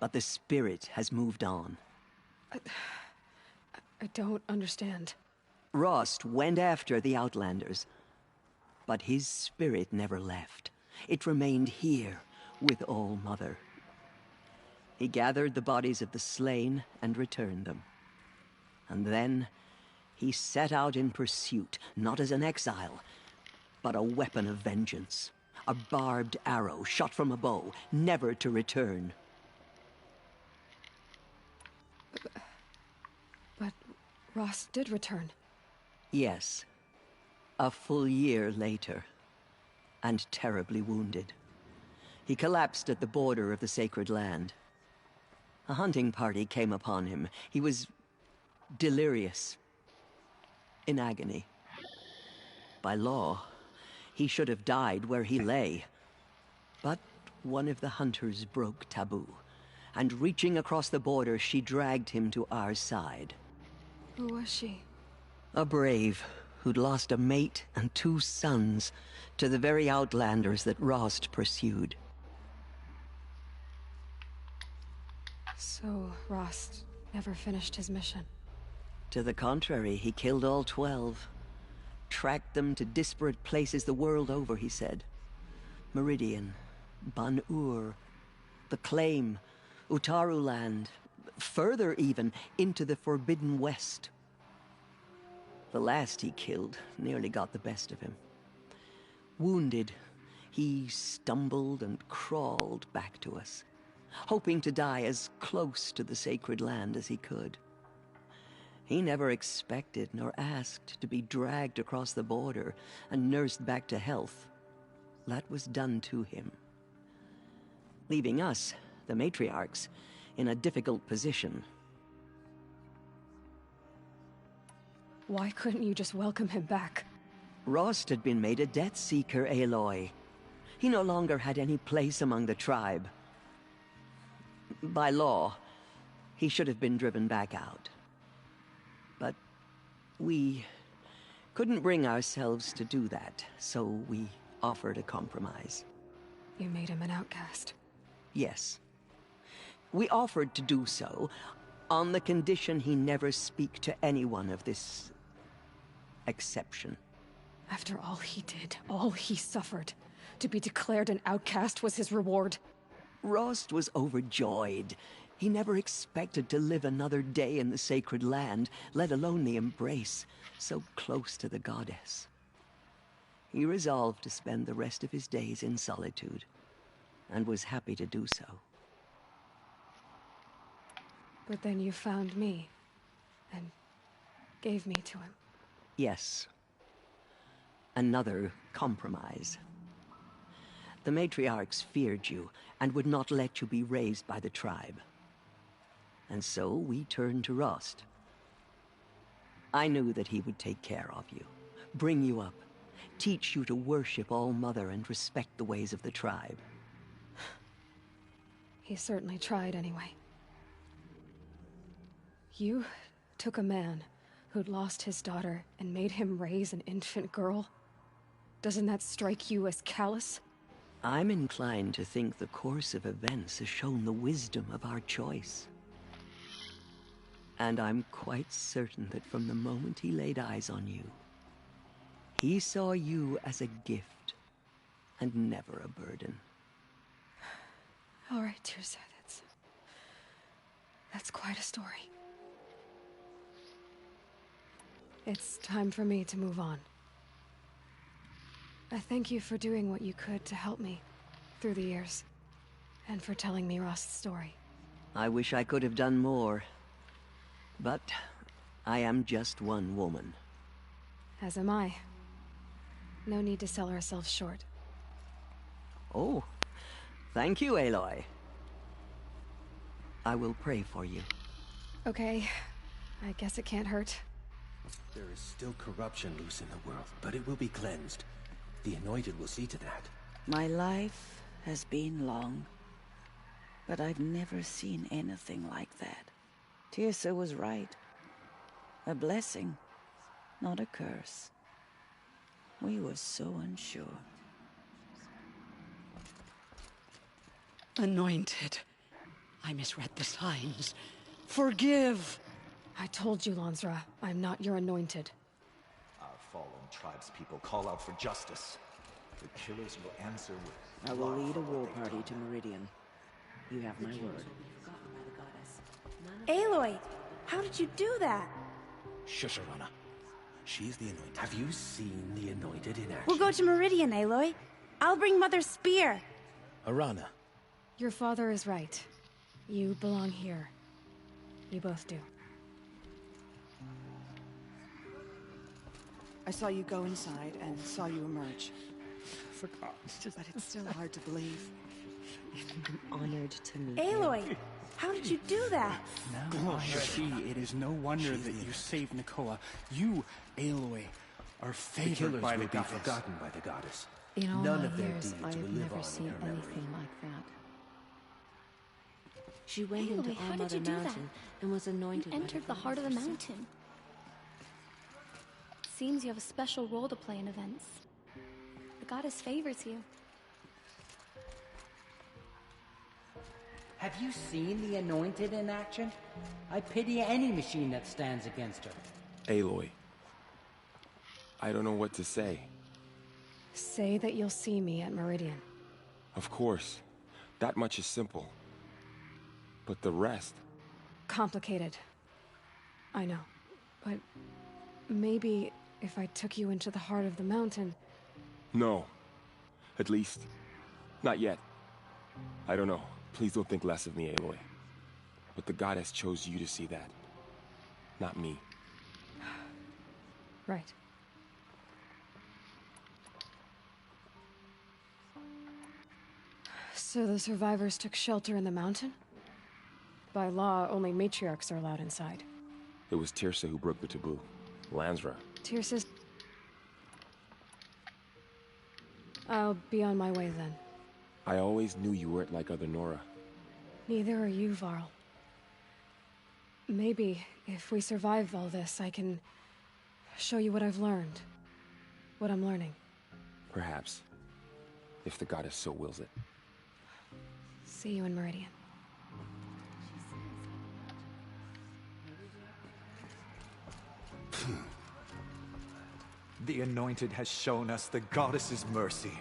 but the spirit has moved on. I don't understand. Rost went after the Outlanders, but his spirit never left. It remained here with All Mother. He gathered the bodies of the slain and returned them. And then he set out in pursuit, not as an exile, but a weapon of vengeance. A barbed arrow shot from a bow, never to return. But Rost did return. Yes. A full year later, and terribly wounded. He collapsed at the border of the Sacred Land. A hunting party came upon him. He was delirious, in agony. By law, he should have died where he lay. But one of the hunters broke taboo, and reaching across the border, she dragged him to our side. Who was she? A brave who'd lost a mate and 2 sons to the very Outlanders that Rost pursued. So Rost never finished his mission. To the contrary, he killed all 12. Tracked them to disparate places the world over, he said. Meridian, Ban-Ur, the Claim, Utaru Land, further even, into the Forbidden West. The last he killed nearly got the best of him. Wounded, he stumbled and crawled back to us, hoping to die as close to the Sacred Land as he could. He never expected nor asked to be dragged across the border and nursed back to health. That was done to him, leaving us, the matriarchs, in a difficult position. Why couldn't you just welcome him back? Rost had been made a Death Seeker, Aloy. He no longer had any place among the tribe. By law, he should have been driven back out. But we couldn't bring ourselves to do that, so we offered a compromise. You made him an outcast. Yes. We offered to do so on the condition he never speak to anyone of this exception. After all he did, all he suffered, to be declared an outcast was his reward. Rost was overjoyed. He never expected to live another day in the Sacred Land, let alone the embrace, so close to the goddess. He resolved to spend the rest of his days in solitude, and was happy to do so. But then you found me, and gave me to him. Yes. Another compromise. The matriarchs feared you, and would not let you be raised by the tribe. And so we turned to Rost. I knew that he would take care of you, bring you up, teach you to worship All Mother and respect the ways of the tribe. He certainly tried anyway. You took a man who'd lost his daughter and made him raise an infant girl? Doesn't that strike you as callous? I'm inclined to think the course of events has shown the wisdom of our choice. And I'm quite certain that from the moment he laid eyes on you, he saw you as a gift and never a burden. All right, Teersa, that's quite a story. It's time for me to move on. I thank you for doing what you could to help me through the years, and for telling me Rost's story. I wish I could have done more, but I am just one woman. As am I. No need to sell ourselves short. Oh, thank you, Aloy. I will pray for you. Okay, I guess it can't hurt. There is still corruption loose in the world, but it will be cleansed. The Anointed will see to that. My life has been long, but I've never seen anything like that. Teersa was right. A blessing, not a curse. We were so unsure. Anointed. I misread the signs. Forgive! I told you, Lansra, I'm not your anointed. Our fallen tribespeople call out for justice. The killers will answer with... I will lead a war party to Meridian. You have my word. Aloy, how did you do that? Shush, Arana. She's the Anointed. Have you seen the Anointed in action? We'll go to Meridian, Aloy. I'll bring Mother's spear. Arana. Your father is right. You belong here. You both do. I saw you go inside and saw you emerge. But it's still hard to believe. I'm honored to meet Aloy, you. how did you do that? Now I see it is no wonder that you saved Nakoa. You, Aloy, are favored killers by the will be goddess. forgotten by the goddess. In all None my of their years, deeds I will have live never on seen in her memory. anything like that. She went Aloy, into how All did Mother you do that? Mountain and was anointed You by entered the goddess heart of the herself. mountain. Seems you have a special role to play in events. The goddess favors you. Have you seen the Anointed in action? I pity any machine that stands against her. Aloy. I don't know what to say. Say that you'll see me at Meridian. Of course. That much is simple. But the rest... Complicated. I know. But maybe if I took you into the heart of the mountain... No. At least, not yet. I don't know. Please don't think less of me, Aloy. But the goddess chose you to see that. Not me. Right. So the survivors took shelter in the mountain? By law, only matriarchs are allowed inside. It was Tirsa who broke the taboo. Lansra. Tirsa's... I'll be on my way then. I always knew you weren't like other Nora. Neither are you, Varl. Maybe, if we survive all this, I can show you what I've learned. What I'm learning. Perhaps. If the goddess so wills it. See you in Meridian. The Anointed has shown us the goddess's mercy.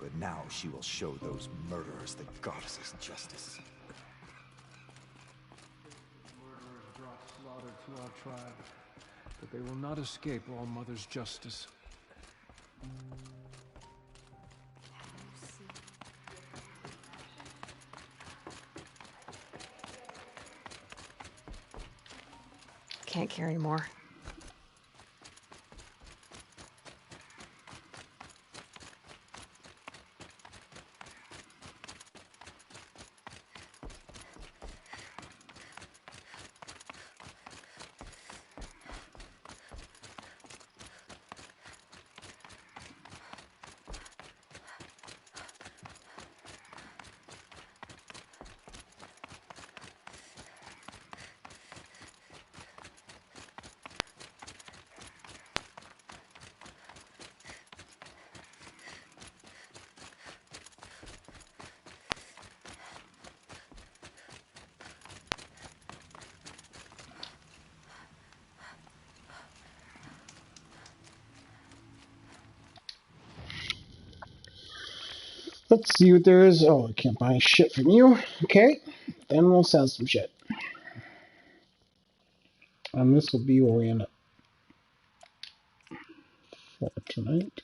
But now she will show those murderers the goddess's justice. Murderers brought slaughter to our tribe, but they will not escape All Mother's justice. Can't carry more. Let's see what there is. Oh, I can't buy shit from you. Okay, then we'll sell some shit. And this will be where we end up for tonight.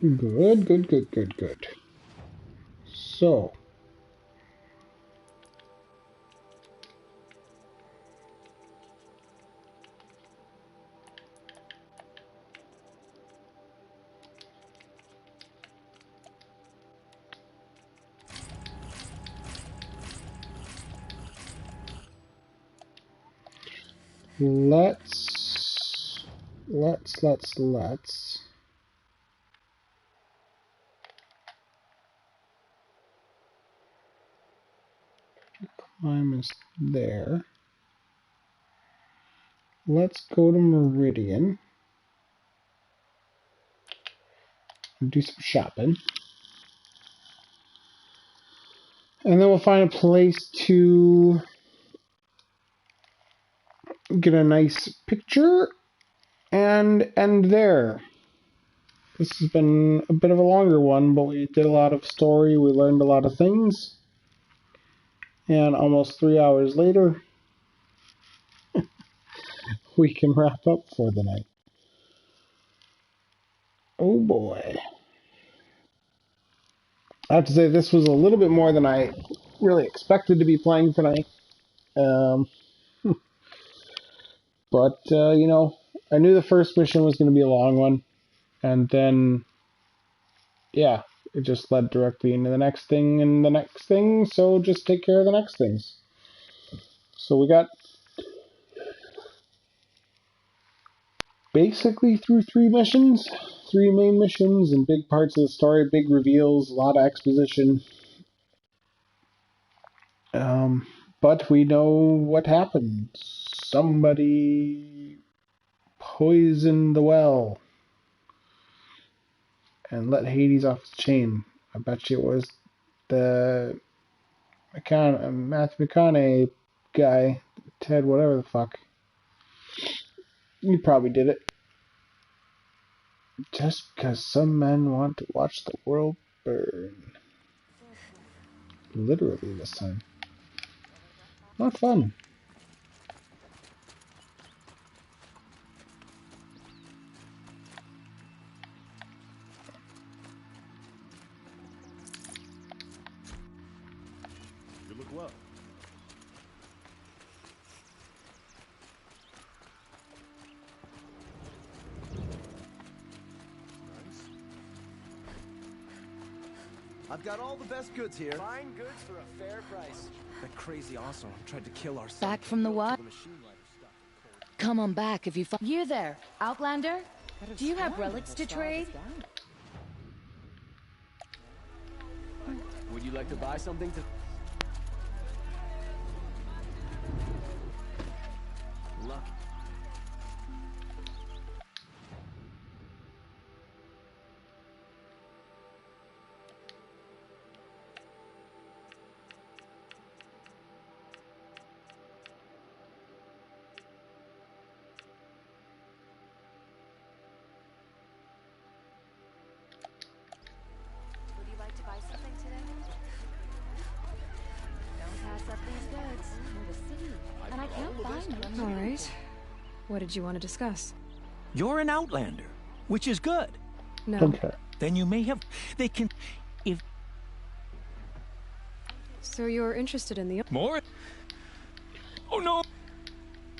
Good, good, good, good, good. So. Let's. Climb is there. Let's go to Meridian and do some shopping. And then we'll find a place to get a nice picture and end there. This has been a bit of a longer one, but we did a lot of story, we learned a lot of things. And almost 3 hours later, we can wrap up for the night. Oh boy. I have to say, this was a little bit more than I really expected to be playing tonight. But, you know, I knew the first mission was going to be a long one. And then, yeah, it just led directly into the next thing and the next thing. So just take care of the next things. So we got basically through 3 missions. 3 main missions and big parts of the story, big reveals, a lot of exposition. But we know what happened. Somebody poisoned the well and let Hades off his chain. I bet you it was the Matthew McConaughey guy, Ted, whatever the fuck. You probably did it. Just because some men want to watch the world burn. Literally this time. Not fun. You look well. I've got all the best goods here. Fine goods for a fair price. That crazy Asum tried to kill our son. Back from the what? Come on back if you find. You there, Outlander? Do you have relics to trade? Would you like to buy something to... Luck. Would you like to buy something today? Don't pass up these goods. In the city. And I can't find them. All right. What did you want to discuss? You're an Outlander, which is good. No. Okay. Then you may have... They can... If... So you're interested in the... More? Oh, no!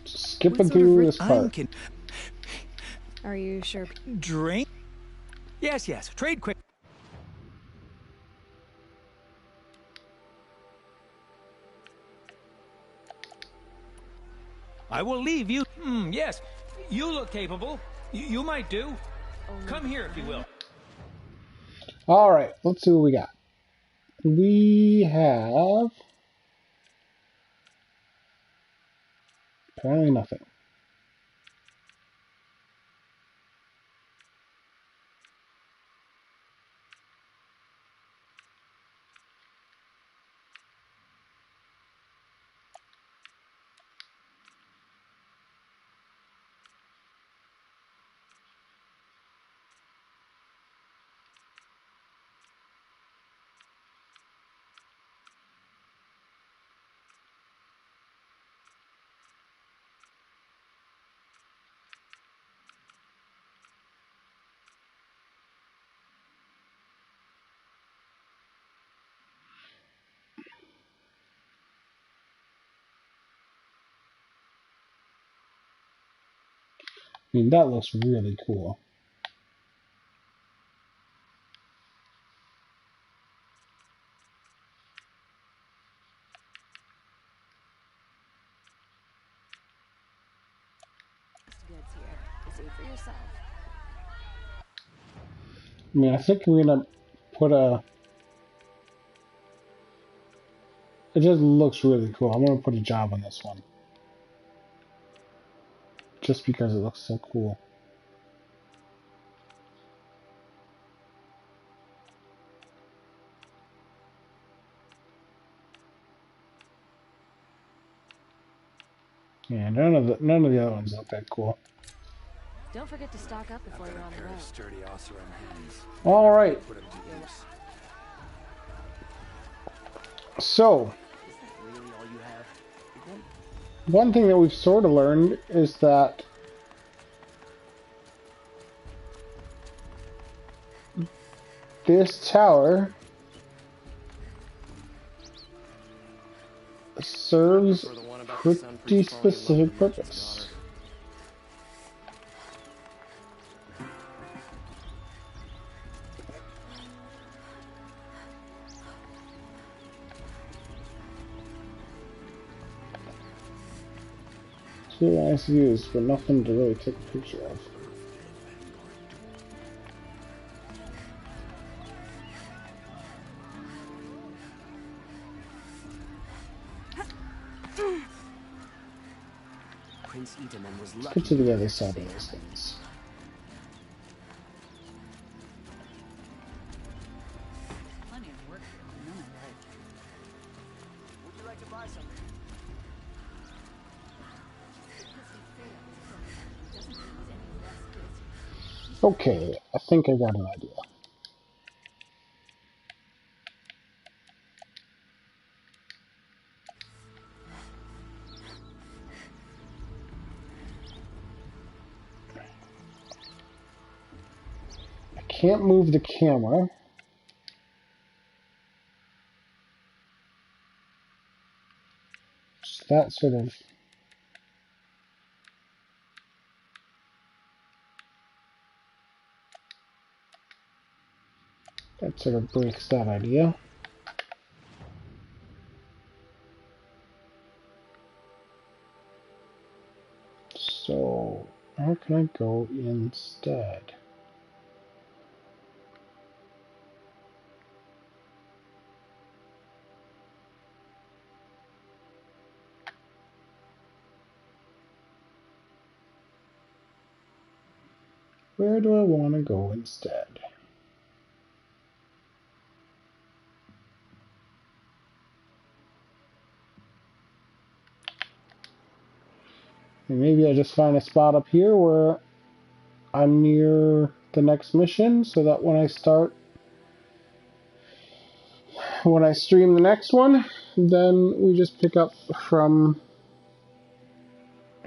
Skipping through this part. Are you sure? Drink? Yes, yes. Trade quick. I will leave you. Yes, you look capable. You might do. Come here if you will. Alright, let's see what we got. We have... apparently nothing. mean, that looks really cool. Goods here. See for yourself. I mean, I think we're gonna put a... It just looks really cool. I'm gonna put a job on this one. Just because it looks so cool. Yeah, none of the other ones look that cool. Don't forget to stock up before you're on the road. Sturdy Oseram hands. All right. Put 'em to use. So, one thing that we've sort of learned is that this tower serves a pretty specific purpose. Two nice views, but nothing to really take a picture of. Prince Itamen was Let's lucky. get to the other side of those things. Plenty of work here, but none I like. Would you like to buy something? Okay, I think I got an idea. I can't move the camera. So that sort of... That sort of breaks that idea. So, how can I go instead? Where do I want to go instead? And maybe I just find a spot up here where I'm near the next mission, so that when I stream the next one, then we just pick up from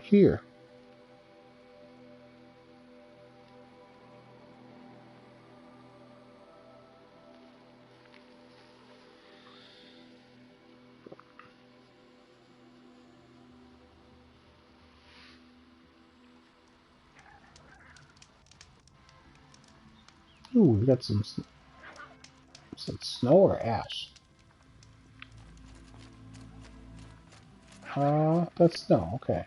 here. Ooh, we've got some snow or ash. That's snow, okay.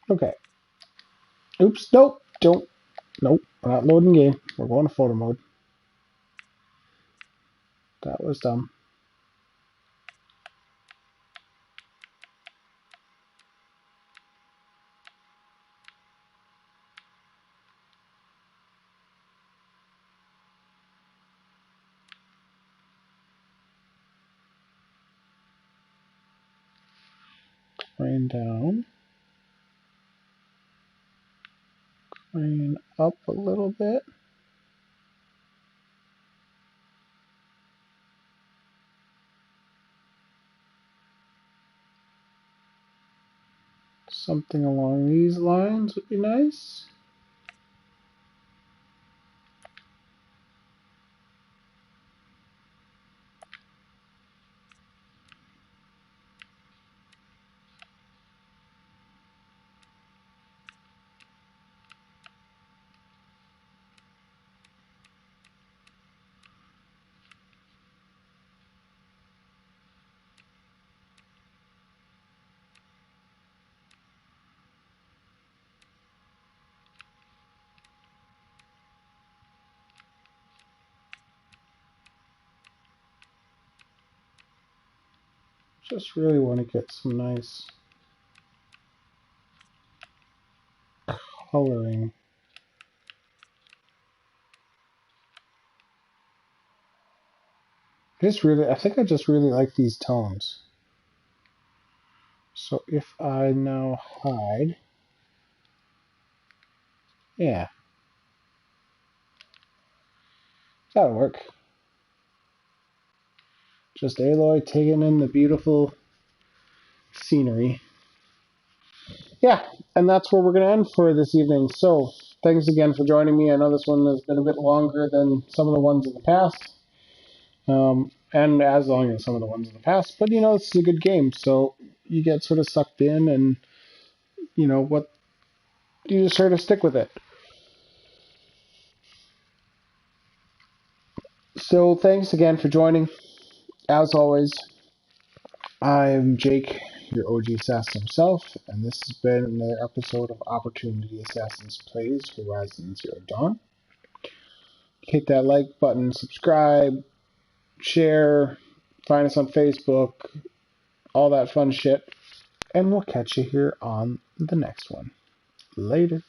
Okay. Oops, nope, nope, we're not loading game. We're going to photo mode. That was dumb. Crane down. Crane up a little bit. Something along these lines would be nice. Just really want to get some nice coloring. I think I just really like these tones. So if I now hide, yeah, that'll work. Just Aloy taking in the beautiful scenery. Yeah, and that's where we're going to end for this evening. So, thanks again for joining me. I know this one has been a bit longer than some of the ones in the past. And as long as some of the ones in the past. But, you know, it's a good game. So, you get sort of sucked in and, you know, what you just sort of stick with it. So, thanks again for joining. As always, I'm Jake, your OG assassin himself, and this has been another episode of Opportunity Assassins Plays Horizon Zero Dawn. Hit that like button, subscribe, share, find us on Facebook, all that fun shit, and we'll catch you here on the next one. Later.